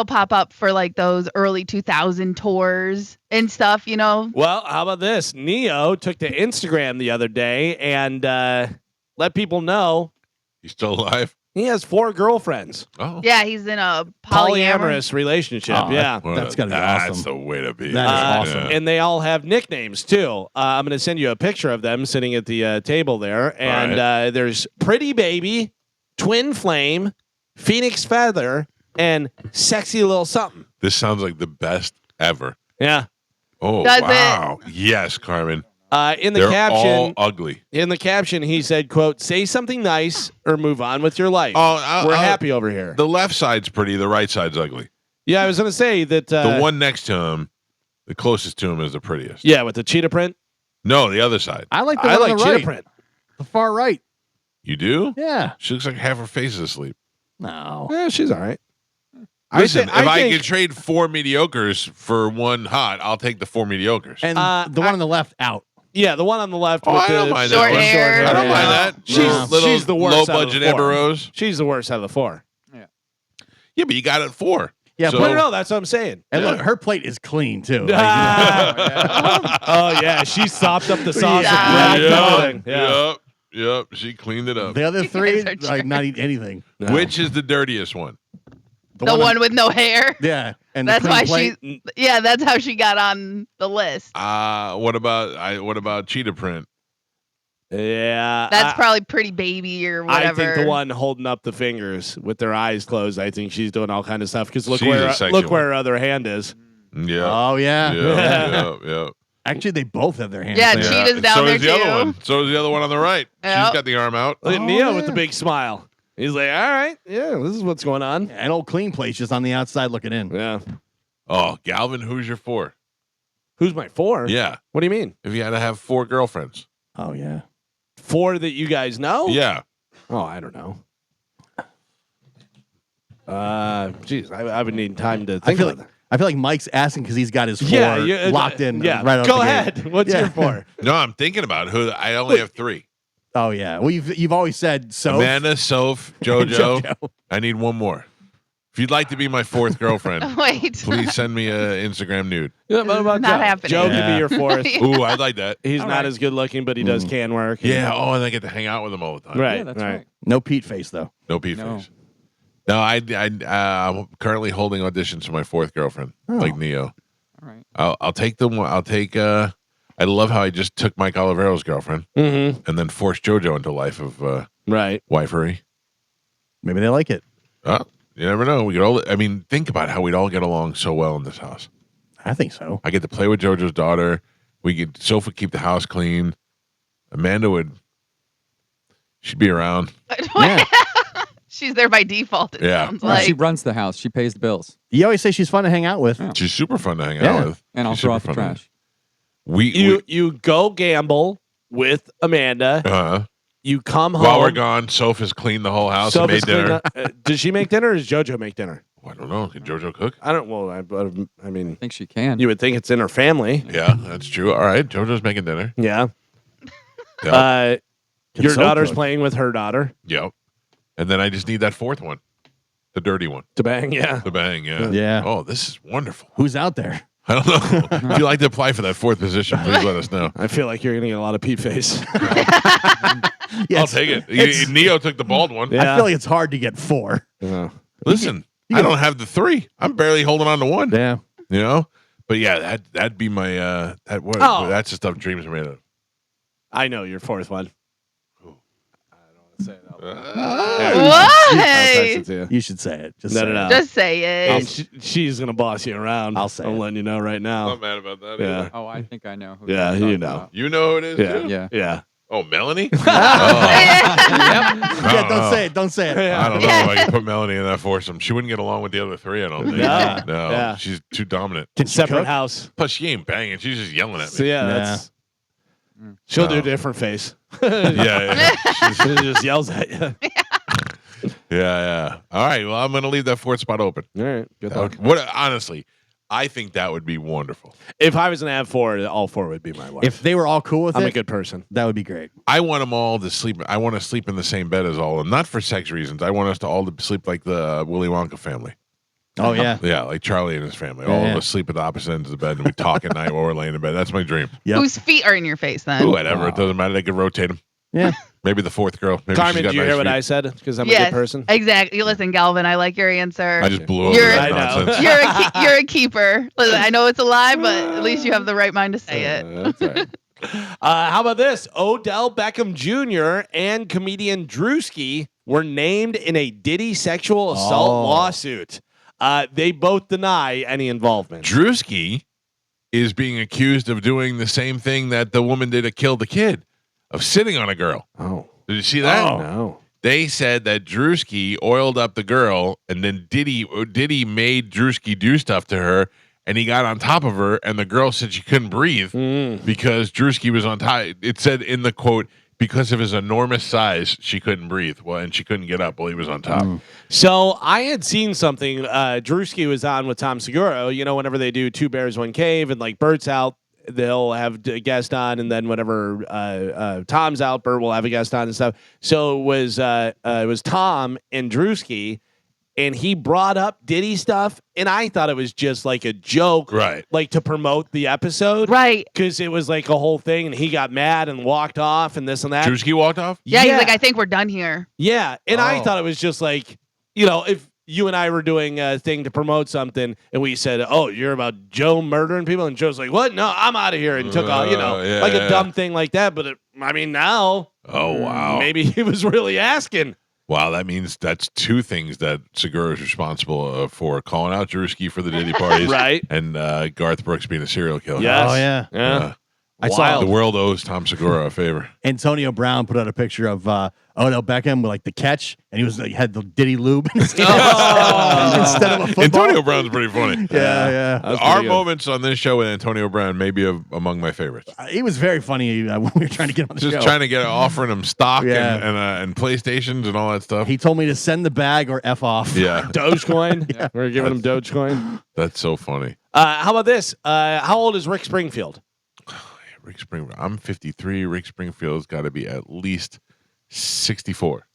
Speaker 3: pop up for like those early 2000 tours and stuff, you know?
Speaker 2: Well, how about this? Neo took to Instagram the other day and let people know
Speaker 1: He's still alive?
Speaker 2: he has 4 girlfriends.
Speaker 1: Oh.
Speaker 3: Yeah, he's in a
Speaker 2: Polyamorous relationship.
Speaker 4: Oh,
Speaker 2: yeah.
Speaker 1: Well,
Speaker 4: That's gotta be awesome.
Speaker 1: That's the way to be.
Speaker 4: That is awesome.
Speaker 2: And they all have nicknames too. I'm going to send you a picture of them sitting at the table there. And there's Pretty Baby, Twin Flame, Phoenix Feather, and Sexy Little Something.
Speaker 1: This sounds like the best ever.
Speaker 2: Yeah.
Speaker 1: Oh,
Speaker 3: Does
Speaker 1: wow. Yes, Carmen.
Speaker 2: In the
Speaker 1: They're
Speaker 2: caption,
Speaker 1: all ugly.
Speaker 2: in the caption, he said, "quote Say something nice or move on with your life. We're happy over here."
Speaker 1: The left side's pretty. The right side's ugly.
Speaker 2: Yeah, I was going to say that
Speaker 1: The one next to him, the closest to him, is the prettiest.
Speaker 2: Yeah, with the cheetah print.
Speaker 1: No, the other side.
Speaker 4: I like the
Speaker 2: I
Speaker 4: one
Speaker 2: like
Speaker 4: on the
Speaker 2: cheetah
Speaker 4: right.
Speaker 2: print.
Speaker 4: The far right.
Speaker 1: You do?
Speaker 4: Yeah.
Speaker 1: She looks like half her face is asleep.
Speaker 4: No.
Speaker 2: Yeah, she's all right.
Speaker 1: Listen,
Speaker 2: I
Speaker 1: if I
Speaker 2: think-
Speaker 1: could trade 4 mediocres for one hot, I'll take the 4 mediocres.
Speaker 4: And the one on the left out.
Speaker 2: Yeah, the one on the left
Speaker 1: Oh,
Speaker 2: with
Speaker 1: I don't
Speaker 2: the
Speaker 1: mind
Speaker 3: short
Speaker 1: that one.
Speaker 3: hair.
Speaker 1: I don't mind that.
Speaker 2: She's the worst
Speaker 1: low
Speaker 2: out of the
Speaker 1: budget
Speaker 2: 4.
Speaker 1: Amber Rose.
Speaker 2: She's the worst out of the 4.
Speaker 1: Yeah, but you got it 4.
Speaker 4: Yeah,
Speaker 1: So-
Speaker 2: No, that's what I'm saying.
Speaker 4: And
Speaker 1: Yeah.
Speaker 4: look, her plate is clean too.
Speaker 2: Oh yeah, she sopped up the sauce
Speaker 3: Yeah.
Speaker 2: with bread and everything. Yeah.
Speaker 1: Yep. She cleaned it up.
Speaker 4: The other
Speaker 3: You
Speaker 4: three,
Speaker 3: guys are
Speaker 4: like not eat anything.
Speaker 2: No.
Speaker 1: Which is the dirtiest one?
Speaker 3: The one with no hair.
Speaker 4: Yeah, and
Speaker 3: That's
Speaker 4: the
Speaker 3: why
Speaker 4: clean plate.
Speaker 3: Yeah, that's how she got on the list.
Speaker 1: What about cheetah print?
Speaker 2: Yeah.
Speaker 3: That's probably Pretty Baby or
Speaker 2: I
Speaker 3: whatever.
Speaker 2: think the one holding up the fingers with their eyes closed. I think she's doing all kind of stuff because look
Speaker 1: She's
Speaker 2: where
Speaker 1: a sexy
Speaker 2: her other hand is.
Speaker 1: Yeah.
Speaker 4: Oh yeah.
Speaker 1: Yeah.
Speaker 4: Actually, they both have their hands.
Speaker 3: Yeah,
Speaker 4: there.
Speaker 3: Cheetah's down
Speaker 1: so
Speaker 3: there
Speaker 1: is the other
Speaker 3: too.
Speaker 1: one. So is the other one on the right.
Speaker 3: Yep.
Speaker 1: She's got the arm out.
Speaker 2: Look at
Speaker 4: Oh,
Speaker 2: Neo with the
Speaker 4: yeah.
Speaker 2: big smile. He's like, all right, yeah, this is what's going on.
Speaker 4: An old clean plate's just on the outside looking in.
Speaker 2: Yeah.
Speaker 1: Oh, Galvin, who's your 4?
Speaker 2: Who's my 4?
Speaker 1: Yeah.
Speaker 2: What do you mean?
Speaker 1: If you had to have 4 girlfriends.
Speaker 4: Oh yeah.
Speaker 2: 4 that you guys know?
Speaker 1: Yeah.
Speaker 2: Oh, I don't know. Geez, I would need time to think about that.
Speaker 4: I feel like Mike's asking because he's got his 4 locked in.
Speaker 2: Yeah,
Speaker 4: right out
Speaker 2: go
Speaker 4: the gate.
Speaker 2: ahead. What's
Speaker 4: Yeah.
Speaker 2: your 4?
Speaker 1: No, I'm thinking about who. I only have 3.
Speaker 4: Oh yeah. Well, you've always said so.
Speaker 1: Amanda, Soph, JoJo. I need one more. If you'd like to be my 4th girlfriend,
Speaker 3: Wait.
Speaker 1: please send me an Instagram nude.
Speaker 2: Yeah, what about
Speaker 3: Not
Speaker 2: Joe?
Speaker 3: happening.
Speaker 2: Joe could
Speaker 4: Yeah.
Speaker 2: be your 4th.
Speaker 1: Ooh, I'd like that.
Speaker 2: He's
Speaker 5: All
Speaker 2: not
Speaker 5: right.
Speaker 2: as good looking, but he does can work.
Speaker 1: Yeah. Oh, and I get to hang out with him all the time.
Speaker 2: Right.
Speaker 5: Yeah, that's
Speaker 2: right.
Speaker 5: right.
Speaker 4: No Pete face though.
Speaker 1: No pee
Speaker 5: No.
Speaker 1: face. No, I'm currently holding auditions for my 4th girlfriend, like Neo.
Speaker 5: All right.
Speaker 1: I'll take the one. I'll take. I love how I just took Mike Olivero's girlfriend
Speaker 2: Mm-hmm.
Speaker 1: and then forced JoJo into a life of
Speaker 2: Right.
Speaker 1: wifery.
Speaker 4: Maybe they like it.
Speaker 1: Oh, you never know. We could all. I mean, think about how we'd all get along so well in this house.
Speaker 4: I think so.
Speaker 1: I get to play with JoJo's daughter. We could. Soph would keep the house clean. Amanda would. She'd be around.
Speaker 4: Yeah.
Speaker 3: She's there by default. It
Speaker 1: Yeah.
Speaker 3: sounds
Speaker 5: Well,
Speaker 3: like.
Speaker 5: she runs the house. She pays the bills.
Speaker 4: You always say she's fun to hang out with.
Speaker 5: Yeah.
Speaker 1: She's super fun to hang
Speaker 4: Yeah.
Speaker 1: out with.
Speaker 5: And I'll
Speaker 1: She's
Speaker 5: throw
Speaker 1: super
Speaker 5: out the
Speaker 1: fun to hang-
Speaker 5: trash.
Speaker 2: You go gamble with Amanda. You come home.
Speaker 1: While we're gone, Soph has cleaned the whole house and made
Speaker 2: Sophie's cleaned
Speaker 1: dinner.
Speaker 2: up- does she make dinner or does JoJo make dinner?
Speaker 1: I don't know. Can JoJo cook?
Speaker 2: I don't. Well, I mean,
Speaker 5: I think she can.
Speaker 2: you would think it's in her family.
Speaker 1: Yeah, that's true. All right, JoJo's making dinner.
Speaker 2: Yeah.
Speaker 1: Yeah.
Speaker 2: Your
Speaker 4: so
Speaker 2: daughter's
Speaker 4: cook.
Speaker 2: playing with her daughter
Speaker 1: Yep. And then I just need that 4th one, the dirty one,
Speaker 2: to bang. Yeah.
Speaker 1: the bang. Yeah.
Speaker 4: Yeah.
Speaker 1: Oh, this is wonderful.
Speaker 4: Who's out there?
Speaker 1: I don't know. If you'd like to apply for that 4th position, please let us know.
Speaker 2: I feel like you're gonna get a lot of Pete face.
Speaker 4: Yeah,
Speaker 1: I'll take it.
Speaker 4: it's-
Speaker 1: Neo took the bald one.
Speaker 2: Yeah.
Speaker 4: I feel like it's hard to get 4.
Speaker 1: Listen, I don't have the 3. I'm barely holding on to 1.
Speaker 4: Yeah.
Speaker 1: You know. But yeah, that'd be my
Speaker 2: Oh.
Speaker 1: that's the stuff dreams are made of.
Speaker 2: I know your 4th one.
Speaker 3: What?
Speaker 4: You should say it. Just
Speaker 2: No,
Speaker 4: say
Speaker 2: no, no.
Speaker 4: it.
Speaker 3: Just say
Speaker 2: And
Speaker 3: it.
Speaker 2: she's gonna boss you around.
Speaker 4: I'll say
Speaker 2: I'm
Speaker 4: it.
Speaker 2: letting you know right
Speaker 1: I'm
Speaker 2: now.
Speaker 1: not mad about that.
Speaker 2: Yeah.
Speaker 1: Either.
Speaker 5: Oh, I think I know. Who
Speaker 2: Yeah,
Speaker 5: you're
Speaker 2: you
Speaker 5: talking
Speaker 2: know.
Speaker 5: about.
Speaker 1: You know who it is
Speaker 2: Yeah.
Speaker 1: too?
Speaker 5: Yeah.
Speaker 2: Yeah.
Speaker 1: Oh, Melanie? Oh.
Speaker 4: Yeah, don't say it. Don't say it.
Speaker 1: I don't know if I can put Melanie in that foursome. She wouldn't get along with the other 3, I don't think.
Speaker 2: Yeah.
Speaker 1: No.
Speaker 2: Yeah.
Speaker 1: She's too dominant.
Speaker 4: Can she
Speaker 2: Separate
Speaker 4: cook?
Speaker 2: house.
Speaker 1: Plus, she ain't banging. She's just yelling at
Speaker 2: So
Speaker 1: me.
Speaker 2: yeah,
Speaker 4: Yeah.
Speaker 2: that's. She'll do
Speaker 1: Oh.
Speaker 2: a different face.
Speaker 1: Yeah.
Speaker 2: She just yells at you.
Speaker 1: Yeah. All right. Well, I'm going to leave that 4th spot open.
Speaker 2: All right. Good luck.
Speaker 1: What? Honestly, I think that would be wonderful.
Speaker 2: If I was an Av 4, all 4 would be my wife.
Speaker 4: If they were all cool with
Speaker 2: I'm
Speaker 4: it,
Speaker 2: a good person.
Speaker 4: that would be great.
Speaker 1: I want them all to sleep. I want to sleep in the same bed as all of them, not for sex reasons. I want us to all to sleep like the Willy Wonka family.
Speaker 4: Oh, yeah.
Speaker 1: Yeah, like Charlie and his family.
Speaker 4: Yeah,
Speaker 1: All
Speaker 4: yeah.
Speaker 1: of us sleep at the opposite ends of the bed and we talk at night while we're laying in bed. That's my dream.
Speaker 4: Yep.
Speaker 3: Whose feet are in your face then?
Speaker 1: Whatever. It doesn't matter. They could rotate them.
Speaker 4: Yeah.
Speaker 1: Maybe the fourth girl. Maybe
Speaker 2: Carmen,
Speaker 1: she's got
Speaker 2: do you
Speaker 1: nice
Speaker 2: hear what
Speaker 1: feet.
Speaker 2: I said? Because I'm a
Speaker 3: Yes,
Speaker 2: good person.
Speaker 3: exactly. Listen, Galvin, I like your answer.
Speaker 1: I just blew over
Speaker 3: You're-
Speaker 1: that
Speaker 2: I know.
Speaker 1: nonsense.
Speaker 3: You're a keeper. Listen, I know it's a lie, but at least you have the right mind to say it.
Speaker 2: That's right. How about this? Odell Beckham Jr. and comedian Drewski were named in a Diddy sexual assault lawsuit. They both deny any involvement.
Speaker 1: Drewski is being accused of doing the same thing that the woman did to kill the kid, of sitting on a girl.
Speaker 2: Oh.
Speaker 1: Did you see that?
Speaker 2: No.
Speaker 1: They said that Drewski oiled up the girl, and then Diddy made Drewski do stuff to her, and he got on top of her, and the girl said she couldn't breathe because Drewski was on top. It said in the quote, because of his enormous size, she couldn't breathe. Well, and she couldn't get up while he was on top.
Speaker 2: So I had seen something. Drewski was on with Tom Segura. You know, whenever they do Two Bears, One Cave, and like Bert's out, they'll have a guest on, and then whenever Tom's out, Bert will have a guest on and stuff. So it was Tom and Drewski, and he brought up Diddy stuff, and I thought it was just like a joke,
Speaker 1: Right.
Speaker 2: Like to promote the episode,
Speaker 3: Right.
Speaker 2: Because it was like a whole thing, and he got mad and walked off, and this and that.
Speaker 1: Drewski walked off?
Speaker 3: Yeah, he's like, I think we're done here.
Speaker 2: Yeah, and I
Speaker 1: Oh.
Speaker 2: thought it was just like, you know, if you and I were doing a thing to promote something, and we said, "Oh, you're about Joe murdering people," and Joe's like, "What? No, I'm out of here," and took off,
Speaker 1: yeah,
Speaker 2: like
Speaker 1: yeah.
Speaker 2: a dumb thing like that. But I mean, now,
Speaker 1: Oh, wow.
Speaker 2: maybe he was really asking.
Speaker 1: Wow, that means that's two things that Segura is responsible for: calling out Drewski for the Diddy parties,
Speaker 2: Right.
Speaker 1: and Garth Brooks being a serial killer.
Speaker 2: Yes.
Speaker 4: Oh, yeah.
Speaker 2: Yeah.
Speaker 4: I saw
Speaker 2: Wild.
Speaker 1: The world owes Tom Segura a favor.
Speaker 4: Antonio Brown put out a picture of Odell Beckham with like the catch, and he was like, had the Diddy lube in his hand instead of a football.
Speaker 1: Antonio Brown's pretty funny.
Speaker 4: Yeah.
Speaker 2: That was
Speaker 1: Our
Speaker 2: pretty good.
Speaker 1: moments on this show with Antonio Brown may be among my favorites.
Speaker 4: He was very funny when we were trying to get on the
Speaker 1: Just
Speaker 4: show.
Speaker 1: trying to get offering him stock
Speaker 4: Yeah.
Speaker 1: and PlayStations and all that stuff.
Speaker 4: He told me to send the bag or F off.
Speaker 1: Yeah,
Speaker 2: Dogecoin. We're giving him Dogecoin.
Speaker 1: that's so funny.
Speaker 2: How about this? How old is Rick Springfield?
Speaker 1: Rick Springfield. I'm 53. Rick Springfield's got to be at least 64.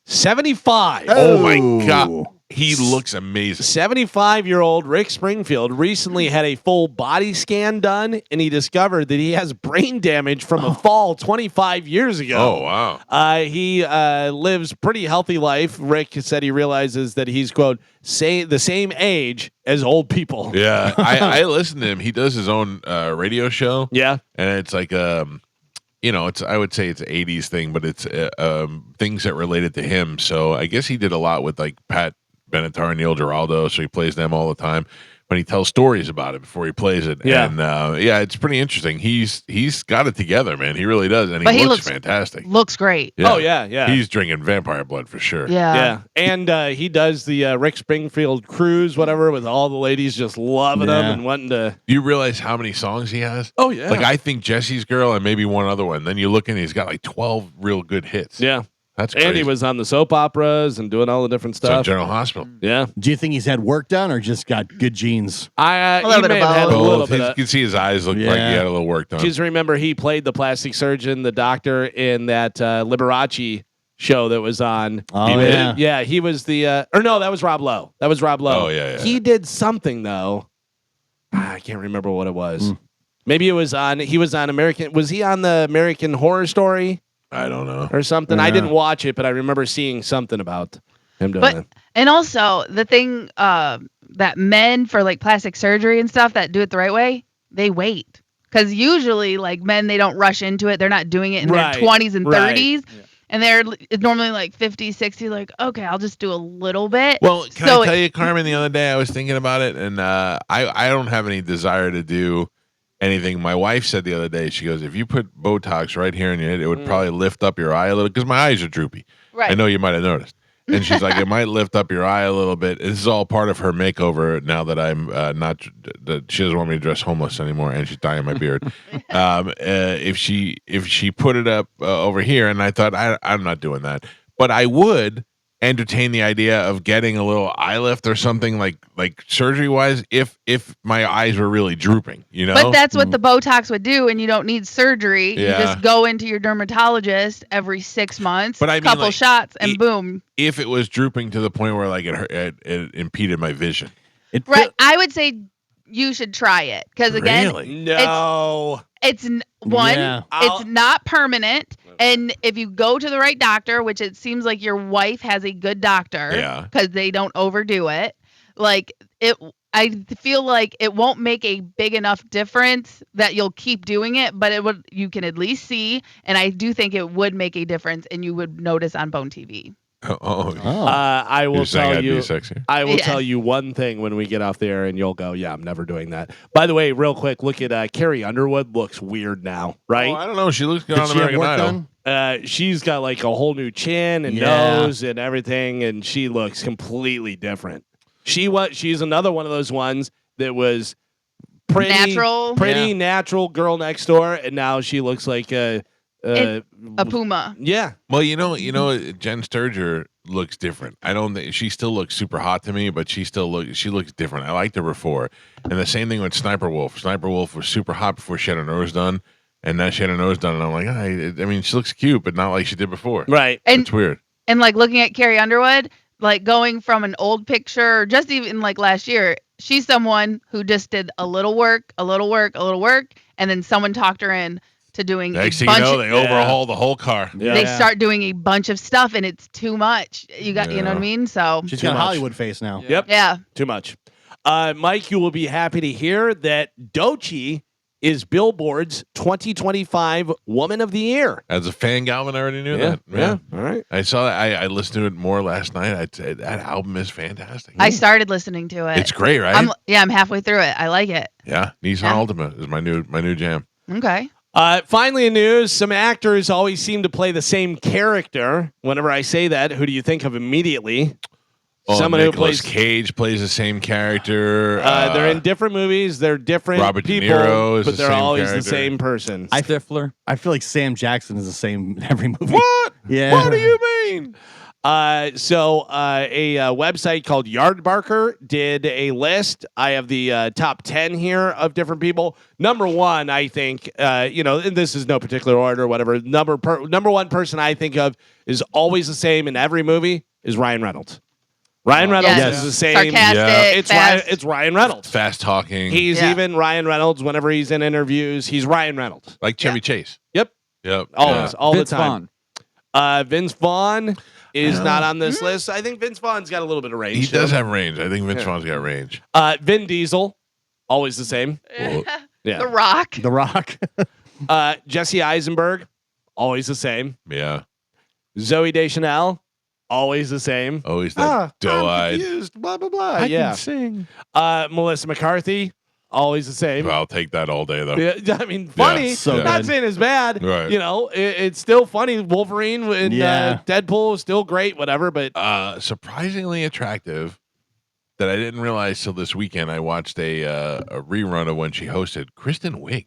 Speaker 2: 75.
Speaker 1: Oh my God. He looks amazing.
Speaker 2: 75-year-old Rick Springfield recently had a full body scan done, and he discovered that he has brain damage from a fall 25 years ago.
Speaker 1: Oh, wow.
Speaker 2: He lives pretty healthy life. Rick said he realizes that he's, quote, the same age as old people.
Speaker 1: Yeah, I listen to him. He does his own radio show.
Speaker 2: Yeah.
Speaker 1: And it's like, it's I would say it's an 80s thing, but it's things that related to him. So I guess he did a lot with like Pat Benatar and Neil Giraldo, so he plays them all the time. But he tells stories about it before he plays it.
Speaker 2: Yeah.
Speaker 1: And it's pretty interesting. He's got it together, man. He really does. And
Speaker 3: But
Speaker 1: he
Speaker 3: he
Speaker 1: looks
Speaker 3: looks-
Speaker 1: fantastic.
Speaker 3: Looks great.
Speaker 2: Oh, yeah.
Speaker 1: He's drinking vampire blood for sure.
Speaker 3: Yeah.
Speaker 2: And he does the Rick Springfield cruise, whatever, with all the ladies just loving him and wanting to.
Speaker 1: You realize how many songs he has?
Speaker 2: Oh, yeah.
Speaker 1: Like, I think Jesse's Girl and maybe one other one. Then you look and he's got like 12 real good hits.
Speaker 2: Yeah.
Speaker 1: That's crazy.
Speaker 2: And he was on the soap operas and doing all the different
Speaker 1: So
Speaker 2: stuff.
Speaker 1: General Hospital.
Speaker 2: Yeah.
Speaker 4: Do you think he's had work done or just got good genes?
Speaker 2: I
Speaker 3: A little
Speaker 2: he
Speaker 3: bit
Speaker 2: may
Speaker 3: of
Speaker 2: have had a
Speaker 3: both.
Speaker 2: little
Speaker 1: Both.
Speaker 2: bit
Speaker 1: You
Speaker 2: of.
Speaker 1: can see his eyes look like he
Speaker 4: Yeah.
Speaker 1: had a little work done.
Speaker 2: Just remember, he played the plastic surgeon, the doctor, in that Liberace show that was on.
Speaker 4: Oh,
Speaker 1: He
Speaker 4: yeah.
Speaker 2: Yeah, he was the. Or no, that was Rob Lowe.
Speaker 1: Oh, yeah.
Speaker 2: He did something though. I can't remember what it was. Maybe it was on. He was on American. Was he on the American Horror Story
Speaker 1: I don't know.
Speaker 2: or something? I
Speaker 4: Yeah.
Speaker 2: didn't watch it, but I remember seeing something about him doing
Speaker 3: But
Speaker 2: it.
Speaker 3: and also the thing that men for like plastic surgery and stuff that do it the right way, they wait. Because usually like men, they don't rush into it. They're not doing it in
Speaker 2: Right.
Speaker 3: their 20s and
Speaker 2: Right.
Speaker 3: 30s. And they're normally like 50, 60, like, okay, I'll just do a little bit.
Speaker 1: Well, can
Speaker 3: So
Speaker 1: I tell you, Carmen, the other day I was thinking about it, and I don't have any desire to do anything. My wife said the other day, she goes, if you put Botox right here in your head, it would probably lift up your eye a little, because my eyes are droopy.
Speaker 3: Right.
Speaker 1: I know you might have noticed. And she's like, it might lift up your eye a little bit. This is all part of her makeover now that I'm not, that she doesn't want me to dress homeless anymore, and she's dyeing my beard. If she put it up over here, and I thought, I'm not doing that. But I would entertain the idea of getting a little eye lift or something like surgery wise if my eyes were really drooping, you know.
Speaker 3: But that's what the Botox would do, and you don't need surgery.
Speaker 1: Yeah.
Speaker 3: You just go into your dermatologist every 6 months,
Speaker 1: But I mean,
Speaker 3: couple
Speaker 1: like,
Speaker 3: shots, and boom.
Speaker 1: If it was drooping to the point where like it impeded my vision.
Speaker 3: Right. I would say you should try it because again,
Speaker 1: Really?
Speaker 2: No.
Speaker 3: it's not permanent, and if you go to the right doctor, which it seems like your wife has a good doctor, because they don't overdo it. Like I feel like it won't make a big enough difference that you'll keep doing it, but you can at least see, and I do think it would make a difference, and you would notice on Bone TV.
Speaker 2: I will tell you. I will
Speaker 3: Yes.
Speaker 2: tell you one thing when we get off the air, and you'll go, "Yeah, I'm never doing that." By the way, real quick, look at Carrie Underwood. Looks weird now, right?
Speaker 1: Oh, I don't know. She looks good on American Idol.
Speaker 2: She's got like a whole new chin and nose and everything, and she looks completely different. She's another one of those ones that was pretty natural girl next door, and now she looks like a
Speaker 3: puma.
Speaker 2: Yeah.
Speaker 1: Well, you know, Jen Sturger looks different. I don't think she still looks super hot to me, but she looks different. I liked her before. And the same thing with Sniper Wolf. Sniper Wolf was super hot before she had her nose done, and now she had her nose done, and I'm like, I mean, she looks cute, but not like she did before.
Speaker 2: Right.
Speaker 3: And
Speaker 1: it's weird.
Speaker 3: And like looking at Carrie Underwood, like going from an old picture, just even like last year, she's someone who just did a little work, and then someone talked her in to doing
Speaker 1: Next
Speaker 3: a
Speaker 1: thing you
Speaker 3: bunch
Speaker 1: know, they overhaul the whole car.
Speaker 3: They start doing a bunch of stuff, and it's too much. You know what I mean? So
Speaker 4: she's got a Hollywood face now.
Speaker 2: Yep.
Speaker 3: Yeah.
Speaker 2: Too much. Mike, you will be happy to hear that Doechii is Billboard's 2025 Woman of the Year.
Speaker 1: As a fan, Galvin, I already knew that.
Speaker 2: Yeah. All right.
Speaker 1: I saw that. I listened to it more last night. That album is fantastic.
Speaker 3: I started listening to it.
Speaker 1: It's great, right?
Speaker 3: I'm halfway through it. I like it.
Speaker 1: Yeah. Nissan Altima is my new jam.
Speaker 3: Okay.
Speaker 2: Finally, in news, some actors always seem to play the same character. Whenever I say that, who do you think of immediately?
Speaker 1: Someone Nicolas Cage plays the same character.
Speaker 2: They're in different movies. They're different
Speaker 1: Robert
Speaker 2: people,
Speaker 1: De Niro is
Speaker 2: but
Speaker 1: the
Speaker 2: they're
Speaker 1: same
Speaker 2: always
Speaker 1: character.
Speaker 2: the same person.
Speaker 5: Stifler.
Speaker 4: I feel like Sam Jackson is the same in every movie.
Speaker 1: What?
Speaker 4: Yeah.
Speaker 1: What do you mean?
Speaker 2: So a website called Yardbarker did a list. I have the top 10 here of different people. Number one, I think, and this is no particular order or whatever. Number one person I think of is always the same in every movie is Ryan Reynolds. Ryan Reynolds is the same.
Speaker 3: Sarcastic,
Speaker 2: It's Ryan Reynolds.
Speaker 1: Fast talking.
Speaker 2: He's even Ryan Reynolds whenever he's in interviews. He's Ryan Reynolds.
Speaker 1: Like Chevy Chase.
Speaker 2: Yep. Always, all
Speaker 5: Vince
Speaker 2: the time. Vince Vaughn is not on this list. I think Vince Vaughn's got a little bit of range.
Speaker 1: He does have range. I think Vince Vaughn's got range.
Speaker 2: Vin Diesel, always the same.
Speaker 3: The Rock.
Speaker 4: The Rock.
Speaker 2: Jesse Eisenberg, always the same.
Speaker 1: Yeah.
Speaker 2: Zoe Deschanel, always the same.
Speaker 1: Always that doe-eyed.
Speaker 2: I'm confused, blah, blah, blah.
Speaker 1: I can sing.
Speaker 2: Melissa McCarthy, always the same.
Speaker 1: Well, I'll take that all day, though.
Speaker 2: Yeah, I mean, funny.
Speaker 1: Yeah, so
Speaker 2: not
Speaker 4: good.
Speaker 2: saying it's bad.
Speaker 1: Right.
Speaker 2: It's still funny. Wolverine and Deadpool is still great, whatever. But
Speaker 1: surprisingly attractive that I didn't realize till this weekend. I watched a rerun of when she hosted Kristen Wiig.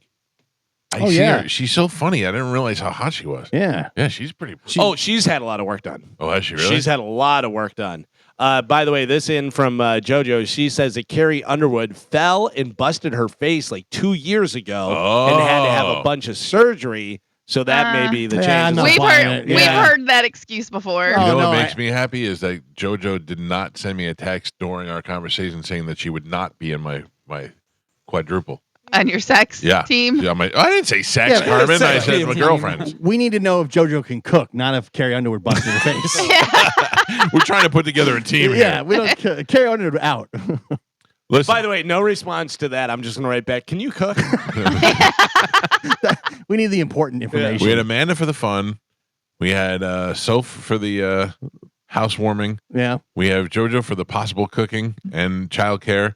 Speaker 1: I see her. She's so funny. I didn't realize how hot she was.
Speaker 4: Yeah.
Speaker 1: Yeah, she's pretty.
Speaker 2: She's had a lot of work done.
Speaker 1: Oh, has she really?
Speaker 2: She's had a lot of work done. By the way, this in from JoJo. She says that Carrie Underwood fell and busted her face like 2 years ago and had to have a bunch of surgery. So that may be the change.
Speaker 3: We've heard that excuse before.
Speaker 1: You know what makes me happy is that JoJo did not send me a text during our conversation saying that she would not be in my quadruple.
Speaker 3: On your sex team?
Speaker 1: Yeah, I didn't say sex, Carmen. I said my girlfriends.
Speaker 4: We need to know if JoJo can cook, not if Carrie Underwood busted her face.
Speaker 1: We're trying to put together a team here.
Speaker 4: Yeah, we don't Carrie Underwood out.
Speaker 1: Listen.
Speaker 2: By the way, no response to that. I'm just going to write back. Can you cook?
Speaker 4: We need the important information.
Speaker 1: We had Amanda for the fun. We had Soph for the housewarming.
Speaker 4: Yeah.
Speaker 1: We have JoJo for the possible cooking and childcare.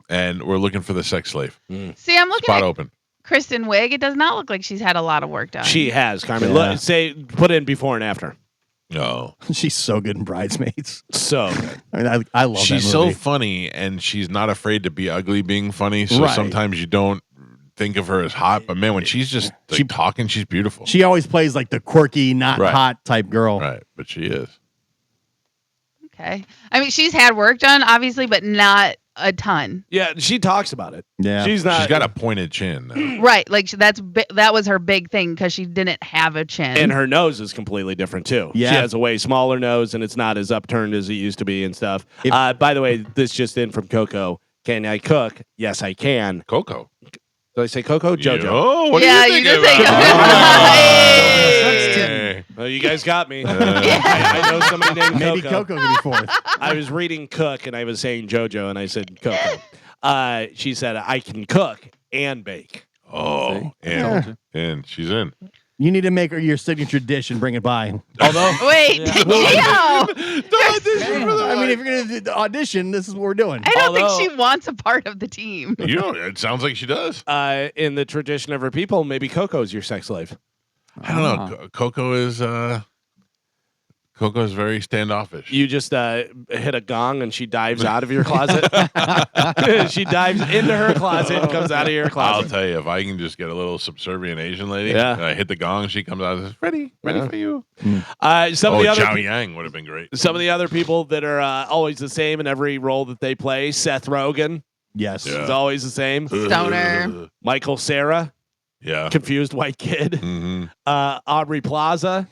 Speaker 1: And we're looking for the sex slave.
Speaker 3: See, I'm looking
Speaker 1: Spot
Speaker 3: at
Speaker 1: open.
Speaker 3: Kristen Wiig. It does not look like she's had a lot of work done.
Speaker 2: She has, Carmen.
Speaker 4: Yeah.
Speaker 2: Put in before and after.
Speaker 1: No.
Speaker 4: She's so good in Bridesmaids.
Speaker 2: So good.
Speaker 4: I mean, I love
Speaker 1: She's
Speaker 4: that
Speaker 1: so
Speaker 4: movie.
Speaker 1: funny, and she's not afraid to be ugly being funny. So
Speaker 4: Right.
Speaker 1: sometimes you don't think of her as hot. But man, when she's just talking, she's beautiful.
Speaker 4: She always plays like the quirky, not
Speaker 1: Right.
Speaker 4: hot type girl.
Speaker 1: Right. But she is.
Speaker 3: Okay. I mean, she's had work done, obviously, but not a ton.
Speaker 2: Yeah, she talks about it.
Speaker 4: Yeah.
Speaker 2: She's not.
Speaker 1: She's got a pointed chin now.
Speaker 3: Right. Like that was her big thing because she didn't have a chin.
Speaker 2: And her nose is completely different too.
Speaker 4: Yeah.
Speaker 2: She has a way smaller nose, and it's not as upturned as it used to be and stuff. By the way, this just in from Coco. Can I cook? Yes, I can.
Speaker 1: Coco.
Speaker 2: Did I say Coco? JoJo.
Speaker 1: Oh, what
Speaker 3: Yeah,
Speaker 1: do you
Speaker 3: you
Speaker 1: think
Speaker 3: did say
Speaker 1: about?
Speaker 3: Coco.
Speaker 1: Hey.
Speaker 2: Well, you guys got me. I know somebody named
Speaker 4: Maybe
Speaker 2: Coco.
Speaker 4: Coco could be fourth.
Speaker 2: I was reading Cook, and I was saying JoJo, and I said Coco. She said, I can cook and bake.
Speaker 1: Oh, and she's in.
Speaker 4: You need to make her your signature dish and bring it by.
Speaker 2: Although,
Speaker 3: Wait,
Speaker 1: The audition for the
Speaker 4: I mean, if you're going to do the audition, this is what we're doing.
Speaker 3: I don't
Speaker 2: Although-
Speaker 3: think she wants a part of the team.
Speaker 1: You know, it sounds like she does.
Speaker 2: in the tradition of her people, maybe Coco's your sex slave.
Speaker 1: I don't know. Coco is very standoffish.
Speaker 2: You just hit a gong and she dives out of your closet. She dives into her closet and comes out of your
Speaker 1: I'll
Speaker 2: closet.
Speaker 1: tell you, if I can just get a little subservient Asian lady,
Speaker 2: Yeah.
Speaker 1: and I hit the gong, she comes out and says, ready for you.
Speaker 2: Some of the other
Speaker 1: Zhao Yang would have been great.
Speaker 2: some of the other people that are always the same in every role that they play. Seth Rogen
Speaker 4: Yes.
Speaker 1: Yeah.
Speaker 2: is always the same.
Speaker 3: Stoner.
Speaker 2: Michael Cera,
Speaker 1: Yeah.
Speaker 2: confused white kid.
Speaker 1: hmm
Speaker 2: Aubrey Plaza,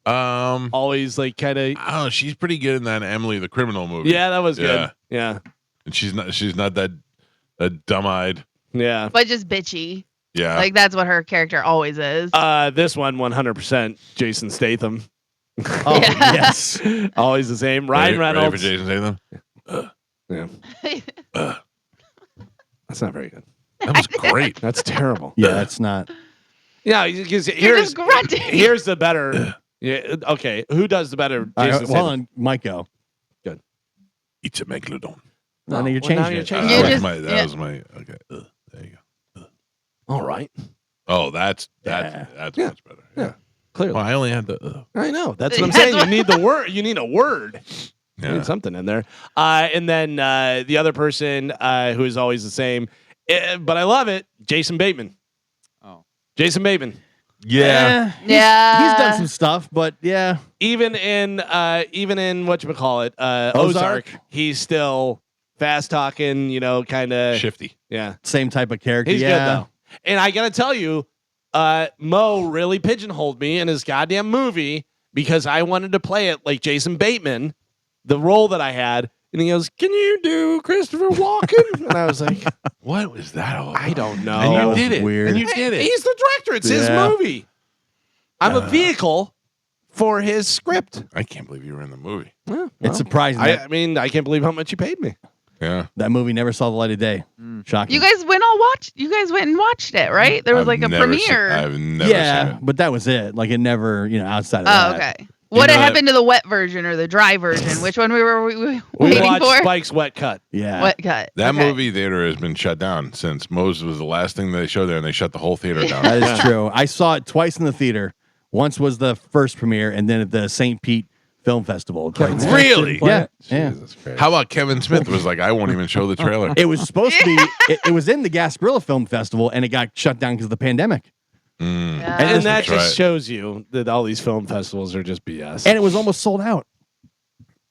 Speaker 1: I
Speaker 2: always like kind of.
Speaker 1: don't know. She's pretty good in that Emily the Criminal movie.
Speaker 2: Yeah, that was
Speaker 1: Yeah.
Speaker 2: good. Yeah,
Speaker 1: And she's not that dumb-eyed.
Speaker 2: yeah.
Speaker 3: But just bitchy.
Speaker 1: Yeah.
Speaker 3: Like that's what her character always is.
Speaker 2: This one 100% Jason Statham.
Speaker 4: Oh,
Speaker 3: Yeah.
Speaker 4: yes.
Speaker 2: Always the same. Ryan
Speaker 1: Ready
Speaker 2: Reynolds.
Speaker 1: for Jason Statham?
Speaker 2: Yeah. That's not very good.
Speaker 1: That was great.
Speaker 2: That's terrible.
Speaker 4: Yeah, that's not.
Speaker 2: Yeah, because
Speaker 3: You're just grunting.
Speaker 2: here's the better. Yeah. Okay. Who does the better?
Speaker 4: All
Speaker 2: Jason
Speaker 4: right,
Speaker 2: Statham?
Speaker 4: well, on Mike go.
Speaker 1: It's a megalodon.
Speaker 4: No, no, you're
Speaker 2: well, now
Speaker 4: changing
Speaker 2: you're
Speaker 4: it.
Speaker 2: changing
Speaker 3: You
Speaker 1: That
Speaker 3: just-
Speaker 1: was my. Okay. There you go.
Speaker 2: All right.
Speaker 1: Oh, that's
Speaker 4: Yeah.
Speaker 2: Yeah.
Speaker 1: much better.
Speaker 2: Yeah. Clearly.
Speaker 1: Well, I only had the.
Speaker 2: I know. That's what I'm
Speaker 3: That's
Speaker 2: saying.
Speaker 3: what-
Speaker 2: You need the word. You need a word. You
Speaker 1: Yeah.
Speaker 2: need something in there. And then the other person who is always the same, but I love it. Jason Bateman.
Speaker 5: Oh.
Speaker 2: Jason Bateman.
Speaker 1: Yeah.
Speaker 3: Yeah.
Speaker 4: He's done some stuff, but yeah.
Speaker 2: Even in whatchamacallit, Ozark, he's still fast talking, kind of
Speaker 1: Shifty.
Speaker 2: yeah.
Speaker 4: Same type of character.
Speaker 2: He's
Speaker 4: yeah.
Speaker 2: good though. And I gotta tell you, Mo really pigeonholed me in his goddamn movie because I wanted to play it like Jason Bateman, the role that I had. And he goes, "Can you do Christopher Walken?" And I was like,
Speaker 1: What was that all about?
Speaker 2: I don't know.
Speaker 1: And
Speaker 4: that
Speaker 1: you
Speaker 4: was
Speaker 1: did it.
Speaker 4: weird.
Speaker 1: And you did it.
Speaker 2: He's the director. It's his
Speaker 4: Yeah.
Speaker 2: movie. I'm a vehicle for his script.
Speaker 1: I can't believe you were in the movie.
Speaker 2: Yeah,
Speaker 4: It's surprising that
Speaker 2: I mean, I can't believe how much he paid me.
Speaker 1: Yeah.
Speaker 4: that movie never saw the light of day. Shocking.
Speaker 3: You guys went and watched it, right? There was like a premiere.
Speaker 1: I've never
Speaker 4: yeah,
Speaker 1: seen it.
Speaker 4: but that was it. Like it never, outside of
Speaker 3: Oh,
Speaker 4: that.
Speaker 3: okay. What
Speaker 1: know that-
Speaker 3: happened to the wet version or the dry version? Which one we were
Speaker 2: We
Speaker 3: waiting
Speaker 2: watched
Speaker 3: for?
Speaker 2: Spike's Wet Cut.
Speaker 4: Yeah.
Speaker 3: Wet cut.
Speaker 1: That
Speaker 3: Okay.
Speaker 1: movie theater has been shut down since Moses was the last thing they showed there, and they shut the whole theater down.
Speaker 4: That is true. I saw it twice in the theater. Once was the first premiere, and then at the St. Pete Film Festival.
Speaker 5: Kevin
Speaker 4: Like,
Speaker 5: Smith
Speaker 1: Really?
Speaker 5: didn't play
Speaker 4: Yeah.
Speaker 5: it?
Speaker 4: Yeah.
Speaker 2: Jesus Christ.
Speaker 1: How about Kevin Smith was like, I won't even show the trailer.
Speaker 4: It was supposed to be. It was in the Gasparilla Film Festival, and it got shut down because of the pandemic.
Speaker 1: Mm.
Speaker 3: Yeah.
Speaker 2: And that
Speaker 1: That's
Speaker 2: just
Speaker 1: right.
Speaker 2: shows you that all these film festivals are just BS.
Speaker 4: And it was almost sold out.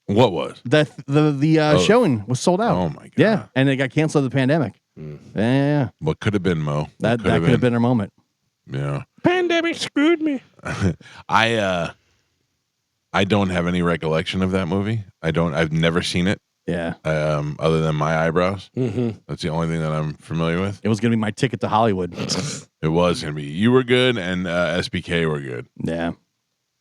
Speaker 1: What was?
Speaker 4: The showing was sold out.
Speaker 1: Oh my god!
Speaker 4: Yeah, and it got canceled with the pandemic. Yeah,
Speaker 1: What could have been, Mo?
Speaker 4: that could have been our moment.
Speaker 1: Yeah.
Speaker 2: Pandemic screwed me.
Speaker 1: I don't have any recollection of that movie. I've never seen it.
Speaker 4: Yeah,
Speaker 1: Other than my eyebrows.
Speaker 2: Mm-hmm.
Speaker 1: That's the only thing that I'm familiar with.
Speaker 4: it was gonna be my ticket to Hollywood.
Speaker 1: It was gonna be. You were good, and SBK were good.
Speaker 4: Yeah,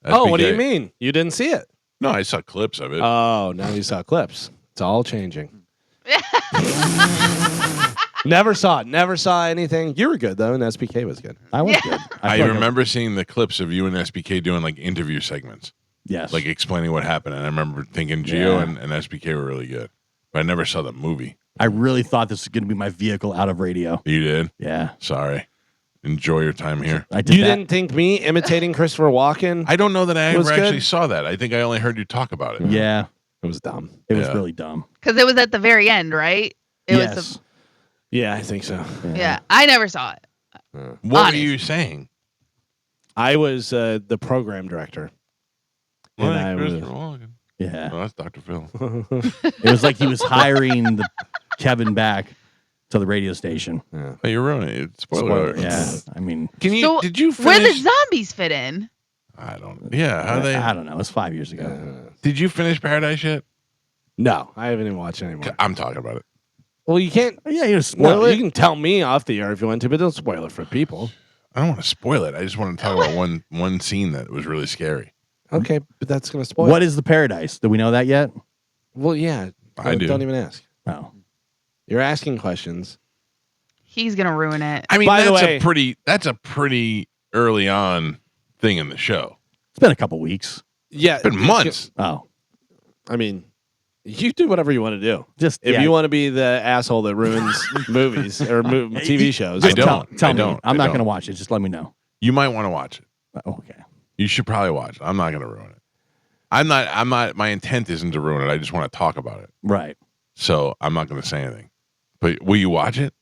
Speaker 2: Oh, what do you
Speaker 1: SBK
Speaker 2: mean? You didn't see it?
Speaker 1: No, I saw clips of it.
Speaker 2: Oh, now you saw clips. It's all changing. Never saw it. Never saw anything. You were good though, and SPK was good.
Speaker 4: I was good.
Speaker 1: I
Speaker 4: felt like
Speaker 1: remember seeing the clips of you and SBK doing like interview segments,
Speaker 4: yes,
Speaker 1: like explaining what happened. And I remember thinking Gio
Speaker 4: Yeah.
Speaker 1: and SBK were really good, but I never saw the movie.
Speaker 4: I really thought this was gonna be my vehicle out of radio.
Speaker 1: You did?
Speaker 4: Yeah,
Speaker 1: Sorry. Enjoy your time here.
Speaker 4: I did
Speaker 2: You
Speaker 4: that.
Speaker 2: didn't think me imitating Christopher Walken?
Speaker 1: I don't know that I
Speaker 2: It was
Speaker 1: ever actually
Speaker 2: good.
Speaker 1: saw that. I think I only heard you talk about it.
Speaker 4: Yeah,
Speaker 2: It was dumb.
Speaker 4: it was
Speaker 1: Yeah.
Speaker 4: really dumb.
Speaker 3: Because it was at the very end, right? It
Speaker 4: yes,
Speaker 3: was
Speaker 2: Yeah, I think so.
Speaker 3: yeah. I never saw it.
Speaker 1: What
Speaker 3: Honest.
Speaker 1: were you saying?
Speaker 2: I was the program director. And I was,
Speaker 1: Christopher Walken.
Speaker 4: Yeah.
Speaker 1: Oh, that's Dr. Phil.
Speaker 4: It was like he was hiring Kevin back to the radio station.
Speaker 1: Yeah. Oh, you're ruining it. Spoiler alert.
Speaker 4: Yeah. I mean,
Speaker 1: did you finish?
Speaker 3: Where the zombies fit in?
Speaker 1: I don't. Yeah. How they?
Speaker 4: I don't know. It was 5 years ago.
Speaker 1: Did you finish Paradise yet?
Speaker 2: No, I haven't even watched it anymore.
Speaker 1: I'm talking about it.
Speaker 2: Well, you can't.
Speaker 4: Yeah, you spoil
Speaker 2: No,
Speaker 4: it.
Speaker 2: you can tell me off the air if you want to, but don't spoil it for people.
Speaker 1: I don't want to spoil it. I just want to talk about one scene that was really scary.
Speaker 2: Okay, but that's going to spoil.
Speaker 4: What is the paradise? Do we know that yet?
Speaker 2: Well, yeah.
Speaker 1: I do.
Speaker 2: Don't even ask.
Speaker 4: Oh.
Speaker 2: You're asking questions.
Speaker 3: He's gonna ruin it.
Speaker 1: I mean,
Speaker 2: By the
Speaker 1: that's a pretty early on thing in the show.
Speaker 4: It's been a couple weeks.
Speaker 2: Yeah.
Speaker 1: It's been months.
Speaker 4: Oh.
Speaker 2: I mean, you do whatever you want to do.
Speaker 4: Just
Speaker 2: If you want to be the asshole that ruins movies or TV shows.
Speaker 1: I don't.
Speaker 4: Tell
Speaker 1: I
Speaker 4: me.
Speaker 1: don't.
Speaker 4: I'm
Speaker 1: I
Speaker 4: not
Speaker 1: don't.
Speaker 4: going to watch it. Just let me know.
Speaker 1: You might want to watch it.
Speaker 4: Okay.
Speaker 1: You should probably watch it. I'm not going to ruin it. I'm not. My intent isn't to ruin it. I just want to talk about it.
Speaker 4: Right.
Speaker 1: So I'm not going to say anything. But will you watch it?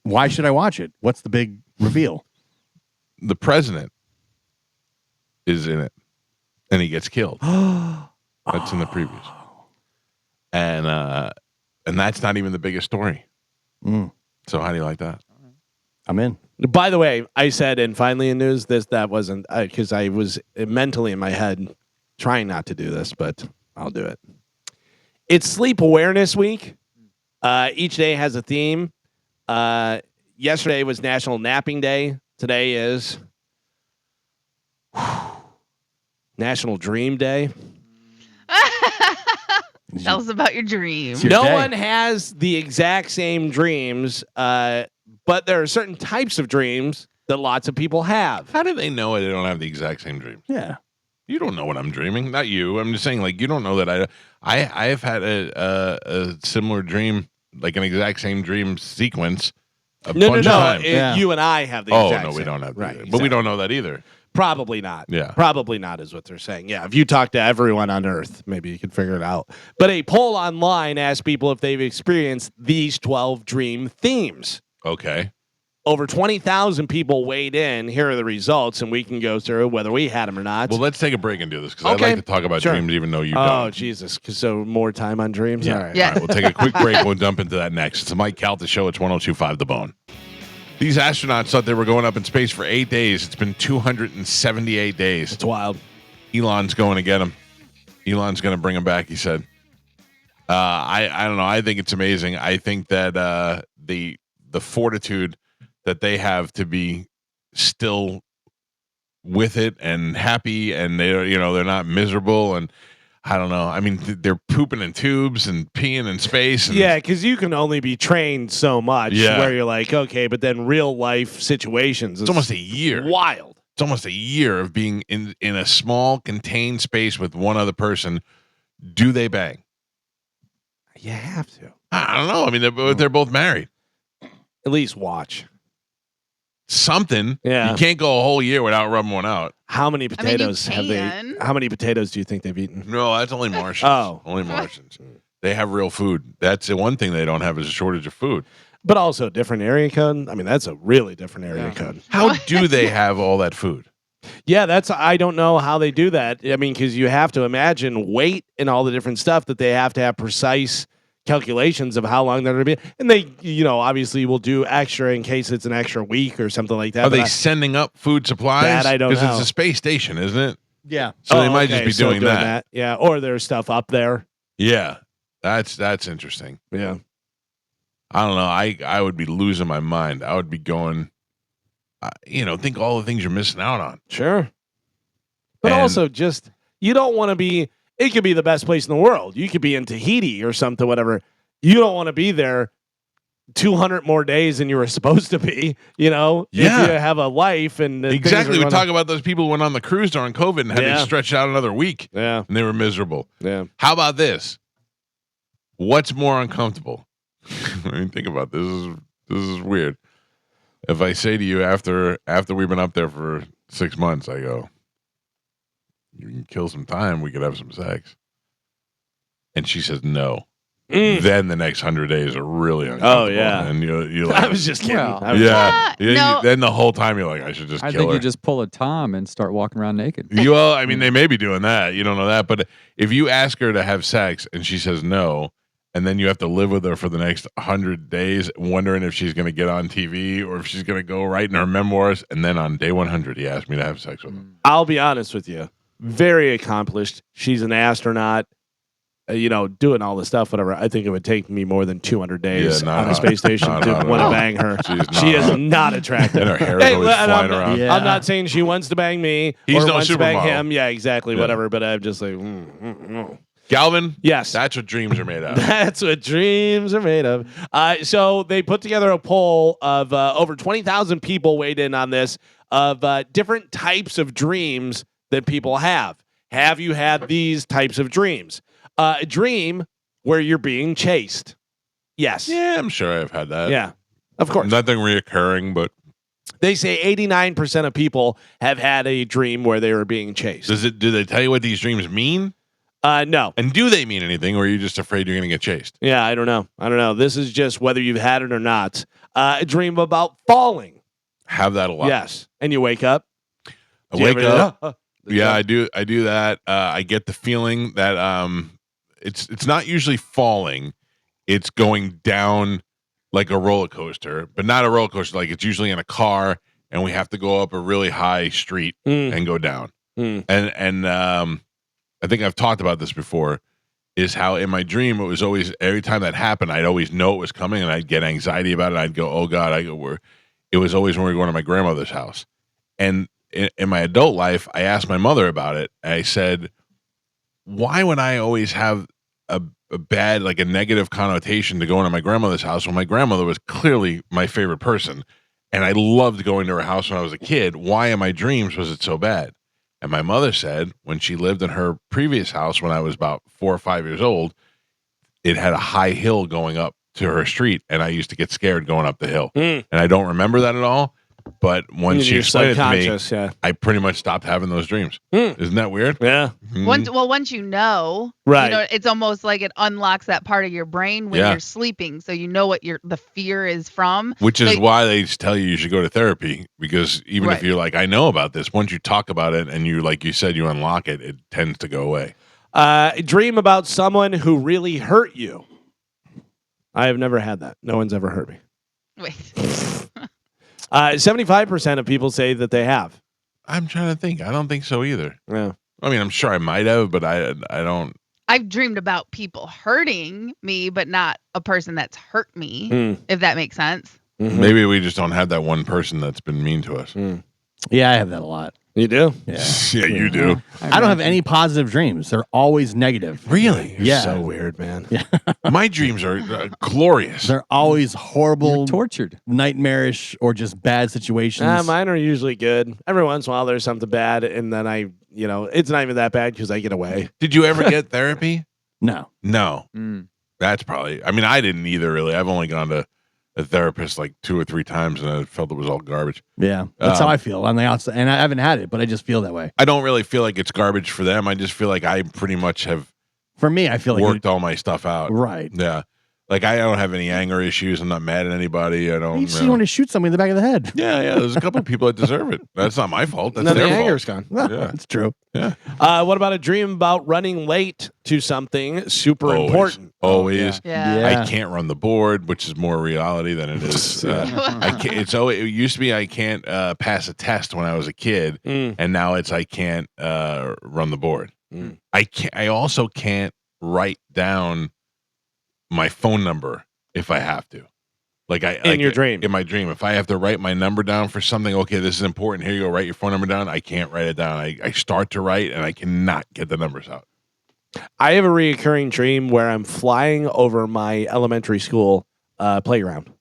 Speaker 4: Why should I watch it? What's the big reveal?
Speaker 1: The president is in it, and he gets killed. That's in the previews, and that's not even the biggest story.
Speaker 4: Mm.
Speaker 1: So how do you like that?
Speaker 4: I'm in.
Speaker 2: By the way, I said, and finally in news, that wasn't because I was mentally in my head trying not to do this, but I'll do it. It's Sleep Awareness Week. Each day has a theme. Yesterday was National Napping Day. Today is National Dream Day.
Speaker 3: Tell us about your dream.
Speaker 2: No one has the exact same dreams, but there are certain types of dreams that lots of people have.
Speaker 1: How do they know they don't have the exact same dreams?
Speaker 4: Yeah.
Speaker 1: You don't know what I'm dreaming. Not you. I'm just saying, like, you don't know that I have had a similar dream, like an exact same dream sequence a bunch of times.
Speaker 2: You and I have the exact same.
Speaker 1: We don't have that.
Speaker 2: Right,
Speaker 1: But
Speaker 2: exactly.
Speaker 1: we don't know that either.
Speaker 2: Probably not.
Speaker 1: Yeah.
Speaker 2: Probably not is what they're saying. Yeah. If you talk to everyone on Earth, maybe you could figure it out. But a poll online asked people if they've experienced these 12 dream themes.
Speaker 1: Okay.
Speaker 2: Over 20,000 people weighed in. Here are the results, and we can go through whether we had them or not.
Speaker 1: Well, let's take a break and do this because
Speaker 2: Okay.
Speaker 1: I'd like to talk about
Speaker 2: Sure.
Speaker 1: dreams even though you
Speaker 2: Oh,
Speaker 1: don't.
Speaker 2: Jesus. So more time on dreams?
Speaker 1: Yeah.
Speaker 2: All right.
Speaker 3: Yeah.
Speaker 1: All right, we'll take a quick break. We'll jump into that next. It's the Mike Calta Show. It's 102.5 The Bone. These astronauts thought they were going up in space for 8 days. It's been 278 days.
Speaker 2: It's wild.
Speaker 1: Elon's going to get them. Elon's going to bring them back, he said. I don't know. I think it's amazing. I think that the fortitude that they have to be still with it and happy, and they're not miserable, and I don't know. I mean, they're pooping in tubes and peeing in space. And
Speaker 2: Yeah, because you can only be trained so much
Speaker 1: Yeah.
Speaker 2: where you're like, okay, but then real life situations.
Speaker 1: It's almost a year.
Speaker 2: Wild.
Speaker 1: It's almost a year of being in a small contained space with one other person. Do they bang?
Speaker 2: You have to.
Speaker 1: I don't know. I mean, they're both married.
Speaker 2: At least watch.
Speaker 1: Something.
Speaker 2: Yeah.
Speaker 1: You can't go a whole year without rubbing one out.
Speaker 2: How many
Speaker 3: I mean, you
Speaker 2: potatoes have they?
Speaker 3: can.
Speaker 2: How many potatoes do you think they've eaten?
Speaker 1: No, that's only Martians.
Speaker 2: Oh.
Speaker 1: Only Martians. They have real food. That's the one thing they don't have is a shortage of food.
Speaker 2: But also a different area code. I mean, that's a really different area code.
Speaker 1: How do they have all that food?
Speaker 2: Yeah, I don't know how they do that. I mean, because you have to imagine weight and all the different stuff that they have to have precise calculations of how long they're going to be. And they, obviously will do extra in case it's an extra week or something like that.
Speaker 1: Are
Speaker 2: But
Speaker 1: they sending up food supplies?
Speaker 2: That I don't know.
Speaker 1: Because it's a space station, isn't it?
Speaker 4: Yeah.
Speaker 1: So they might
Speaker 2: okay,
Speaker 1: just be
Speaker 2: so
Speaker 1: doing that.
Speaker 2: Yeah, or there's stuff up there.
Speaker 1: Yeah. That's interesting.
Speaker 2: Yeah.
Speaker 1: I don't know. I would be losing my mind. I would be going, think all the things you're missing out on.
Speaker 2: Sure. But
Speaker 1: And-
Speaker 2: also just, you don't want to be, it could be the best place in the world. You could be in Tahiti or something, whatever. You don't want to be there 200 more days than you were supposed to be,
Speaker 1: Yeah.
Speaker 2: if you have a life and
Speaker 1: Exactly. We talk about those people who went on the cruise during COVID and had
Speaker 2: Yeah.
Speaker 1: to stretch out another week
Speaker 2: Yeah.
Speaker 1: and they were miserable.
Speaker 2: Yeah.
Speaker 1: How about this? What's more uncomfortable? I mean, think about this. This is weird. If I say to you after we've been up there for 6 months, I go, you can kill some time. We could have some sex. And she says no. then the next 100 days are really uncomfortable.
Speaker 2: Oh, yeah.
Speaker 1: And you like,
Speaker 2: I was just kidding.
Speaker 5: Well,
Speaker 3: no.
Speaker 1: then the whole time you're like, I should just
Speaker 5: I
Speaker 1: kill
Speaker 5: think
Speaker 1: her.
Speaker 5: you just pull a Tom and start walking around naked.
Speaker 1: Well, I mean, they may be doing that. You don't know that. But if you ask her to have sex and she says no, and then you have to live with her for the next 100 days, wondering if she's going to get on TV or if she's going to go write in her memoirs. And then on day 100, he asked me to have sex with him.
Speaker 2: I'll be honest with you. Very accomplished. She's an astronaut. Doing all the stuff, whatever. I think it would take me more than 200 days on a space station to want to bang her. She is not attractive.
Speaker 1: And her hair is always flying around.
Speaker 2: I'm not saying she wants to bang me
Speaker 1: He's
Speaker 2: or
Speaker 1: no
Speaker 2: wants to bang
Speaker 1: supermodel.
Speaker 2: him. Yeah, exactly.
Speaker 1: Yeah.
Speaker 2: Whatever. But I'm just like, no.
Speaker 1: Galvin?
Speaker 2: Yes.
Speaker 1: That's what dreams are made of.
Speaker 2: That's what dreams are made of. So they put together a poll of over 20,000 people weighed in on this of different types of dreams that people have. Have you had these types of dreams? A dream where you're being chased. Yes.
Speaker 1: Yeah, I'm sure I've had that.
Speaker 2: Yeah, of course.
Speaker 1: Nothing reoccurring, but
Speaker 2: They say 89% of people have had a dream where they were being chased.
Speaker 1: do they tell you what these dreams mean?
Speaker 2: No.
Speaker 1: And do they mean anything, or are you just afraid you're going to get chased?
Speaker 2: Yeah, I don't know. This is just whether you've had it or not. A dream about falling.
Speaker 1: Have that a lot.
Speaker 2: Yes. And you wake up.
Speaker 1: I
Speaker 2: Do you
Speaker 1: wake
Speaker 2: ever-
Speaker 1: up. Yeah, I do that. I get the feeling that it's not usually falling. It's going down like a roller coaster, but not a roller coaster. Like it's usually in a car, and we have to go up a really high street and go down. And I think I've talked about this before. Is how in my dream it was always every time that happened, I'd always know it was coming, and I'd get anxiety about it. I'd go, "Oh God!" It was always when we were going to my grandmother's house, and in my adult life, I asked my mother about it. I said, "Why would I always have a bad, like a negative connotation to going to my grandmother's house when my grandmother was clearly my favorite person, and I loved going to her house when I was a kid? Why in my dreams was it so bad?" And my mother said when she lived in her previous house when I was about 4 or 5 years old, it had a high hill going up to her street, and I used to get scared going up the hill. And I don't remember that at all. But when she explained it to me, I pretty much stopped having those dreams. Isn't that weird?
Speaker 2: Yeah.
Speaker 3: Once you know,
Speaker 2: right.
Speaker 3: It's almost like it unlocks that part of your brain when you're sleeping, so you know what the fear is from.
Speaker 1: Which is why they tell you should go to therapy, because even if you're like, I know about this, once you talk about it and you, like you said, you unlock it, it tends to go away.
Speaker 2: Dream about someone who really hurt you. I have never had that. No one's ever hurt me.
Speaker 3: Wait.
Speaker 2: 75% of people say that they have.
Speaker 1: I'm trying to think. I don't think so either.
Speaker 2: Yeah.
Speaker 1: I mean, I'm sure I might have, but I don't.
Speaker 3: I've dreamed about people hurting me, but not a person that's hurt me, if that makes sense.
Speaker 2: Mm-hmm.
Speaker 1: Maybe we just don't have that one person that's been mean to us.
Speaker 4: Yeah, I have that a lot.
Speaker 2: You do?
Speaker 4: Yeah.
Speaker 1: Yeah, you do.
Speaker 4: I don't have any positive dreams. They're always negative.
Speaker 1: Really?
Speaker 4: Yeah.
Speaker 2: So weird, man.
Speaker 4: Yeah.
Speaker 1: My dreams are glorious.
Speaker 4: They're always horrible,
Speaker 5: You're tortured,
Speaker 4: nightmarish, or just bad situations.
Speaker 2: Mine are usually good. Every once in a while, there's something bad, and then it's not even that bad because I get away.
Speaker 1: Did you ever get therapy?
Speaker 4: No.
Speaker 1: No. That's probably. I mean, I didn't either. Really, I've only gone to a therapist like 2 or 3 times, and I felt it was all garbage.
Speaker 4: Yeah, that's how I feel on the outside, and I haven't had it, but I just feel that way.
Speaker 1: I don't really feel like it's garbage for them. I just feel like I pretty much have.
Speaker 4: For me, I feel like
Speaker 1: worked all my stuff out.
Speaker 4: Right.
Speaker 1: Yeah. Like I don't have any anger issues. I'm not mad at anybody. I don't.
Speaker 4: You just want to shoot somebody in the back of the head.
Speaker 1: Yeah. There's a couple of people that deserve it. That's not my fault. That's
Speaker 2: Then
Speaker 1: their
Speaker 2: the
Speaker 1: fault.
Speaker 2: anger's gone.
Speaker 1: Yeah.
Speaker 4: It's true.
Speaker 1: Yeah.
Speaker 2: What about a dream about running late to something super important?
Speaker 1: Always.
Speaker 3: Yeah.
Speaker 1: I can't run the board, which is more reality than it is. I can't. It used to be I can't pass a test when I was a kid, and now it's I can't run the board. I also can't write down my phone number if I have to. In
Speaker 2: your dream.
Speaker 1: In my dream. If I have to write my number down for something, okay, this is important. Here you go, write your phone number down. I can't write it down. I start to write and I cannot get the numbers out.
Speaker 2: I have a recurring dream where I'm flying over my elementary school playground.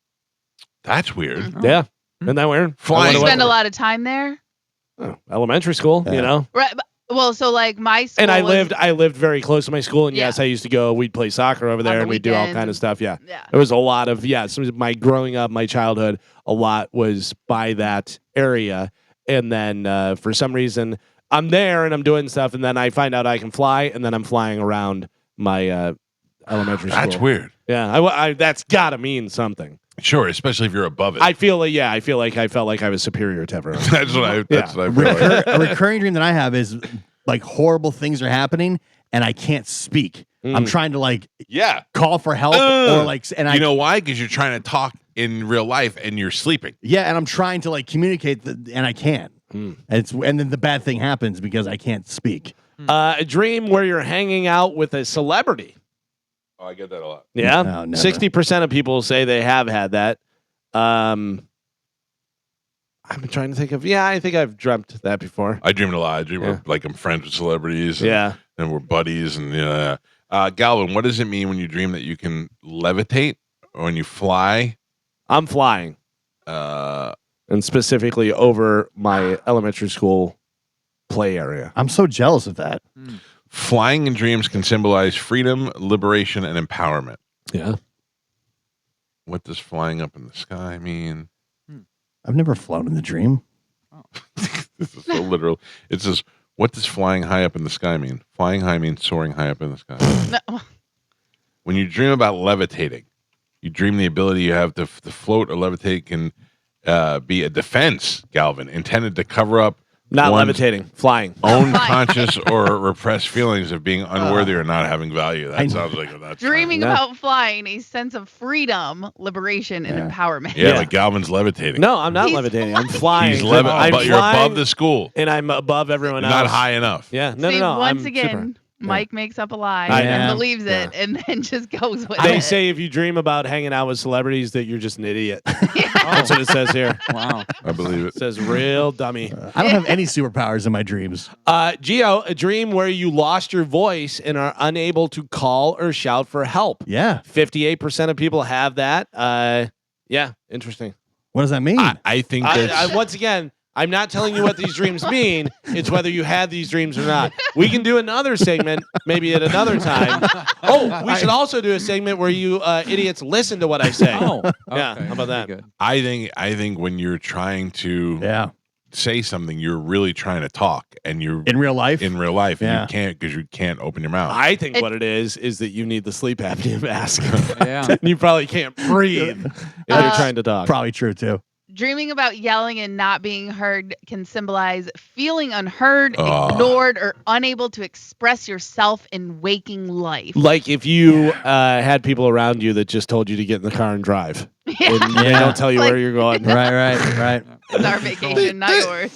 Speaker 1: That's weird.
Speaker 2: Yeah. Isn't that weird?
Speaker 1: Flying.
Speaker 3: You spend a lot of time there?
Speaker 2: Elementary school,
Speaker 3: Right. Well, so like my school
Speaker 2: And I lived very close to my school, and yes, I used to go. We'd play soccer over there,
Speaker 3: the
Speaker 2: and we'd do all
Speaker 3: weekend.
Speaker 2: kind of stuff. Yeah,
Speaker 3: Yeah.
Speaker 2: There was a lot of my growing up, my childhood, a lot was by that area, and then for some reason I'm there and I'm doing stuff, and then I find out I can fly, and then I'm flying around my elementary school.
Speaker 1: That's weird.
Speaker 2: Yeah, I that's got to mean something.
Speaker 1: Sure, especially if you're above it.
Speaker 2: I feel like I felt like I was superior to everyone.
Speaker 1: That's what I feel like.
Speaker 4: A recurring dream that I have is like horrible things are happening and I can't speak. I'm trying to call for help or
Speaker 1: you know why? Because you're trying to talk in real life and you're sleeping.
Speaker 4: Yeah, and I'm trying to communicate and I can't. And then the bad thing happens because I can't speak.
Speaker 2: A dream where you're hanging out with a celebrity.
Speaker 1: Oh, I get that a lot.
Speaker 2: Yeah,
Speaker 4: No, never.
Speaker 2: 60% of people say they have had that. I'm trying to think of. Yeah, I think I've dreamt that before.
Speaker 1: I dream it a lot. I dream of, I'm friends with celebrities. And we're buddies. And Galvin, what does it mean when you dream that you can levitate or when you fly?
Speaker 2: I'm flying, and specifically over my elementary school play area.
Speaker 4: I'm so jealous of that.
Speaker 1: Flying in dreams can symbolize freedom, liberation, and empowerment.
Speaker 2: Yeah.
Speaker 1: What does flying up in the sky mean?
Speaker 4: I've never flown in the dream.
Speaker 1: This is so literal. It says, what does flying high up in the sky mean? Flying high means soaring high up in the sky.
Speaker 3: No.
Speaker 1: When you dream about levitating, you dream the ability you have to float or levitate can be a defense, Galvin, intended to cover up
Speaker 2: Not levitating, flying.
Speaker 1: Own conscious or repressed feelings of being unworthy or not having value. That sounds like that's
Speaker 3: dreaming about flying, a sense of freedom, liberation, and empowerment.
Speaker 1: Yeah, like Galvin's levitating.
Speaker 2: No, I'm not levitating. I'm flying.
Speaker 1: He's but you're above the school,
Speaker 2: and I'm above everyone else.
Speaker 1: Not high enough.
Speaker 2: Yeah, no,
Speaker 3: See,
Speaker 2: no.
Speaker 3: Once again, Mike makes up a lie
Speaker 2: I
Speaker 3: and
Speaker 2: know.
Speaker 3: believes it, and then just goes with it.
Speaker 2: They say if you dream about hanging out with celebrities, that you're just an idiot. That's what it says here.
Speaker 5: Wow.
Speaker 1: I believe it.
Speaker 2: It says real dummy.
Speaker 4: I don't have any superpowers in my dreams.
Speaker 2: Gio, a dream where you lost your voice and are unable to call or shout for help.
Speaker 4: Yeah.
Speaker 2: 58% of people have that. Yeah, interesting.
Speaker 4: What does that mean?
Speaker 1: I think that
Speaker 2: once again, I'm not telling you what these dreams mean. It's whether you had these dreams or not. We can do another segment, maybe at another time. Oh, we should also do a segment where you idiots listen to what I say.
Speaker 5: Oh, okay.
Speaker 2: Yeah, how about that?
Speaker 5: Good.
Speaker 1: I think when you're trying to say something, you're really trying to talk, and you're
Speaker 4: in real life.
Speaker 1: and you can't because you can't open your mouth.
Speaker 2: I think what it is that you need the sleep apnea mask.
Speaker 5: Yeah.
Speaker 2: You probably can't breathe if you're trying to talk.
Speaker 4: Probably true too.
Speaker 3: Dreaming about yelling and not being heard can symbolize feeling unheard, ignored, or unable to express yourself in waking life.
Speaker 2: Like if you had people around you that just told you to get in the car and drive. And they don't tell you where you're going.
Speaker 4: Right.
Speaker 3: It's our vacation, not yours.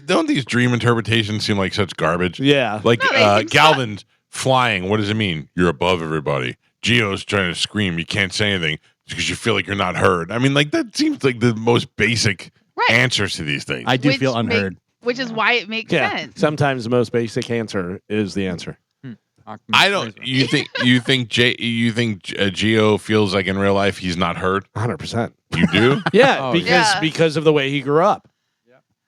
Speaker 1: Don't these dream interpretations seem like such garbage?
Speaker 2: Yeah.
Speaker 1: Like
Speaker 3: No, they
Speaker 1: Galvin's flying. What does it mean? You're above everybody. Gio's trying to scream. You can't say anything because you feel like you're not heard. I mean, like that seems like the most basic answers to these things.
Speaker 4: I do feel unheard.
Speaker 3: Which is why it makes sense.
Speaker 2: Sometimes the most basic answer is the answer.
Speaker 1: I don't. You think Gio feels like in real life he's not heard?
Speaker 2: 100%.
Speaker 1: You do?
Speaker 2: Yeah, because of the way he grew up.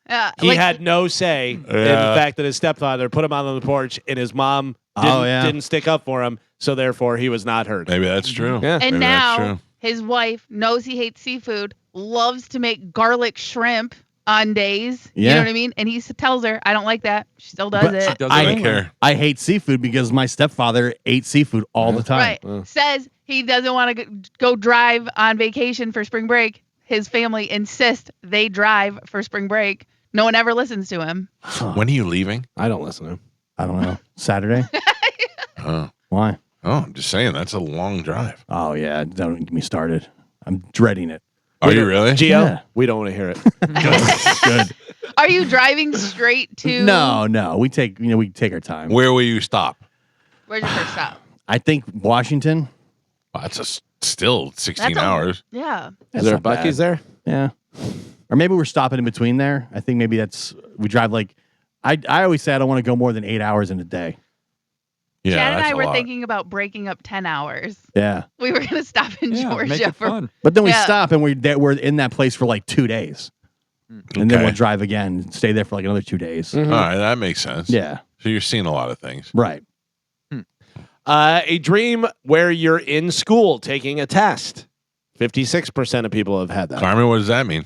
Speaker 3: Yeah,
Speaker 2: He had no say in the fact that his stepfather put him out on the porch and his mom didn't stick up for him, so therefore he was not heard.
Speaker 1: Maybe that's true.
Speaker 2: Yeah.
Speaker 3: And
Speaker 1: Maybe that's
Speaker 3: now
Speaker 1: true.
Speaker 3: his wife knows he hates seafood, loves to make garlic shrimp on days. You know what I mean? And he tells her, I don't like that. She still does it.
Speaker 5: She does
Speaker 1: I
Speaker 5: it
Speaker 1: don't
Speaker 5: anyway.
Speaker 1: care.
Speaker 4: I hate seafood because my stepfather ate seafood all the time.
Speaker 3: Right. Says he doesn't want to go drive on vacation for spring break. His family insists they drive for spring break. No one ever listens to him.
Speaker 1: When are you leaving?
Speaker 2: I don't listen to him.
Speaker 4: I don't know. Saturday?
Speaker 1: Oh,
Speaker 4: Why?
Speaker 1: I'm just saying that's a long drive.
Speaker 4: Oh yeah, don't get me started. I'm dreading it.
Speaker 1: Are you really?
Speaker 2: Gio,
Speaker 4: Yeah.
Speaker 2: we don't want to hear it.
Speaker 4: Good.
Speaker 3: Are you driving straight to?
Speaker 4: No. We take our time.
Speaker 1: Where will you stop?
Speaker 3: Where's your first stop?
Speaker 4: I think Washington.
Speaker 1: Well, that's still 16
Speaker 3: That's
Speaker 1: hours.
Speaker 3: Yeah.
Speaker 2: Is there a Buc-ee's there?
Speaker 4: Yeah. Or maybe we're stopping in between there. I think maybe we drive like I always say I don't want to go more than 8 hours in a day.
Speaker 1: Yeah,
Speaker 3: Chad and
Speaker 1: that's
Speaker 3: I
Speaker 1: a
Speaker 3: were
Speaker 1: lot.
Speaker 3: thinking about breaking up 10 hours.
Speaker 4: Yeah.
Speaker 3: We were going to stop in
Speaker 5: Make
Speaker 3: Georgia
Speaker 5: it fun.
Speaker 4: But then we
Speaker 3: Yeah.
Speaker 4: stop and we're in that place for like 2 days. And then we'll drive again and stay there for like another 2 days.
Speaker 1: All right, that makes sense.
Speaker 4: Yeah.
Speaker 1: So you're seeing a lot of things.
Speaker 4: Right.
Speaker 2: A dream where you're in school taking a test. 56% of people have had that.
Speaker 1: Carmen, what does that mean?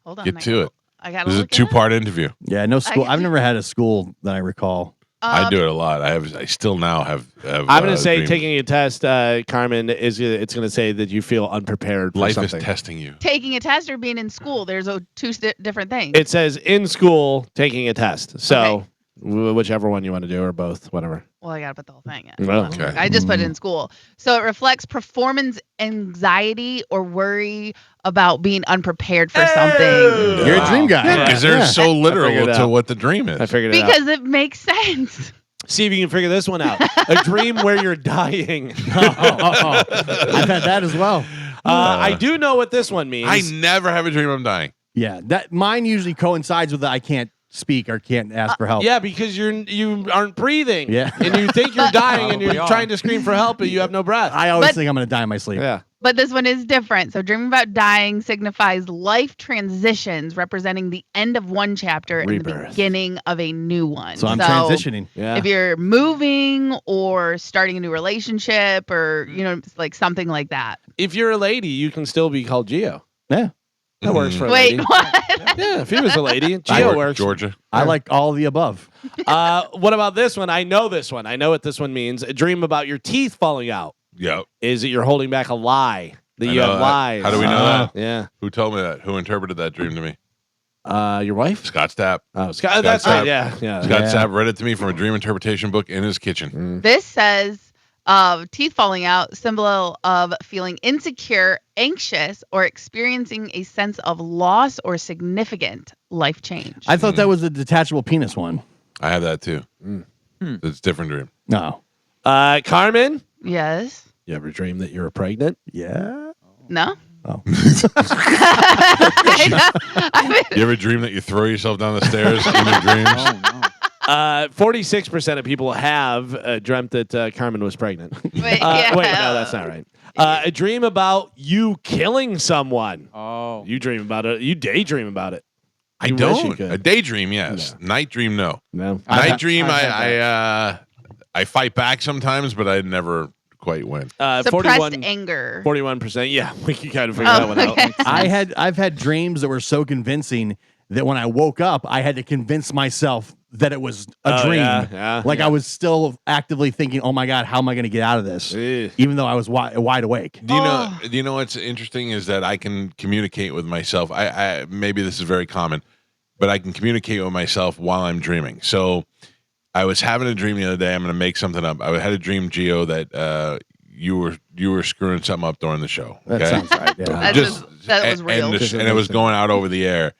Speaker 3: Hold on.
Speaker 1: Get to it.
Speaker 3: I got
Speaker 1: This is a 2-part interview.
Speaker 4: Yeah, no school. I've never had a school that I recall.
Speaker 1: I do it a lot. I still now have
Speaker 2: I'm going to say
Speaker 1: dreams.
Speaker 2: taking a test, Carmen, it's going to say that you feel unprepared for
Speaker 1: Life
Speaker 2: something.
Speaker 1: is testing you.
Speaker 3: Taking a test or being in school, there's two different things.
Speaker 2: It says in school taking a test. So whichever one you want to do or both, whatever.
Speaker 3: Well, I got to put the whole thing in.
Speaker 1: Okay.
Speaker 3: I just put it in school. So it reflects performance anxiety or worry about being unprepared for something.
Speaker 4: You're a dream guy.
Speaker 1: Because they're so literal
Speaker 2: figured it
Speaker 1: to
Speaker 2: out.
Speaker 1: what the dream is.
Speaker 2: I figured it out.
Speaker 3: Because it makes sense.
Speaker 2: See if you can figure this one out. A dream where you're dying.
Speaker 4: I've had that as well.
Speaker 2: I do know what this one means.
Speaker 1: I never have a dream I'm dying.
Speaker 4: Yeah, that mine usually coincides with the I can't speak or can't ask for help.
Speaker 2: Yeah, because you aren't breathing.
Speaker 4: Yeah.
Speaker 2: And you think you're dying and
Speaker 5: We
Speaker 2: you're
Speaker 5: are.
Speaker 2: trying to scream for help, but you have no breath.
Speaker 4: I always
Speaker 3: But-
Speaker 4: think I'm going to die in my sleep.
Speaker 2: Yeah.
Speaker 3: But this one is different. So dreaming about dying signifies life transitions representing the end of one chapter and the
Speaker 2: Rebirth.
Speaker 3: beginning of a new one.
Speaker 4: So I'm transitioning.
Speaker 2: Yeah.
Speaker 3: If you're moving or starting a new relationship or, like something like that.
Speaker 2: If you're a lady, you can still be called Geo.
Speaker 4: Yeah.
Speaker 2: That works for a
Speaker 3: Wait,
Speaker 2: lady.
Speaker 3: what?
Speaker 2: Yeah, if he was a lady, Geo works.
Speaker 1: Georgia.
Speaker 4: I like all of the above.
Speaker 2: What about this one? I know this one. I know what this one means. A dream about your teeth falling out.
Speaker 1: Yep.
Speaker 2: Is that you're holding back a lie? That
Speaker 1: I
Speaker 2: you
Speaker 1: know
Speaker 2: have
Speaker 1: that.
Speaker 2: lies.
Speaker 1: How do we know that?
Speaker 2: Yeah.
Speaker 1: Who told me that? Who interpreted that dream to me?
Speaker 2: Your wife?
Speaker 1: Scott Stapp.
Speaker 2: Oh, Scott. That's
Speaker 1: Stapp.
Speaker 2: right. Yeah. Yeah.
Speaker 1: Scott
Speaker 4: Yeah.
Speaker 1: Stapp read it to me from a dream interpretation book in his kitchen.
Speaker 3: This says teeth falling out, symbol of feeling insecure, anxious, or experiencing a sense of loss or significant life change.
Speaker 4: I thought that was the detachable penis one.
Speaker 1: I have that too. It's a different dream.
Speaker 4: No.
Speaker 2: Carmen,
Speaker 3: Yes.
Speaker 2: you ever dream that you're pregnant?
Speaker 4: Yeah.
Speaker 3: No?
Speaker 4: Oh.
Speaker 1: You ever dream that you throw yourself down the stairs in your dreams?
Speaker 5: Oh, no.
Speaker 2: 46% of people have dreamt that Carmen was pregnant.
Speaker 3: Wait,
Speaker 2: Wait, no, that's not right. A dream about you killing someone.
Speaker 5: Oh.
Speaker 2: You dream about it. You daydream about it.
Speaker 1: I
Speaker 2: You wish you
Speaker 1: don't.
Speaker 2: could.
Speaker 1: A daydream, yes. Night dream, no.
Speaker 2: No.
Speaker 1: Night dream,
Speaker 5: I've had
Speaker 1: I fight back sometimes, but I never quite win.
Speaker 3: suppressed
Speaker 2: 41,
Speaker 3: anger.
Speaker 2: 41%. Yeah, we can kind of figure that one out.
Speaker 3: okay.
Speaker 4: I've had dreams that were so convincing that when I woke up, I had to convince myself that it was a
Speaker 2: Oh,
Speaker 4: dream.
Speaker 2: yeah,
Speaker 4: Like I was still actively thinking, "Oh my god, how am I going to get out of this?"
Speaker 2: Ugh.
Speaker 4: Even though I was wide awake.
Speaker 1: Do you know what's interesting is that I can communicate with myself. I maybe this is very common, but I can communicate with myself while I'm dreaming. So I was having a dream the other day. I'm going to make something up. I had a dream, Gio, that you were screwing something up during the show.
Speaker 4: That
Speaker 1: Okay?
Speaker 4: sounds right. Yeah.
Speaker 3: That was real.
Speaker 1: and it was going out over the air.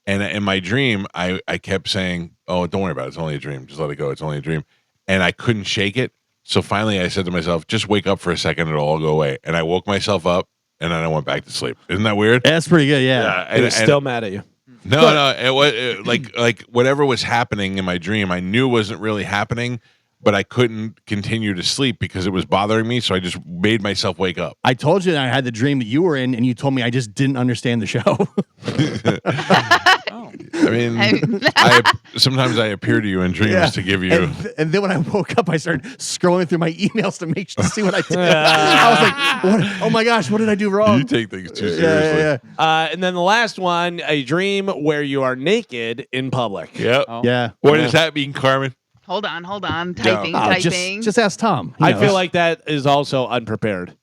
Speaker 1: And in my dream, I kept saying, "Oh, don't worry about it. It's only a dream. Just let it go. It's only a dream." And I couldn't shake it. So finally, I said to myself, "Just wake up for a second. It'll all go away." And I woke myself up, and then I went back to sleep. Isn't that weird?
Speaker 4: That's pretty good. Yeah.
Speaker 2: And
Speaker 1: And,
Speaker 2: he's still mad at you.
Speaker 1: no. It was like whatever was happening in my dream, I knew wasn't really happening, but I couldn't continue to sleep because it was bothering me. So I just made myself wake up.
Speaker 4: I told you that I had the dream that you were in, and you told me I just didn't understand the show.
Speaker 5: Oh.
Speaker 1: I mean, sometimes I appear to you in dreams to give you.
Speaker 4: And then when I woke up, I started scrolling through my emails to see what I did. I was like, what? "Oh my gosh, what did I do wrong?"
Speaker 1: You take things too seriously.
Speaker 2: And then the last one, a dream where you are naked in public.
Speaker 1: Yep.
Speaker 5: Oh.
Speaker 4: Yeah.
Speaker 1: What does that mean, Carmen?
Speaker 3: Hold on. Typing,
Speaker 4: Oh,
Speaker 3: typing.
Speaker 4: just ask Tom. He
Speaker 2: I
Speaker 4: knows.
Speaker 2: feel like that is also unprepared.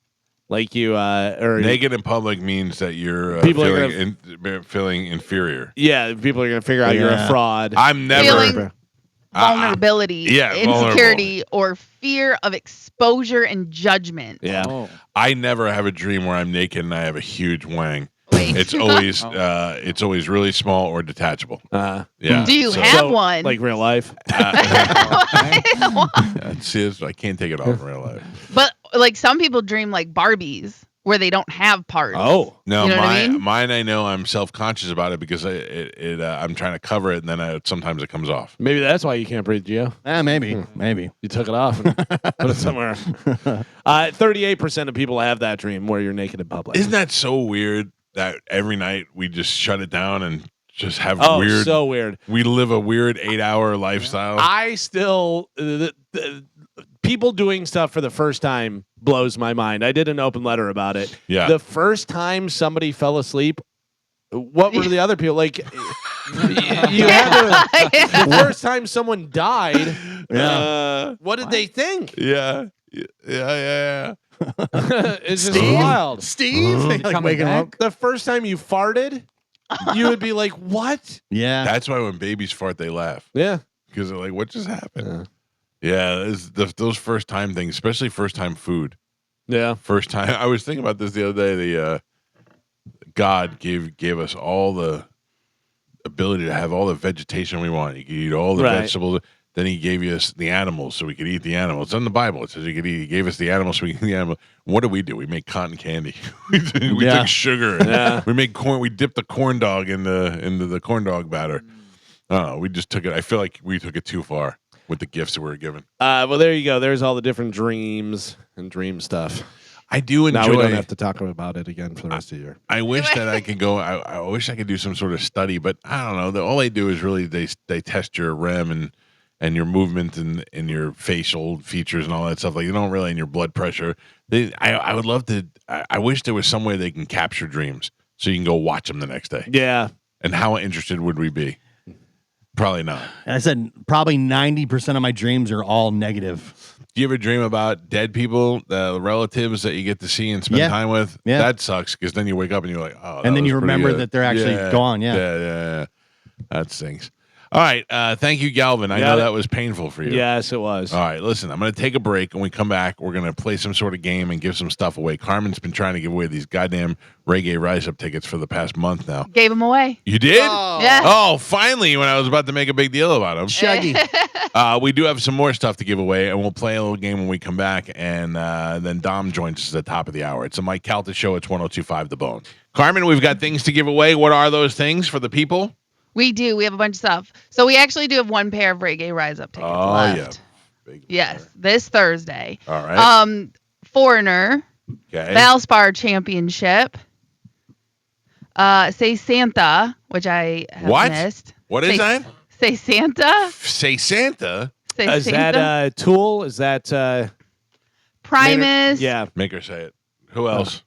Speaker 2: Like you, or
Speaker 1: Naked in public means that you're
Speaker 2: People are
Speaker 1: feeling inferior.
Speaker 2: yeah, people are gonna figure out you're a
Speaker 4: Yeah.
Speaker 2: fraud.
Speaker 1: I'm never.
Speaker 3: Feeling vulnerability,
Speaker 1: yeah,
Speaker 3: insecurity, or fear of exposure and judgment.
Speaker 2: yeah.
Speaker 5: Oh.
Speaker 1: I never have a dream where I'm naked and I have a huge wang.
Speaker 3: Wait.
Speaker 1: It's always really small or detachable. Yeah.
Speaker 3: Do you
Speaker 1: So-
Speaker 3: have one?
Speaker 2: Like real life?
Speaker 1: See, I can't take it off in real life.
Speaker 3: But like some people dream like Barbies where they don't have parts.
Speaker 2: Oh,
Speaker 1: No,
Speaker 3: You know what I mean?
Speaker 1: mine. I know I'm self-conscious about it because I'm trying to cover it, and then sometimes it comes off.
Speaker 2: maybe that's why you can't breathe, Gio.
Speaker 4: Maybe.
Speaker 2: You took it off and put it somewhere. 38% of people have that dream where you're naked in public.
Speaker 1: Isn't that so weird that every night we just shut it down and just have
Speaker 2: Oh,
Speaker 1: weird?
Speaker 2: so weird.
Speaker 1: We live a weird 8-hour lifestyle.
Speaker 2: I still people doing stuff for the first time blows my mind. I did an open letter about it.
Speaker 1: Yeah.
Speaker 2: The first time somebody fell asleep What were the other people like? You had to, the first time someone died. What did they think?
Speaker 1: Yeah.
Speaker 2: It's just wild.
Speaker 4: Steve, they like waking him up.
Speaker 2: The first time you farted, you would be like, "What?"
Speaker 4: Yeah,
Speaker 1: that's why when babies fart, they laugh.
Speaker 2: Yeah,
Speaker 1: because they're like, "What just happened?" Yeah, those first time things, especially first time food.
Speaker 2: Yeah,
Speaker 1: first time. I was thinking about this the other day. The God gave us all the ability to have all the vegetation we want. You could eat all the vegetables. Then he gave us the animals so we could eat the animals. It's in the Bible. It says you could eat. He gave us the animals so we could eat the animals. What do? We make cotton candy. we took sugar. We made corn. We dipped the corn dog into the corn dog batter. We just took it. I feel like we took it too far with the gifts that we were given.
Speaker 2: Well, there you go. There's all the different dreams and dream stuff.
Speaker 1: I do enjoy.
Speaker 2: Now we don't have to talk about it again for the rest of the year.
Speaker 1: I wish that I could go. I wish I could do some sort of study, but I don't know. All they do is really they test your REM and your movement and your facial features and all that stuff. Like you don't really in your blood pressure. I would love to. I wish there was some way they can capture dreams so you can go watch them the next day.
Speaker 2: Yeah.
Speaker 1: And how interested would we be? Probably not.
Speaker 4: And I said probably 90% of my dreams are all negative.
Speaker 1: Do you ever dream about dead people, relatives that you get to see and spend time with?
Speaker 4: Yeah.
Speaker 1: That sucks because then you wake up and you're like, oh.
Speaker 4: And then you remember that they're actually gone.
Speaker 1: Yeah. That stinks. All right. Thank you, Galvin. I know that was painful for you.
Speaker 2: Yes, it was.
Speaker 1: All right. Listen, I'm going to take a break. When we come back, we're going to play some sort of game and give some stuff away. Carmen's been trying to give away these goddamn Reggae Rise Up tickets for the past month now.
Speaker 3: Gave them away.
Speaker 1: You did?
Speaker 3: Oh. Yeah.
Speaker 1: Oh, finally, when I was about to make a big deal about them.
Speaker 4: Shaggy.
Speaker 1: We do have some more stuff to give away, and we'll play a little game when we come back, and then Dom joins us at the top of the hour. It's the Mike Calta Show. It's 102.5 The Bone. Carmen, we've got things to give away. What are those things for the people?
Speaker 3: We do. We have a bunch of stuff. So we actually do have one pair of Reggae Rise Up tickets left.
Speaker 1: Yeah.
Speaker 3: Yes, this Thursday.
Speaker 1: All right.
Speaker 3: Foreigner.
Speaker 1: Okay.
Speaker 3: Valspar Championship. Say Santa, which I have missed.
Speaker 1: What is that?
Speaker 3: Say Santa.
Speaker 1: Say Santa.
Speaker 3: Say
Speaker 2: is
Speaker 3: Santa.
Speaker 2: that Tool? Is that
Speaker 3: Primus?
Speaker 2: Yeah.
Speaker 1: Make her say it. Who else?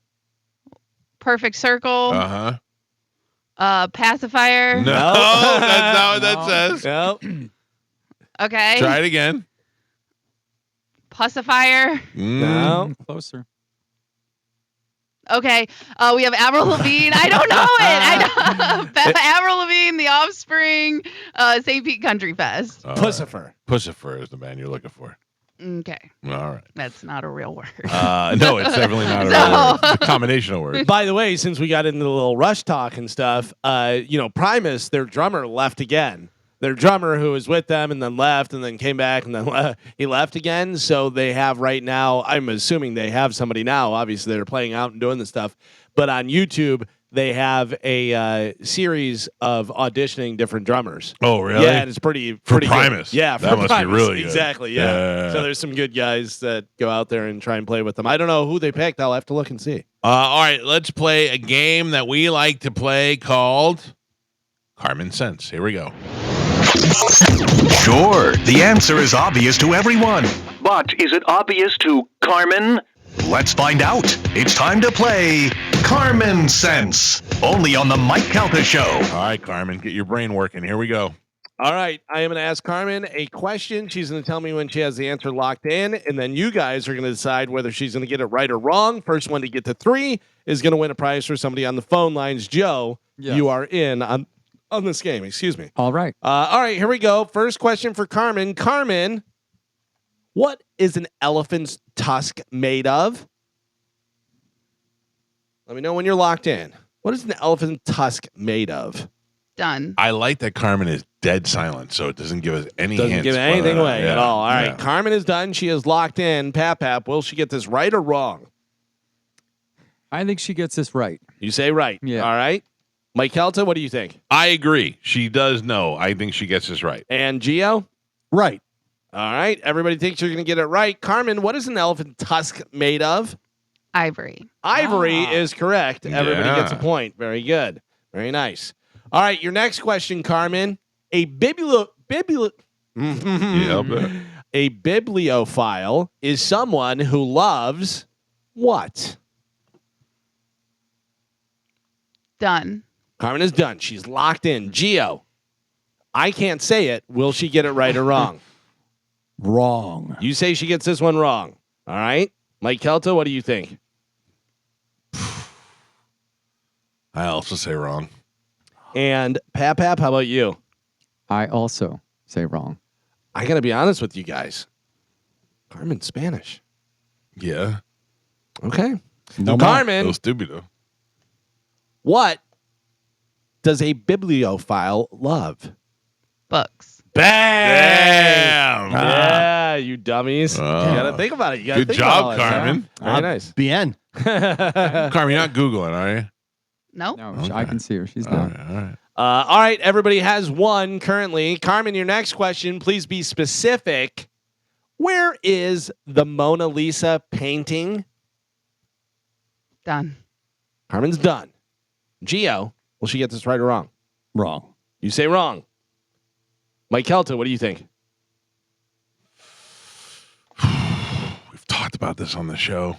Speaker 3: Perfect Circle.
Speaker 1: Uh-huh.
Speaker 3: Pacifier.
Speaker 1: No, that's not what that says.
Speaker 2: Nope.
Speaker 3: Okay.
Speaker 1: Try it again.
Speaker 3: Pussifier.
Speaker 2: No.
Speaker 5: Closer.
Speaker 3: Okay. We have Avril Lavigne. I don't know it. Avril Lavigne, The Offspring, St. Pete Country Fest.
Speaker 2: Pussifer.
Speaker 1: Pussifer is the band you're looking for.
Speaker 3: Okay.
Speaker 1: All right.
Speaker 3: That's not a real word.
Speaker 1: No, it's definitely not a real word. It's a combination of words.
Speaker 2: By the way, since we got into the little Rush talk and stuff, Primus, their drummer, left again. Their drummer who was with them and then left and then came back and then he left again. So they have right now, I'm assuming they have somebody now. Obviously, they're playing out and doing this stuff. But on YouTube, they have a series of auditioning different drummers.
Speaker 1: Oh, really?
Speaker 2: Yeah, and it's pretty
Speaker 1: Primus.
Speaker 2: Good. Yeah,
Speaker 1: that must
Speaker 2: Primus.
Speaker 1: be really good.
Speaker 2: Exactly. Yeah. So there's some good guys that go out there and try and play with them. I don't know who they picked. I'll have to look and see.
Speaker 1: All right, let's play a game that we like to play called Carmen Sense. Here we go.
Speaker 7: Sure, the answer is obvious to everyone.
Speaker 8: But is it obvious to Carmen?
Speaker 7: Let's find out. It's time to play Carmen Sense, only on the Mike Calta Show.
Speaker 1: All right, Carmen, get your brain working. Here we go.
Speaker 2: All right, I am going to ask Carmen a question. She's going to tell me when she has the answer locked in, and then you guys are going to decide whether she's going to get it right or wrong. First one to get to 3 is going to win a prize for somebody on the phone lines. Joe, you are in on this game. Excuse me.
Speaker 5: All right.
Speaker 2: All right, here we go. First question for Carmen. Carmen, what is an elephant's tusk made of? Let me know when you're locked in. What is an elephant tusk made of?
Speaker 3: Done.
Speaker 1: I like that Carmen is dead silent, so it doesn't give us any
Speaker 2: Doesn't
Speaker 1: hints.
Speaker 2: give anything away at all. All right,
Speaker 1: yeah.
Speaker 2: Carmen is done. She is locked in. Pap, will she get this right or wrong?
Speaker 5: I think she gets this right.
Speaker 2: You say right.
Speaker 5: Yeah.
Speaker 2: All right. Mike Calta, what do you think?
Speaker 1: I agree. She does know. I think she gets this right.
Speaker 2: And Gio?
Speaker 4: Right.
Speaker 2: All right. Everybody thinks you're going to get it right. Carmen, what is an elephant tusk made of?
Speaker 3: Ivory.
Speaker 2: Ivory is correct. Everybody
Speaker 1: Yeah.
Speaker 2: gets a point. Very good. Very nice. All right. Your next question, Carmen. A bibliophile is someone who loves what?
Speaker 3: Done.
Speaker 2: Carmen is done. She's locked in. Gio, I can't say it. Will she get it right or wrong?
Speaker 4: Wrong.
Speaker 2: You say she gets this one wrong. All right. Mike Calta, what do you think?
Speaker 1: I also say wrong.
Speaker 2: And Pap, how about you?
Speaker 5: I also say wrong.
Speaker 2: I got to be honest with you guys. Carmen's Spanish.
Speaker 1: Yeah.
Speaker 2: Okay.
Speaker 4: No
Speaker 2: Carmen,
Speaker 1: Stupido.
Speaker 2: what does a bibliophile love?
Speaker 3: Books.
Speaker 2: Bang!
Speaker 1: Damn.
Speaker 2: Yeah, you dummies. You
Speaker 1: Oh.
Speaker 2: got to think about it. You gotta
Speaker 1: Good
Speaker 2: think about
Speaker 1: job,
Speaker 2: all that.
Speaker 1: Carmen.
Speaker 2: Very nice.
Speaker 4: Bien.
Speaker 1: Carmen, you're not Googling, are you?
Speaker 3: Nope.
Speaker 5: No,
Speaker 1: Okay.
Speaker 5: I can see her. She's
Speaker 1: All
Speaker 5: done.
Speaker 1: right. All right.
Speaker 2: All right, everybody has one currently. Carmen, your next question, please be specific. Where is the Mona Lisa painting?
Speaker 3: Done.
Speaker 2: Carmen's done. Gio, will she get this right or wrong?
Speaker 4: Wrong.
Speaker 2: You say wrong. Mike Calta, what do you think?
Speaker 1: We've talked about this on the show.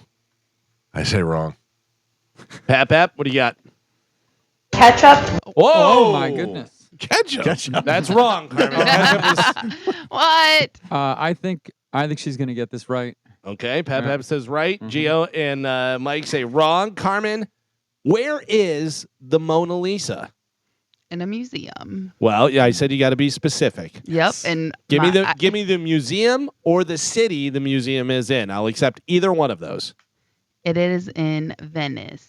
Speaker 1: I say wrong.
Speaker 2: Pap, what do you got?
Speaker 9: Ketchup.
Speaker 2: Whoa!
Speaker 5: Oh my goodness.
Speaker 1: Ketchup.
Speaker 2: That's wrong, Carmen. Ketchup is-
Speaker 3: What?
Speaker 5: I think she's gonna get this right.
Speaker 2: okay, Pap says right.
Speaker 5: Mhm.
Speaker 2: Gio and Mike say wrong. Carmen, where is the Mona Lisa?
Speaker 3: In a museum.
Speaker 2: Well, yeah, I said you got to be specific.
Speaker 3: Yep. And
Speaker 2: Give me the museum or the city the museum is in. I'll accept either one of those.
Speaker 3: It is in Venice.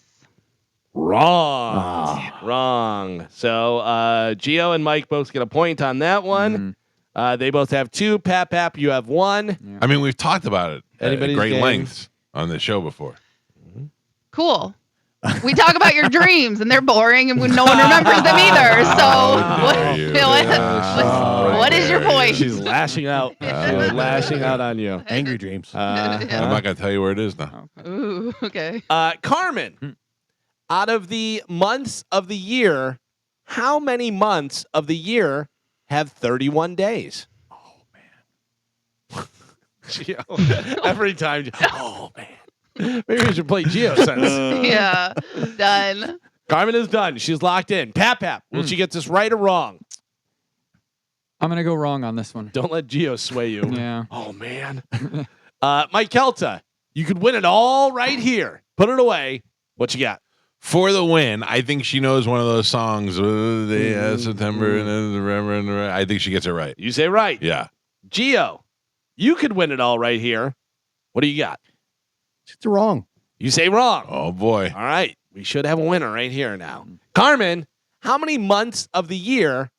Speaker 2: Wrong. Wrong. So Gio and Mike both get a point on that one. They both have 2. Pap, you have 1.
Speaker 1: I mean, we've talked about it at
Speaker 2: Anybody's
Speaker 1: great
Speaker 2: game.
Speaker 1: lengths on the show before.
Speaker 3: Cool. We talk about your dreams and they're boring and no one remembers them either. So what is your point?
Speaker 2: She's lashing out. She's lashing out on you.
Speaker 4: Angry dreams.
Speaker 1: I'm not going to tell you where it is now.
Speaker 3: Ooh, okay.
Speaker 2: Carmen, out of the months of the year, how many months of the year have 31 days?
Speaker 1: Oh,
Speaker 2: Gio, every time. Oh, man. Maybe we should play Geo Sense.
Speaker 3: Yeah. Done.
Speaker 2: Carmen is done. She's locked in. Pap, will she get this right or wrong?
Speaker 5: I'm gonna go wrong on this one.
Speaker 2: Don't let Geo sway you.
Speaker 5: Yeah.
Speaker 2: Oh, man. Mike Calta, you could win it all right here. Put it away. What you got?
Speaker 1: For the win, I think she knows one of those songs. September and then November. I think she gets it right.
Speaker 2: You say right.
Speaker 1: Yeah.
Speaker 2: Geo, you could win it all right here. What do you got?
Speaker 4: It's wrong.
Speaker 2: You say wrong.
Speaker 1: Oh, boy.
Speaker 2: All right. We should have a winner right here now. Carmen, how many months of the year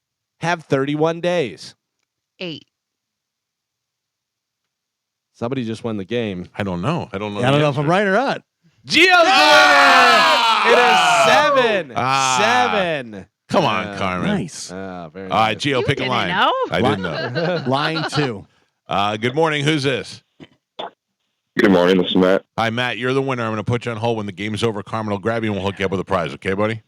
Speaker 2: have 31 days?
Speaker 3: 8.
Speaker 2: Somebody just won the game.
Speaker 1: I don't know. I don't know.
Speaker 4: I don't know if I'm right or not.
Speaker 2: Gio's the winner. It is 7. 7.
Speaker 1: Come on, Carmen.
Speaker 4: Nice.
Speaker 2: Very
Speaker 1: All right,
Speaker 2: nice.
Speaker 1: Gio,
Speaker 3: You
Speaker 1: pick a
Speaker 3: didn't
Speaker 1: line.
Speaker 3: know?
Speaker 1: I didn't know.
Speaker 4: Line 2.
Speaker 1: Good morning. Who's this?
Speaker 10: Good morning, this is Matt.
Speaker 1: Hi, Matt. You're the winner. I'm going to put you on hold. When the game's over, Carmen will grab you and we'll hook you up with a prize. Okay, buddy?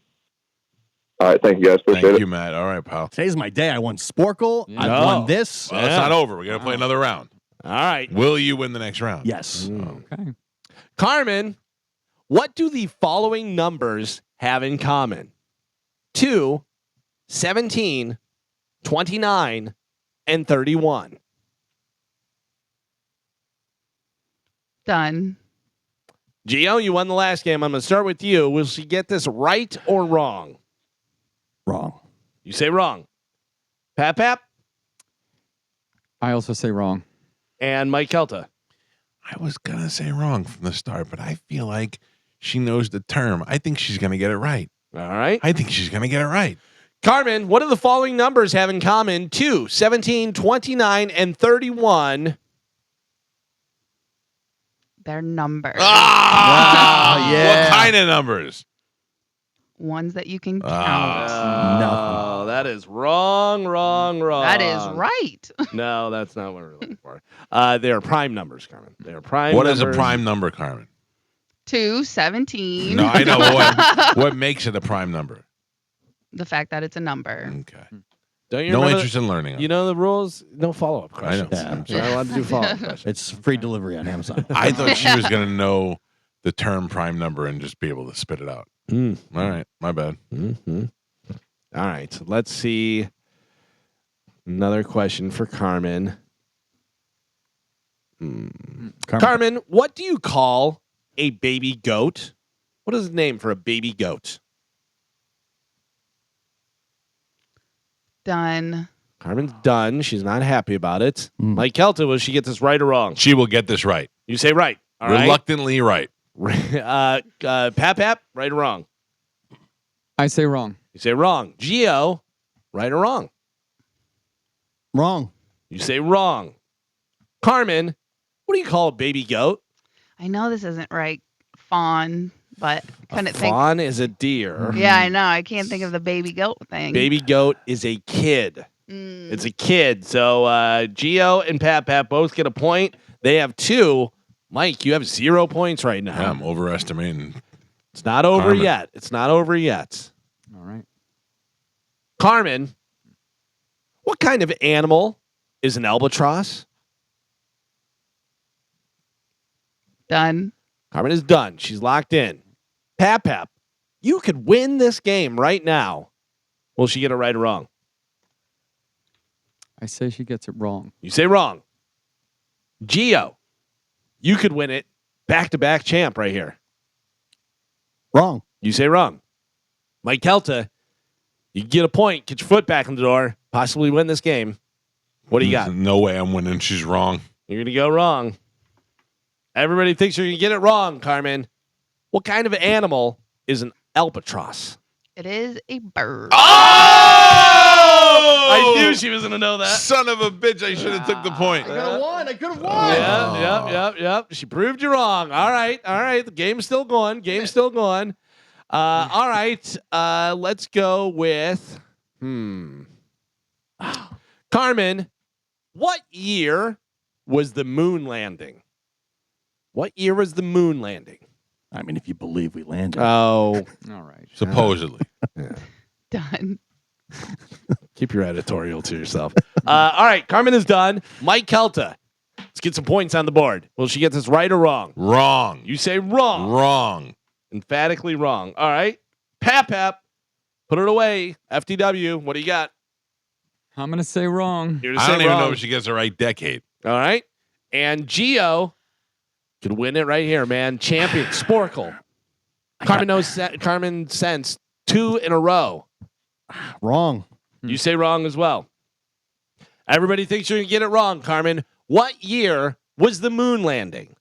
Speaker 10: All right, thank you guys. Appreciate
Speaker 1: Thank
Speaker 10: it.
Speaker 1: you, Matt. All right, pal.
Speaker 4: Today's my day. I won Sporcle.
Speaker 5: Yeah.
Speaker 4: I won this.
Speaker 1: Well, it's not over. We're going to play another round.
Speaker 2: All right.
Speaker 1: Will you win the next round?
Speaker 4: Yes.
Speaker 5: Okay.
Speaker 2: Carmen, what do the following numbers have in common? 2, 17, 29, and 31.
Speaker 3: Done.
Speaker 2: Gio, you won the last game. I'm going to start with you. Will she get this right or wrong?
Speaker 4: Wrong.
Speaker 2: You say wrong. Pap,
Speaker 5: I also say wrong.
Speaker 2: and Mike Calta.
Speaker 1: I was going to say wrong from the start, but I feel like she knows the term. I think she's going to get it right.
Speaker 2: All right.
Speaker 1: I think she's going to get it right.
Speaker 2: Carmen, what do the following numbers have in common? 2, 17, 29, and 31.
Speaker 3: They're numbers.
Speaker 1: What kind of numbers?
Speaker 3: Ones that you can count.
Speaker 2: No, that is wrong.
Speaker 3: That is right.
Speaker 2: No, that's not what we're looking for. They are prime numbers, Carmen. They are prime
Speaker 1: What
Speaker 2: numbers.
Speaker 1: is a prime number, Carmen?
Speaker 3: 2, 17.
Speaker 1: No, I know. What makes it a prime number?
Speaker 3: The fact that it's a number.
Speaker 1: Okay.
Speaker 2: Don't you
Speaker 1: No
Speaker 2: remember
Speaker 1: interest in learning.
Speaker 2: You know the rules? No follow-up
Speaker 1: I know.
Speaker 2: questions. You're not allowed to do follow-up questions.
Speaker 4: It's free delivery on Amazon.
Speaker 1: I thought she was going to know the term prime number and just be able to spit it out. All right. My bad.
Speaker 2: Mm-hmm. All right. So let's see. Another question for Carmen. Carmen, what do you call a baby goat? What is the name for a baby goat?
Speaker 3: Done.
Speaker 2: Carmen's done. She's not happy about it. Mike Calta, will she get this right or wrong?
Speaker 1: She will get this right.
Speaker 2: You say right. All
Speaker 1: Reluctantly right.
Speaker 2: Pap, right or wrong?
Speaker 5: I say wrong.
Speaker 2: You say wrong. Gio, right or wrong?
Speaker 4: Wrong.
Speaker 2: You say wrong. Carmen, what do you call a baby goat?
Speaker 3: I know this isn't right. Fawn, but couldn't think.
Speaker 2: Fawn is a deer.
Speaker 3: Yeah, I know. I can't think of the baby goat thing.
Speaker 2: Baby goat is a kid. It's a kid. So Gio and Pap both get a point. They have 2. Mike, you have 0 points right now.
Speaker 1: Yeah, I'm overestimating.
Speaker 2: It's not over
Speaker 1: Carmen.
Speaker 2: yet. It's not over yet.
Speaker 5: All right.
Speaker 2: Carmen, what kind of animal is an albatross?
Speaker 3: Done.
Speaker 2: Carmen is done. She's locked in. Pap, you could win this game right now. Will she get it right or wrong?
Speaker 5: I say she gets it wrong.
Speaker 2: You say wrong. Gio, you could win it. Back-to-back champ right here.
Speaker 4: Wrong.
Speaker 2: You say wrong. Mike Calta, you get a point. Get your foot back in the door. Possibly win this game. What do you got?
Speaker 1: No way I'm winning. She's wrong.
Speaker 2: You're going to go wrong. Everybody thinks you're going to get it wrong, Carmen. What kind of animal is an albatross?
Speaker 3: It is a bird.
Speaker 2: Oh! I knew she was going to know that.
Speaker 1: Son of a bitch. I should have took the point.
Speaker 4: I could have won.
Speaker 2: Yep. She proved you wrong. All right. The game's still going. All right. Let's go with Carmen, what year was the moon landing? What year was the moon landing?
Speaker 4: I mean, if you believe we landed.
Speaker 2: Oh.
Speaker 5: All right.
Speaker 1: Supposedly.
Speaker 2: Yeah.
Speaker 3: Done.
Speaker 2: Keep your editorial to yourself. All right. Carmen is done. Mike Calta. Let's get some points on the board. Will she get this right or wrong?
Speaker 1: Wrong.
Speaker 2: You say wrong.
Speaker 1: Wrong.
Speaker 2: Emphatically wrong. All right. Pap. Put it away. FTW. What do you got?
Speaker 5: I'm going to say wrong.
Speaker 2: You're to
Speaker 1: I
Speaker 2: say
Speaker 1: don't even
Speaker 2: wrong.
Speaker 1: know if she gets the right decade.
Speaker 2: All right. And Gio could win it right here, man. Champion. Sporcle. Carmen Sense 2 in a row.
Speaker 4: Wrong.
Speaker 2: You say wrong as well. Everybody thinks you're going to get it wrong, Carmen. What year was the moon landing?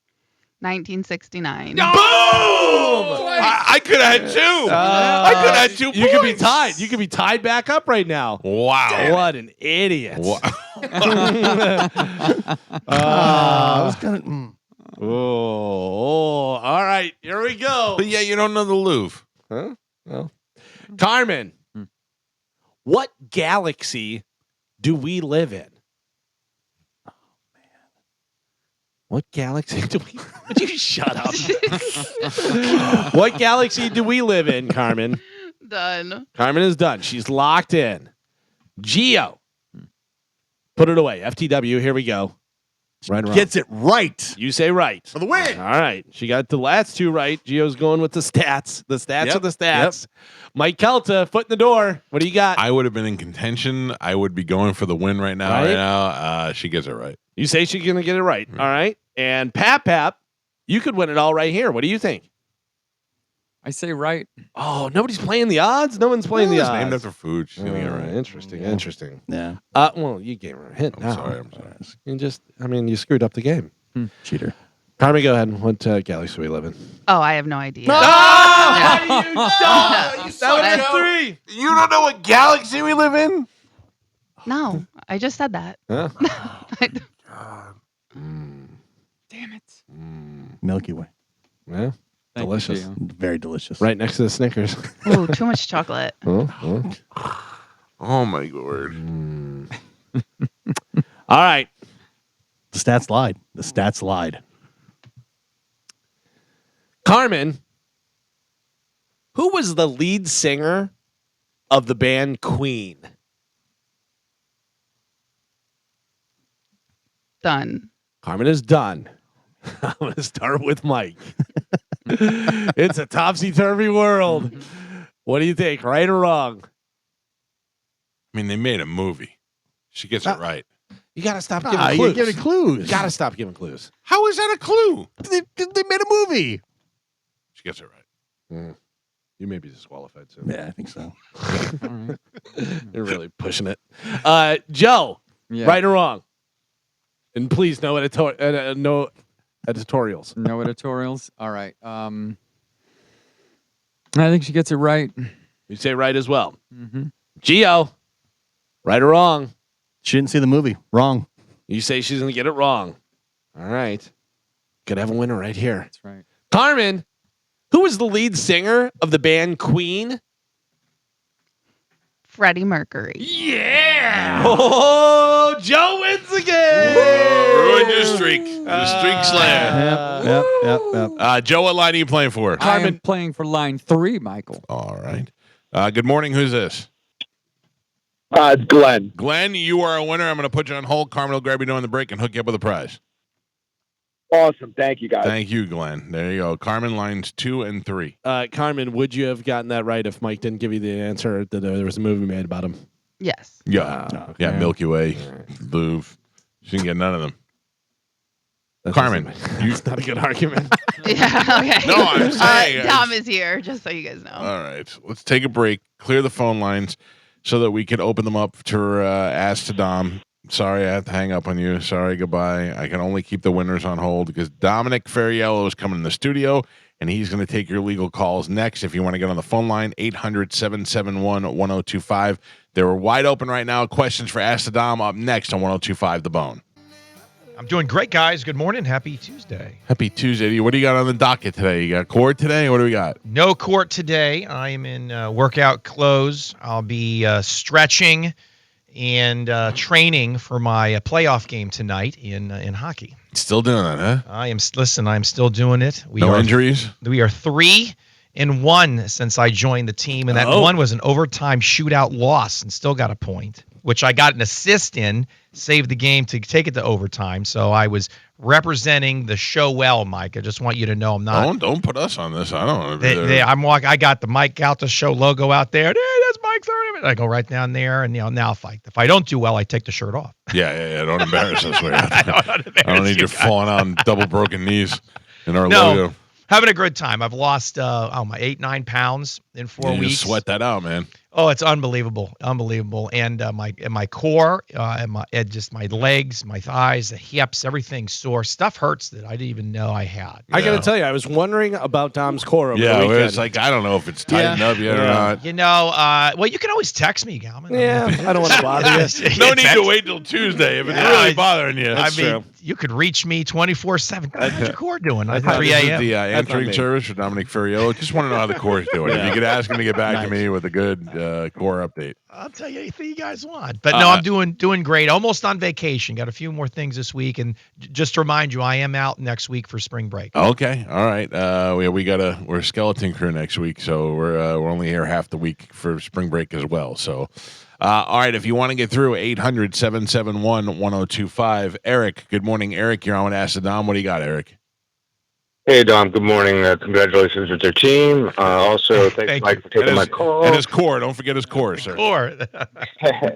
Speaker 3: 1969.
Speaker 2: Boom!
Speaker 1: I could have had 2. I could have had 2 points.
Speaker 2: You could be tied. You could be tied back up right now.
Speaker 1: Wow.
Speaker 2: What an idiot.
Speaker 4: I was gonna.
Speaker 2: Oh, all right. Here we go.
Speaker 1: But yeah, you don't know the Louvre.
Speaker 2: Huh? Well, Carmen, what galaxy do we live in? Oh, man. What galaxy do we... Would you shut up? What galaxy do we live in, Carmen?
Speaker 3: Done.
Speaker 2: Carmen is done. She's locked in. Gio, put it away. FTW, here we go. Right around.
Speaker 4: Gets it right.
Speaker 2: You say right.
Speaker 4: For the win.
Speaker 2: All right. She got the last 2 right. Gio's going with the stats. The stats are the stats. Mike Calta, foot in the door. What do you got?
Speaker 1: I would have been in contention. I would be going for the win right now. She gets it right.
Speaker 2: You say she's going to get it right. All right. And Pap, you could win it all right here. What do you think?
Speaker 5: I say right.
Speaker 2: Oh, nobody's playing the odds? No one's playing the
Speaker 1: It's
Speaker 2: odds.
Speaker 1: named after food. She's going to get it right.
Speaker 2: Interesting.
Speaker 4: Yeah.
Speaker 2: Well, you gave her a hint
Speaker 1: I'm
Speaker 2: now.
Speaker 1: sorry.
Speaker 2: You scred up the game.
Speaker 4: Cheater.
Speaker 2: Carmen, go ahead. What galaxy do we live in?
Speaker 3: Oh, I have no idea.
Speaker 2: Oh, you
Speaker 3: That
Speaker 2: that was 3.
Speaker 1: You don't know what galaxy we live in?
Speaker 3: No, I just said that.
Speaker 2: Huh?
Speaker 5: Damn it.
Speaker 4: Milky Way.
Speaker 2: Yeah.
Speaker 5: Thank
Speaker 2: Delicious.
Speaker 5: you, Gio.
Speaker 4: Very delicious.
Speaker 2: Right next to the Snickers.
Speaker 3: Ooh, too much chocolate.
Speaker 1: Oh, my word.
Speaker 2: All right.
Speaker 4: The stats lied.
Speaker 2: Carmen, who was the lead singer of the band Queen?
Speaker 3: Done.
Speaker 2: Carmen is done. I'm going to start with Mike. It's a topsy-turvy world. What do you think? Right or wrong?
Speaker 1: I mean, they made a movie. She gets it right.
Speaker 2: You got to stop giving
Speaker 4: You
Speaker 2: clues.
Speaker 4: giving clues.
Speaker 2: You got to stop giving clues.
Speaker 1: How is that a clue?
Speaker 4: They made a movie.
Speaker 1: She gets it right.
Speaker 2: You may be disqualified soon.
Speaker 4: Yeah, I think so.
Speaker 2: You're really pushing it. Joe, right or wrong? And please, no editorials.
Speaker 5: No editorials. All right. I think she gets it right.
Speaker 2: You say right as well.
Speaker 5: Mm-hmm.
Speaker 2: Gio, right or wrong?
Speaker 4: She didn't see the movie. Wrong.
Speaker 2: You say she's going to get it wrong. All right. Could have a winner right here.
Speaker 5: That's right.
Speaker 2: Carmen, who is the lead singer of the band Queen?
Speaker 3: Freddie Mercury.
Speaker 2: Yeah. Oh, Joe wins again.
Speaker 1: Ruined your streak. The streak slam.
Speaker 4: Yep.
Speaker 1: Joe, what line are you playing for?
Speaker 5: I am playing for line 3, Michael.
Speaker 1: All right. Good morning. Who's this?
Speaker 10: Glenn.
Speaker 1: Glenn, you are a winner. I'm going to put you on hold. Carmen will grab you during the break and hook you up with a prize.
Speaker 10: Awesome. Thank you, guys.
Speaker 1: Thank you, Glenn. There you go. Carmen, lines 2 and 3.
Speaker 2: Carmen, would you have gotten that right if Mike didn't give you the answer that there was a movie made about him?
Speaker 3: Yes.
Speaker 1: Yeah.
Speaker 2: Okay.
Speaker 1: Yeah, Milky Way, Louvre. She didn't get none of them. Carmen,
Speaker 2: that's not a good argument.
Speaker 3: Yeah, okay.
Speaker 1: No, I'm saying.
Speaker 3: Tom is here, just so you guys know.
Speaker 1: All right. Let's take a break, clear the phone lines so that we can open them up for Ask to Dom. Sorry, I have to hang up on you. Sorry, goodbye. I can only keep the winners on hold because Dominic Ferriello is coming in the studio, and he's going to take your legal calls next. If you want to get on the phone line, 800-771-1025. They're wide open right now. Questions for Ask the Dom up next on 1025 The Bone.
Speaker 11: I'm doing great, guys. Good morning. Happy Tuesday.
Speaker 1: Happy Tuesday. What do you got on the docket today? You got court today? What do we got?
Speaker 11: No court today. I am in workout clothes. I'll be stretching and training for my playoff game tonight in hockey.
Speaker 1: Still doing that, huh?
Speaker 11: I'm still doing it.
Speaker 1: No injuries?
Speaker 11: We are 3-1 since I joined the team, and that one was an overtime shootout loss and still got a point, which I got an assist in, saved the game to take it to overtime. So I was representing the show well, Mike. I just want you to know I'm not.
Speaker 1: Don't put us on this. I don't want to be
Speaker 11: there. I got the Mike Calta Show logo out there. Hey, that's Mike's tournament. I go right down there, and now fight. If I don't do well, I take the shirt off.
Speaker 1: Yeah. Don't embarrass us. I don't need you falling on double broken knees in our logo.
Speaker 11: Having a good time. I've lost my 8-9 pounds in 4 weeks.
Speaker 1: Just sweat that out, man.
Speaker 11: Oh, it's unbelievable, and my core, and my legs, my thighs, the hips, everything sore. Stuff hurts that I didn't even know I had.
Speaker 2: I got to tell you, I was wondering about Dom's core over the weekend.
Speaker 1: It's like I don't know if it's tightened up yet or not.
Speaker 11: Well, you can always text me, Galvin.
Speaker 2: Yeah, I don't want to bother you.
Speaker 1: No need to wait till Tuesday if it's really bothering you.
Speaker 11: I mean, you could reach me 24/7. How's your core doing? At 3
Speaker 1: a.m.
Speaker 11: This is
Speaker 1: the answering service for Dominic Ferriello. Just want to know how the core is doing. If you could ask him to get back to me with a good core update.
Speaker 11: I'll tell you anything you guys want. But no, I'm doing great. Almost on vacation. Got a few more things this week. And just to remind you, I am out next week for spring break.
Speaker 1: Okay. All right. We're a skeleton crew next week, so we're only here half the week for spring break as well. So all right, if you want to get through, 800-771-1025. Eric, good morning. Eric, you're on with Ask the Dom. What do you got, Eric?
Speaker 10: Hey, Dom. Good morning. Congratulations with your team. Also, thanks, Mike, for taking my call.
Speaker 1: And his core. Don't forget his core, sir.
Speaker 11: Core.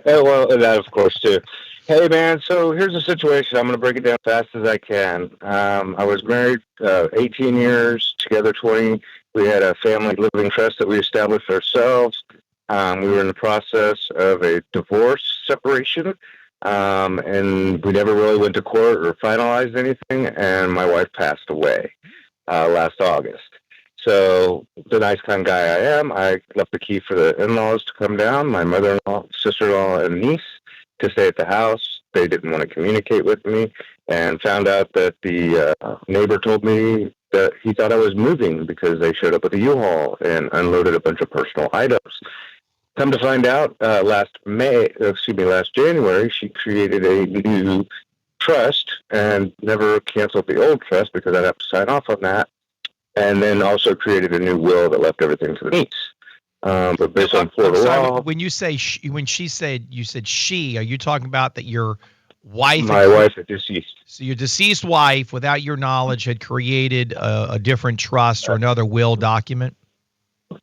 Speaker 10: Well, that, of course, too. Hey, man, so here's the situation. I'm going to break it down as fast as I can. I was married 18 years, together 20. We had a family living trust that we established ourselves. We were in the process of a divorce separation. And we never really went to court or finalized anything, and my wife passed away last August. So the nice kind of guy I am, I left the key for the in-laws to come down, my mother-in-law, sister-in-law, and niece to stay at the house. They didn't want to communicate with me, and found out that the neighbor told me that he thought I was moving because they showed up with a U-Haul and unloaded a bunch of personal items. Come to find out, last January, she created a new trust and never canceled the old trust because I'd have to sign off on that. And then also created a new will that left everything to the niece. But based on Florida law,
Speaker 11: when you say when she said you said she, are you talking about that your wife?
Speaker 10: My wife is deceased.
Speaker 11: So your deceased wife, without your knowledge, had created a different trust or another will document?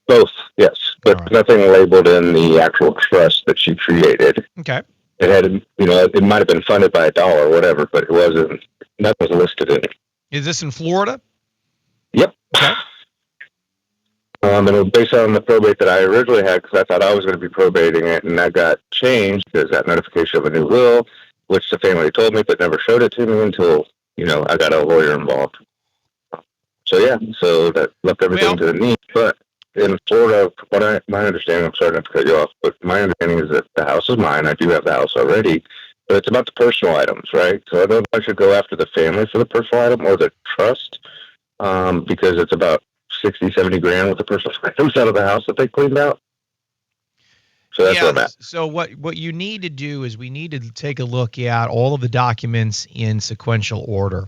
Speaker 10: Both, yes. but nothing labeled in the actual trust that she created.
Speaker 11: Okay.
Speaker 10: It had, it might have been funded by $1 or whatever, but it wasn't. Nothing was listed in it.
Speaker 11: Is this in Florida?
Speaker 10: Yep.
Speaker 11: Okay.
Speaker 10: And it was based on the probate that I originally had, because I thought I was going to be probating it, and that got changed because that notification of a new will, which the family told me, but never showed it to me until I got a lawyer involved. So that left everything to the knee. But in Florida, my understanding, I'm sorry not to cut you off, but my understanding is that the house is mine. I do have the house already, but it's about the personal items, right? So I don't know if I should go after the family for the personal item or the trust, because it's about 60, 70 grand with the personal items out of the house that they cleaned out. So that's where I'm at.
Speaker 11: So what you need to do is we need to take a look at all of the documents in sequential order.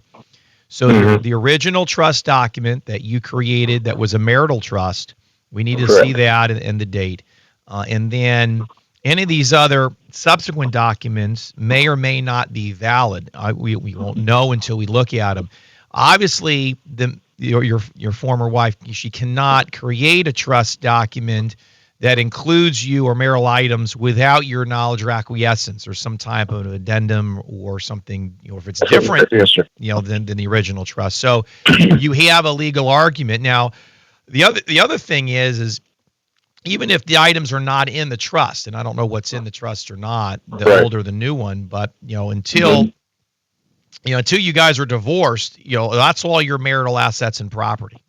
Speaker 11: So the original trust document that you created that was a marital trust, we need to see that and the date. And then any of these other subsequent documents may or may not be valid. We won't know until we look at them. Obviously, your former wife, she cannot create a trust document that includes you or marital items without your knowledge or acquiescence or some type of addendum or something, if it's different, than the original trust. So you have a legal argument. Now, the other thing is even if the items are not in the trust, and I don't know what's in the trust or not, the old or the new one, but until you guys are divorced, that's all your marital assets and property.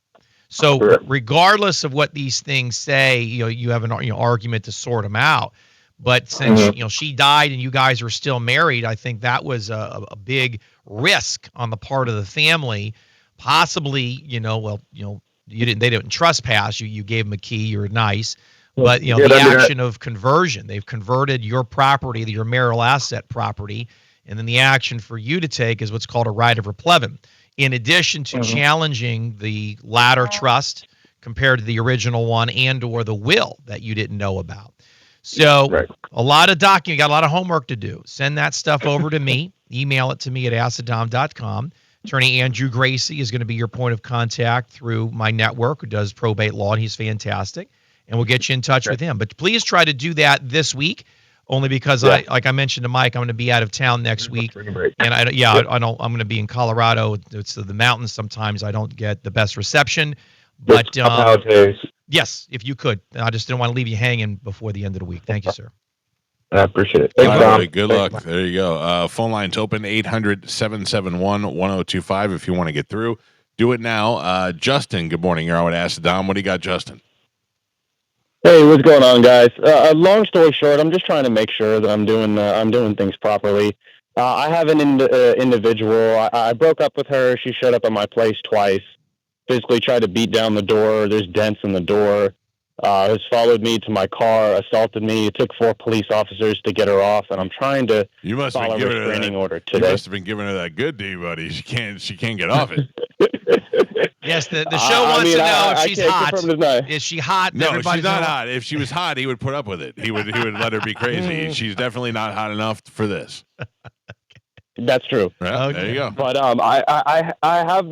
Speaker 11: So regardless of what these things say, you have an argument to sort them out. But since she died and you guys are still married, I think that was a big risk on the part of the family. Possibly, they didn't trespass you. You gave them a key. You're nice. But the action of conversion, they've converted your property, your marital asset property, and then the action for you to take is what's called a right of replevin. In addition to challenging the latter trust compared to the original one and or the will that you didn't know about. So a lot of you got a lot of homework to do. Send that stuff over to me. Email it to me at acidom.com. Attorney Andrew Gracie is going to be your point of contact through my network who does probate law, and he's fantastic. And we'll get you in touch with him. But please try to do that this week. Only because like I mentioned to Mike, I'm going to be out of town next week, and I'm going to be in Colorado. It's the mountains. Sometimes I don't get the best reception, but yes, if you could, I just didn't want to leave you hanging before the end of the week. Thank you, sir.
Speaker 10: I appreciate it.
Speaker 1: Thanks, buddy. Good luck. There you go. Phone line's open 800-771-1025 if you want to get through. Do it now. Justin, good morning. You're on with Ask Dom. What do you got, Justin?
Speaker 12: Hey, what's going on, guys? Long story short, I'm just trying to make sure that I'm doing things properly. I have an individual. I broke up with her. She showed up at my place twice. Physically tried to beat down the door. There's dents in the door. Has followed me to my car, assaulted me. It took 4 police officers to get her off, and I'm trying to follow a restraining order today.
Speaker 1: You must have been giving her that good D, buddy. She can't get off it.
Speaker 11: Yes, the show wants to know if she's hot. Is she hot?
Speaker 1: No, she's not hot. If she was hot, he would put up with it. He would let her be crazy. She's definitely not hot enough for this.
Speaker 12: That's true.
Speaker 1: Well, there you go.
Speaker 12: But I have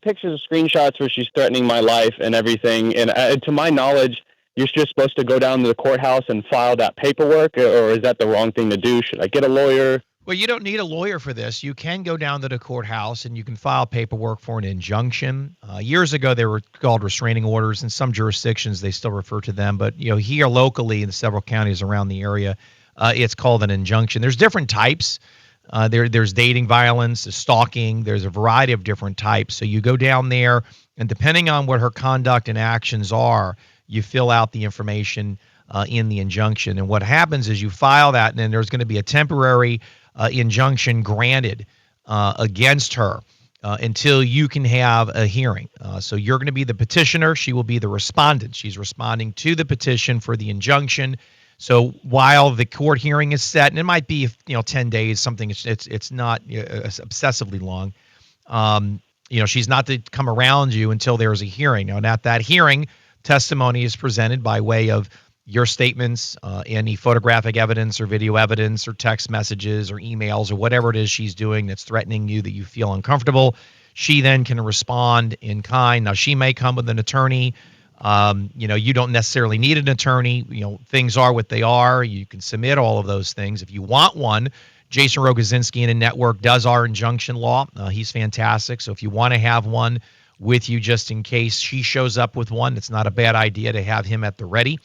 Speaker 12: pictures of screenshots where she's threatening my life and everything. And to my knowledge, you're just supposed to go down to the courthouse and file that paperwork, or is that the wrong thing to do? Should I get a lawyer?
Speaker 11: Well, you don't need a lawyer for this. You can go down to the courthouse and you can file paperwork for an injunction. Years ago, they were called restraining orders. In some jurisdictions, they still refer to them. But here locally in several counties around the area, it's called an injunction. There's different types. There's dating violence, stalking. There's a variety of different types. So you go down there, and depending on what her conduct and actions are, you fill out the information in the injunction. And what happens is you file that, and then there's going to be a temporary injunction granted against her until you can have a hearing. So you're going to be the petitioner. She will be the respondent. She's responding to the petition for the injunction. So while the court hearing is set, and it might be 10 days, something it's not obsessively long. She's not to come around you until there's a hearing. Now, at that hearing, testimony is presented by way of your statements, any photographic evidence or video evidence or text messages or emails or whatever it is she's doing that's threatening you that you feel uncomfortable. She then can respond in kind. Now, she may come with an attorney You don't necessarily need an attorney. Things are what they are. You can submit all of those things. If you want one, Jason Rogozinski in a network does our injunction law. He's fantastic. So if you want to have one with you just in case she shows up with one, it's not a bad idea to have him at the ready.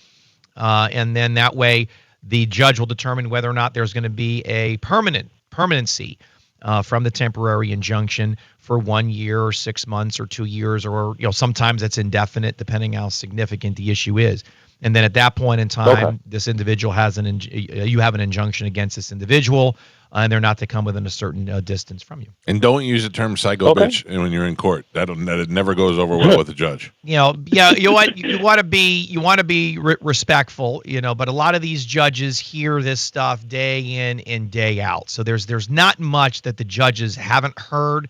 Speaker 11: And then that way the judge will determine whether or not there's going to be a permanency from the temporary injunction for 1 year or 6 months or 2 years, or sometimes it's indefinite depending how significant the issue is. And then at that point in time, this individual has you have an injunction against this individual, and they're not to come within a certain distance from you.
Speaker 1: And don't use the term psycho bitch when you're in court. That it never goes over well with the judge.
Speaker 11: You want to be respectful, but a lot of these judges hear this stuff day in and day out. So there's not much that the judges haven't heard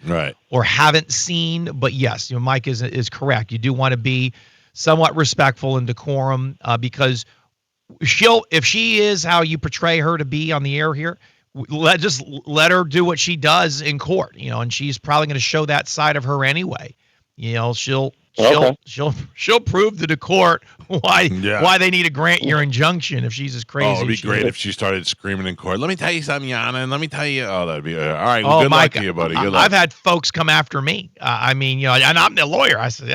Speaker 11: or haven't seen. But yes, Mike is correct. You do want to be somewhat respectful and decorum, because if she is how you portray her to be on the air here, let her do what she does in court, and she's probably going to show that side of her anyway. She'll prove to the court why they need to grant your injunction if she's as crazy.
Speaker 1: Oh, it'd be great if she started screaming in court. Let me tell you something, Yana, and let me tell you. Oh, that'd be all right. Well, good luck to you, buddy. Good luck.
Speaker 11: I've had folks come after me. And I'm the lawyer. I said,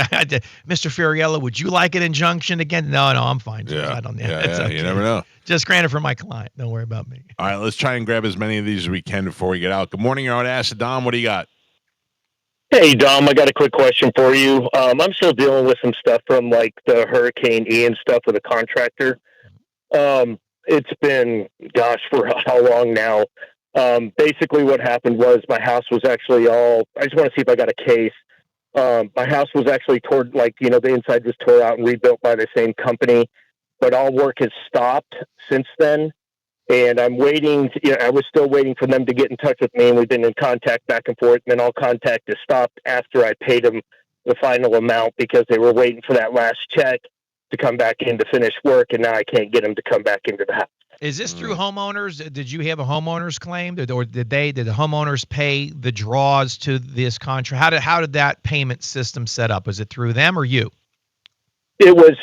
Speaker 11: Mr. Ferriello, would you like an injunction again? No, I'm fine. I don't need it. Okay.
Speaker 1: You never know.
Speaker 11: Just granted for my client. Don't worry about me.
Speaker 1: All right, let's try and grab as many of these as we can before we get out. Good morning, you're on Acid Dom. What do you got?
Speaker 12: Hey, Dom, I got a quick question for you. I'm still dealing with some stuff from like the Hurricane Ian stuff with a contractor. It's been, for how long now? Basically what happened was my house was actually I just want to see if I got a case. My house was actually the inside was tore out and rebuilt by the same company, but all work has stopped since then. And I'm waiting, I was still waiting for them to get in touch with me, and we've been in contact back and forth, and then all contact is stopped after I paid them the final amount because they were waiting for that last check to come back in to finish work, and now I can't get them to come back into the house.
Speaker 11: Is this through homeowners? Did you have a homeowner's claim, or did the homeowners pay the draws to this contract? How did that payment system set up? Was it through them or you?
Speaker 12: It was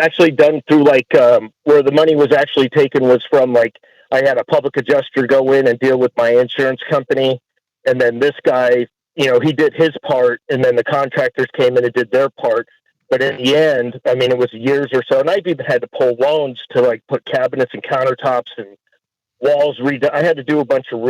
Speaker 12: actually done through where the money was actually taken was from I had a public adjuster go in and deal with my insurance company, and then this guy, he did his part, and then the contractors came in and did their part. But in the end, it was years or so, and I've even had to pull loans to put cabinets and countertops and walls redone. I had to do a bunch of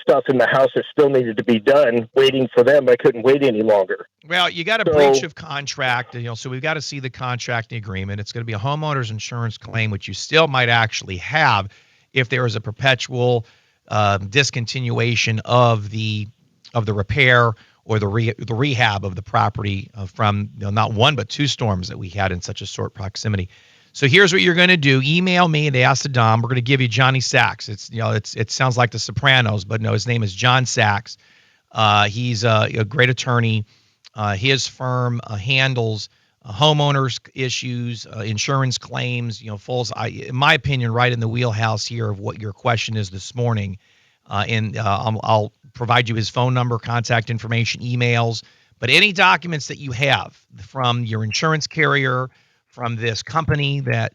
Speaker 12: stuff in the house that still needed to be done, waiting for them. I couldn't wait any longer.
Speaker 11: Well, you got a breach of contract, so we've got to see the contracting agreement. It's going to be a homeowner's insurance claim, which you still might actually have if there is a perpetual discontinuation of the repair or the rehab of the property from not one but two storms that we had in such a short proximity. So here's what you're going to do. Email me at Ask the Dom. We're going to give you Johnny Sachs. It sounds like The Sopranos, but no, his name is John Sachs. He's a great attorney. His firm handles homeowners issues, insurance claims, falls, in my opinion, right in the wheelhouse here of what your question is this morning. I'll provide you his phone number, contact information, emails, but any documents that you have from your insurance carrier, from this company that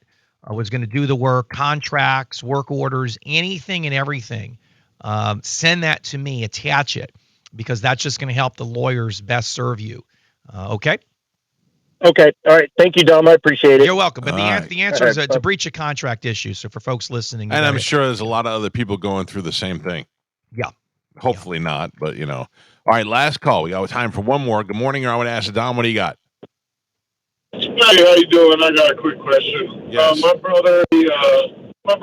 Speaker 11: was going to do the work, contracts, work orders, anything and everything, send that to me, attach it, because that's just going to help the lawyers best serve you. Okay?
Speaker 12: Okay. All right. Thank you, Dom. I appreciate it.
Speaker 11: You're welcome. But the answer is it's a breach of contract issue. So for folks listening.
Speaker 1: And I'm sure there's a lot of other people going through the same thing.
Speaker 11: Yeah.
Speaker 1: Hopefully not, but All right, last call. We got time for one more. Good morning. I would ask Dom, what do you got?
Speaker 13: Hey, how you doing? I got a quick question.
Speaker 1: Yes.
Speaker 13: My brother, he got in an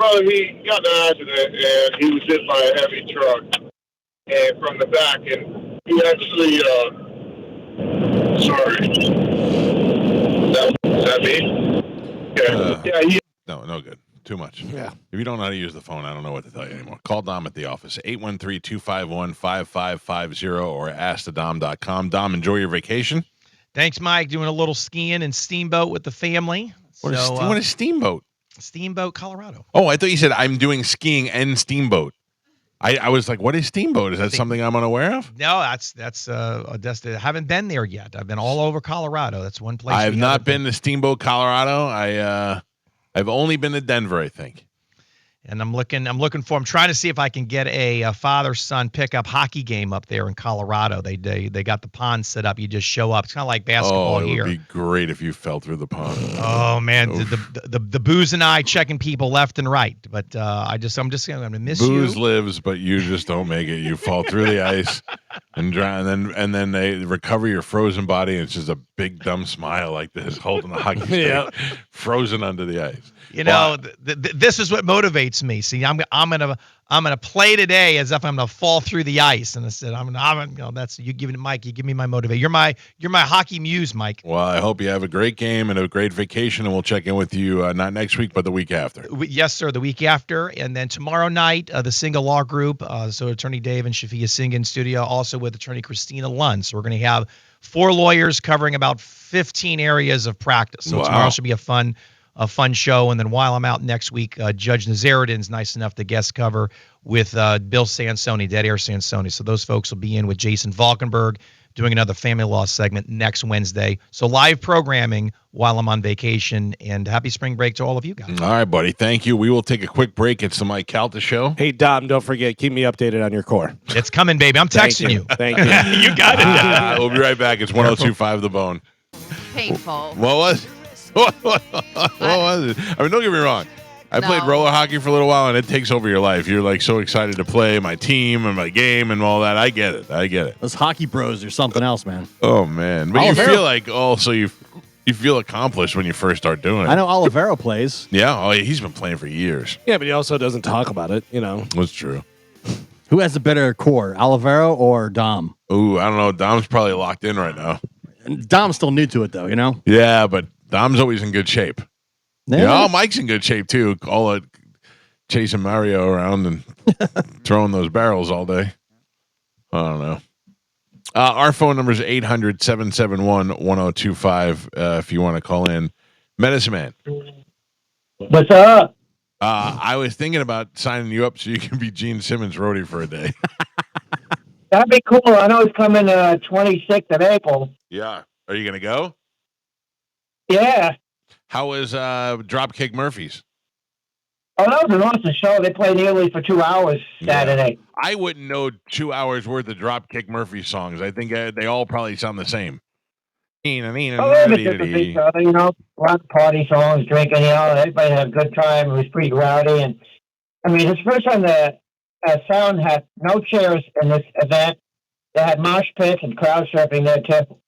Speaker 13: accident and he was hit by a heavy truck, and from the back, and he actually, sorry, is that me? Yeah.
Speaker 1: No good. Too much. Yeah. If you don't know how to use the phone, I don't know what to tell you anymore. Call Dom at the office, 813-251-5550 or askthedom.com. Dom, enjoy your vacation.
Speaker 11: Thanks, Mike. Doing a little skiing and steamboat with the family.
Speaker 1: What is steamboat?
Speaker 11: Steamboat, Colorado.
Speaker 1: Oh, I thought you said I'm doing skiing and steamboat. I was like, what is Steamboat? Is that something I'm unaware of?
Speaker 11: No, that's I haven't been there yet. I've been all over Colorado. That's one place.
Speaker 1: I have not been to Steamboat, Colorado. I've only been to Denver, I think.
Speaker 11: And I'm trying to see if I can get a father-son pickup hockey game up there in Colorado. They got the pond set up. You just show up. It's kind of like basketball here.
Speaker 1: It would be great if you fell through the pond.
Speaker 11: Oh man, the booze and I checking people left and right. But I'm just gonna miss you.
Speaker 1: Booze lives, but you just don't make it. You fall through the ice and drown, and then they recover your frozen body, and it's just a big dumb smile like this, holding the hockey stick, frozen under the ice.
Speaker 11: You know, this is what motivates me. See, I'm gonna play today as if I'm gonna fall through the ice, and I said, that's you giving it, Mike. You give me my motivator. You're my hockey muse, Mike.
Speaker 1: Well, I hope you have a great game and a great vacation, and we'll check in with you not next week, but the week after.
Speaker 11: Yes, sir, the week after, and then tomorrow night, the Single Law Group. So Attorney Dave and Shafia Singh in studio, also with Attorney Christina Lund. So we're going to have 4 lawyers covering about 15 areas of practice. So tomorrow should be a fun show. And then while I'm out next week, Judge Nazaruddin's nice enough to guest cover with Bill Sansoni, Dead Air Sansoni. So those folks will be in with Jason Valkenberg doing another family law segment next Wednesday. So live programming while I'm on vacation, and happy spring break to all of you guys.
Speaker 1: All right, buddy. Thank you. We will take a quick break. It's the Mike Calta Show.
Speaker 2: Hey, Dom, don't forget, keep me updated on your core.
Speaker 11: It's coming, baby. I'm texting you.
Speaker 2: Thank you.
Speaker 11: You got it.
Speaker 1: We'll be right back. It's 102.5 The Bone.
Speaker 3: Painful.
Speaker 1: What was it? I mean, don't get me wrong. I played roller hockey for a little while, and it takes over your life. You're like so excited to play my team and my game and all that. I get it.
Speaker 4: Those hockey bros are something else, man.
Speaker 1: Oh man, but you feel like also you feel accomplished when you first start doing it.
Speaker 4: I know Olivero plays.
Speaker 1: Yeah. Oh, yeah. He's been playing for years.
Speaker 2: Yeah, but he also doesn't talk about it. You know,
Speaker 1: that's true.
Speaker 4: Who has the better core, Olivero or Dom?
Speaker 1: Ooh, I don't know. Dom's probably locked in right now.
Speaker 4: And Dom's still new to it, though. You know.
Speaker 1: Yeah, but Dom's always in good shape.
Speaker 4: Yeah,
Speaker 1: Mike's in good shape too. All that chasing Mario around and throwing those barrels all day. I don't know. Our phone number is 800-771-1025 if you want to call in. Medicine Man.
Speaker 14: What's up?
Speaker 1: I was thinking about signing you up so you can be Gene Simmons' roadie for a day.
Speaker 14: That'd be cool. I know it's coming 26th of April.
Speaker 1: Yeah. Are you going to go?
Speaker 14: Yeah.
Speaker 1: How was Dropkick Murphys?
Speaker 14: Oh, that was an awesome show. They played nearly for 2 hours Saturday.
Speaker 1: I wouldn't know 2 hours worth of Dropkick Murphys songs. I think they all probably sound the same.
Speaker 14: Oh, they're different from each other, you know. Lots of party songs, drinking, you know. Everybody had a good time. It was pretty rowdy. And, I mean, it's the first time the sound had no chairs in this event. They had mosh pits and crowd surfing there, too.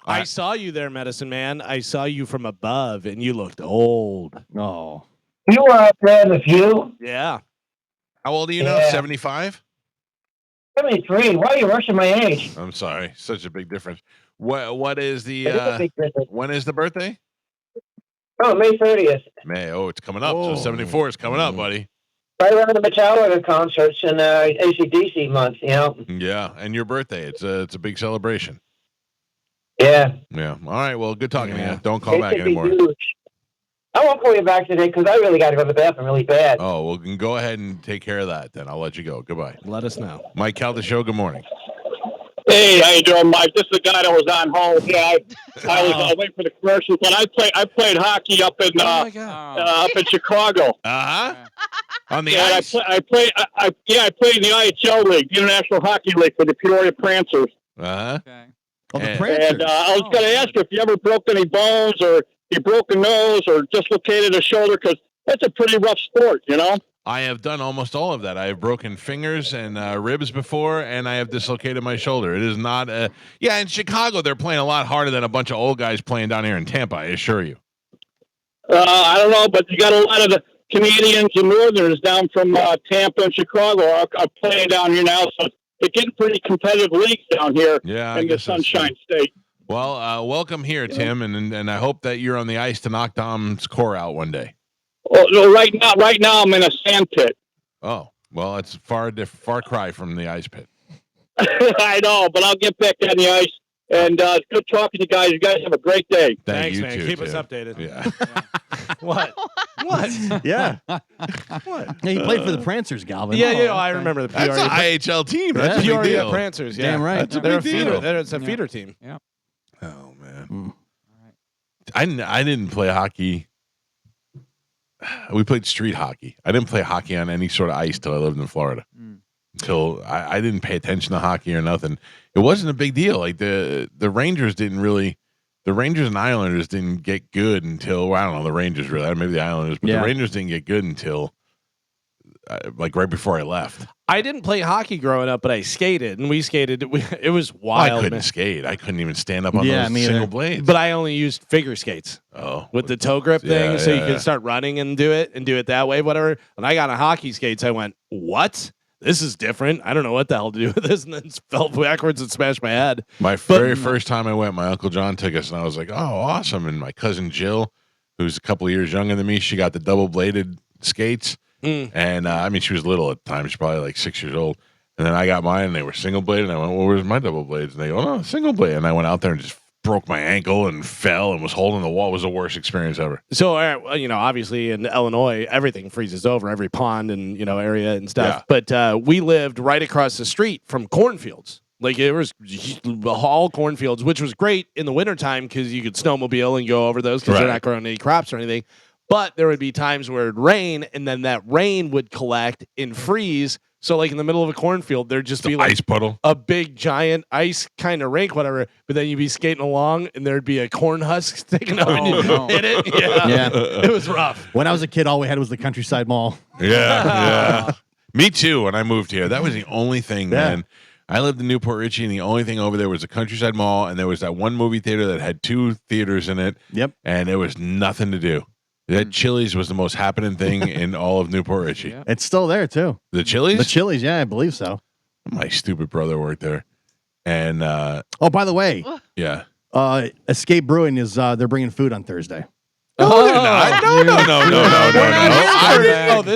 Speaker 2: I saw you there, Medicine Man. I saw you from above, and you looked old.
Speaker 4: Oh.
Speaker 14: You were up there in the view?
Speaker 2: Yeah.
Speaker 1: How old are you now? 75?
Speaker 14: 73. Why are you rushing my age?
Speaker 1: I'm sorry. Such a big difference. What is the when is the birthday?
Speaker 14: Oh, May 30th.
Speaker 1: May. Oh, it's coming up. So 74 is coming up, buddy.
Speaker 14: Right around the Metallica concerts and AC/DC month, you know.
Speaker 1: Yeah, and your birthday. It's a big celebration.
Speaker 14: Yeah.
Speaker 1: Yeah. All right. Well, good talking to you. Don't call back anymore.
Speaker 14: Huge. I won't call you back today because I really got to go to the bathroom really bad.
Speaker 1: Oh, well, then go ahead and take care of that. Then I'll let you go. Goodbye.
Speaker 2: Let us know.
Speaker 1: Mike Calta Show. Good morning.
Speaker 13: Hey, how you doing, Mike? This is the guy that was on hold. Yeah, I was waiting for the commercials, but I played hockey up in Chicago.
Speaker 1: On the ice.
Speaker 13: I played in the IHL League, the International Hockey League, for the Peoria Prancers.
Speaker 4: Okay. Oh, the
Speaker 13: And
Speaker 4: Prancers.
Speaker 13: I was going to ask you if you ever broke any bones or you broke a nose or dislocated a shoulder, because that's a pretty rough sport, you know?
Speaker 1: I have done almost all of that. I have broken fingers and ribs before, and I have dislocated my shoulder. It is not in Chicago, they're playing a lot harder than a bunch of old guys playing down here in Tampa, I assure you.
Speaker 13: I don't know, but you got a lot of the Canadians and Northerners down from Tampa and Chicago are playing down here now, so they're getting pretty competitive leagues down here in the Sunshine State.
Speaker 1: Well, welcome here, Tim, and I hope that you're on the ice to knock Dom's core out one day.
Speaker 13: Oh, no, right now I'm in a sand pit.
Speaker 1: Oh, well, it's far cry from the ice pit.
Speaker 13: I know, but I'll get back on the ice And good talking to you guys. You guys have a great day.
Speaker 2: Thanks,
Speaker 1: you
Speaker 2: man.
Speaker 1: too,
Speaker 2: Keep us
Speaker 1: Tim.
Speaker 2: updated.
Speaker 1: Yeah.
Speaker 2: What? What?
Speaker 4: Yeah.
Speaker 2: What?
Speaker 4: Yeah, he played for the Prancers, Galvin.
Speaker 2: Yeah, I remember the
Speaker 1: That's
Speaker 2: Peoria.
Speaker 1: an IHL team. That's a big
Speaker 2: Peoria
Speaker 1: deal.
Speaker 2: Prancers. Yeah,
Speaker 4: Damn right.
Speaker 1: That's a
Speaker 2: They're
Speaker 1: big
Speaker 2: feeder.
Speaker 1: deal.
Speaker 2: It's a feeder team.
Speaker 5: Yeah.
Speaker 1: Oh man. I didn't play hockey. We played street hockey. I didn't play hockey on any sort of ice till I lived in Florida. Until I didn't pay attention to hockey or nothing. It wasn't a big deal. Like the Rangers didn't really. The Rangers and Islanders didn't get good until, well, I don't know, the Rangers really, maybe the Islanders, but the Rangers didn't get good until like right before I left.
Speaker 2: I didn't play hockey growing up, but I skated, and we skated. It was wild.
Speaker 1: I couldn't
Speaker 2: man.
Speaker 1: skate. I couldn't even stand up on those single blades.
Speaker 2: But I only used figure skates.
Speaker 1: Oh,
Speaker 2: with the toe grip thing, so you can start running and do it that way, whatever. When I got on hockey skates, I went, what? This is different. I don't know what the hell to do with this, and then fell backwards and smashed my head.
Speaker 1: My very first time I went, my Uncle John took us, and I was like, oh, awesome. And my cousin Jill, who's a couple of years younger than me, she got the double-bladed skates. And, I mean, she was little at the time. She's probably like 6 years old. And then I got mine, and they were single-bladed. And I went, well, where's my double blades? And they go, oh, no, single-blade. And I went out there and just broke my ankle and fell and was holding the wall. It was the worst experience ever.
Speaker 2: So, obviously in Illinois, everything freezes over, every pond and, area and stuff. Yeah. But we lived right across the street from cornfields. Like, it was all cornfields, which was great in the wintertime because you could snowmobile and go over those because they're not growing any crops or anything. But there would be times where it'd rain, and then that rain would collect and freeze. So, like, in the middle of a cornfield, there'd just be like
Speaker 1: ice puddle,
Speaker 2: a big giant ice kind of rink, whatever. But then you'd be skating along, and there'd be a corn husk sticking up, and you hit it. Yeah, it was rough.
Speaker 4: When I was a kid, all we had was the Countryside Mall.
Speaker 1: Yeah. Me too. When I moved here, that was the only thing, man. I lived in Newport Richie, and the only thing over there was the Countryside Mall, and there was that one movie theater that had 2 theaters in it.
Speaker 4: Yep.
Speaker 1: And there was nothing to do. That Chili's was the most happening thing in all of Newport Richie.
Speaker 4: Yeah. It's still there too.
Speaker 1: The Chili's?
Speaker 4: The Chili's, yeah, I believe so.
Speaker 1: My stupid brother worked there. And
Speaker 4: oh, by the way,
Speaker 1: yeah.
Speaker 4: Escape Brewing is they're bringing food on Thursday.
Speaker 1: No, they're not. No.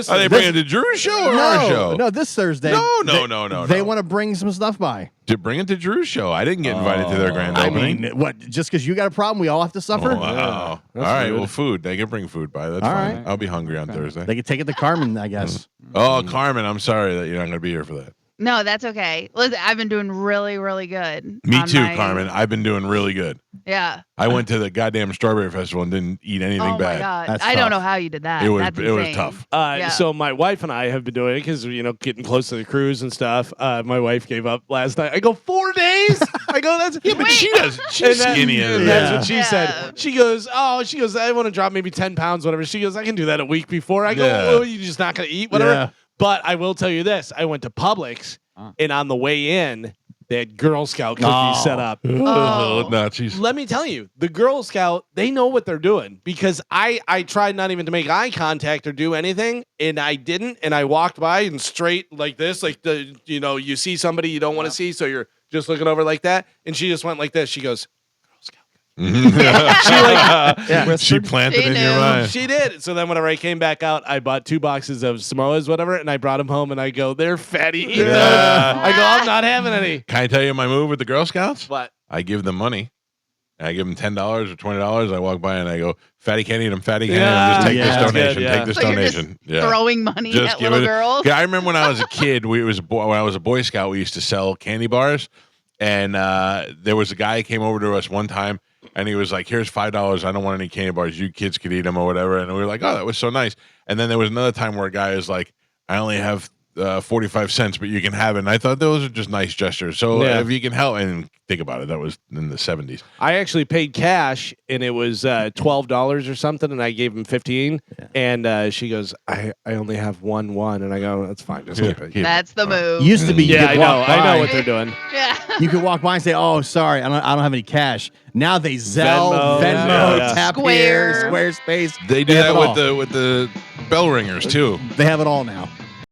Speaker 1: Are they bringing the Drew show or our show?
Speaker 4: No, this Thursday.
Speaker 1: No.
Speaker 4: They want to bring some stuff by.
Speaker 1: To bring it to Drew's show. I didn't get invited to their grand opening.
Speaker 4: I mean, what? Just because you got a problem, we all have to suffer?
Speaker 1: Oh, wow. All right. Well, food. They can bring food by. That's
Speaker 4: all
Speaker 1: fine.
Speaker 4: right.
Speaker 1: I'll be hungry on Thursday.
Speaker 4: They can take it to Carmen, I guess.
Speaker 1: Oh, Carmen, I'm sorry that you're not going to be here for that.
Speaker 3: No, that's okay. Listen, I've been doing really, really good.
Speaker 1: Me too, Carmen. I've been doing really good.
Speaker 3: Yeah.
Speaker 1: I went to the goddamn Strawberry Festival and didn't eat anything bad.
Speaker 3: Oh my God. I don't know how you did that.
Speaker 1: It was tough.
Speaker 2: So my wife and I have been doing it because, getting close to the cruise and stuff. My wife gave up last night. I go, 4 days? I go, that's...
Speaker 1: Yeah, but she does. She's skinny.
Speaker 2: That's what she said. She goes, I want to drop maybe 10 pounds, whatever. She goes, I can do that a week before. I go, oh, you're just not going to eat, whatever. Yeah. But I will tell you this. I went to Publix, and on the way in, they had Girl Scout cookies set up.
Speaker 1: Oh, Nazis.
Speaker 2: Let me tell you, the Girl Scout, they know what they're doing because I tried not even to make eye contact or do anything, and I didn't, and I walked by and straight like this, like you see somebody you don't want to see, so you're just looking over like that, and she just went like this. She goes,
Speaker 1: she planted in your mind.
Speaker 2: She did. So then whenever I came back out, I bought 2 boxes of Samoas, whatever, and I brought them home, and I go, they're fatty. I go, I'm not having any.
Speaker 1: Can I tell you my move with the Girl Scouts?
Speaker 2: What?
Speaker 1: I give them money. I give them $10 or $20. I walk by and I go, fatty can't eat them, fatty can't eat them. Just take this donation. Take this donation.
Speaker 3: You're just throwing money at little girls.
Speaker 1: Yeah, I remember when I was a kid, when I was a Boy Scout, we used to sell candy bars. And there was a guy who came over to us one time, and he was like, here's $5. I don't want any candy bars. You kids could eat them or whatever. And we were like, oh, that was so nice. And then there was another time where a guy was like, I only have 45 cents, but you can have it. And I thought those are just nice gestures. So if you can help, and think about it, that was in the 70s.
Speaker 2: I actually paid cash, and it was $12 or something, and I gave him 15. And she goes, I only have one, and I go, that's fine, just keep it.
Speaker 3: That's the move.
Speaker 4: Used to be,
Speaker 2: I know what they're doing.
Speaker 3: Yeah.
Speaker 4: You could walk by and say, oh, sorry, I don't have any cash. Now they Venmo, Tap Here, Squarespace.
Speaker 1: They do that with the bell ringers too.
Speaker 4: They have it all now.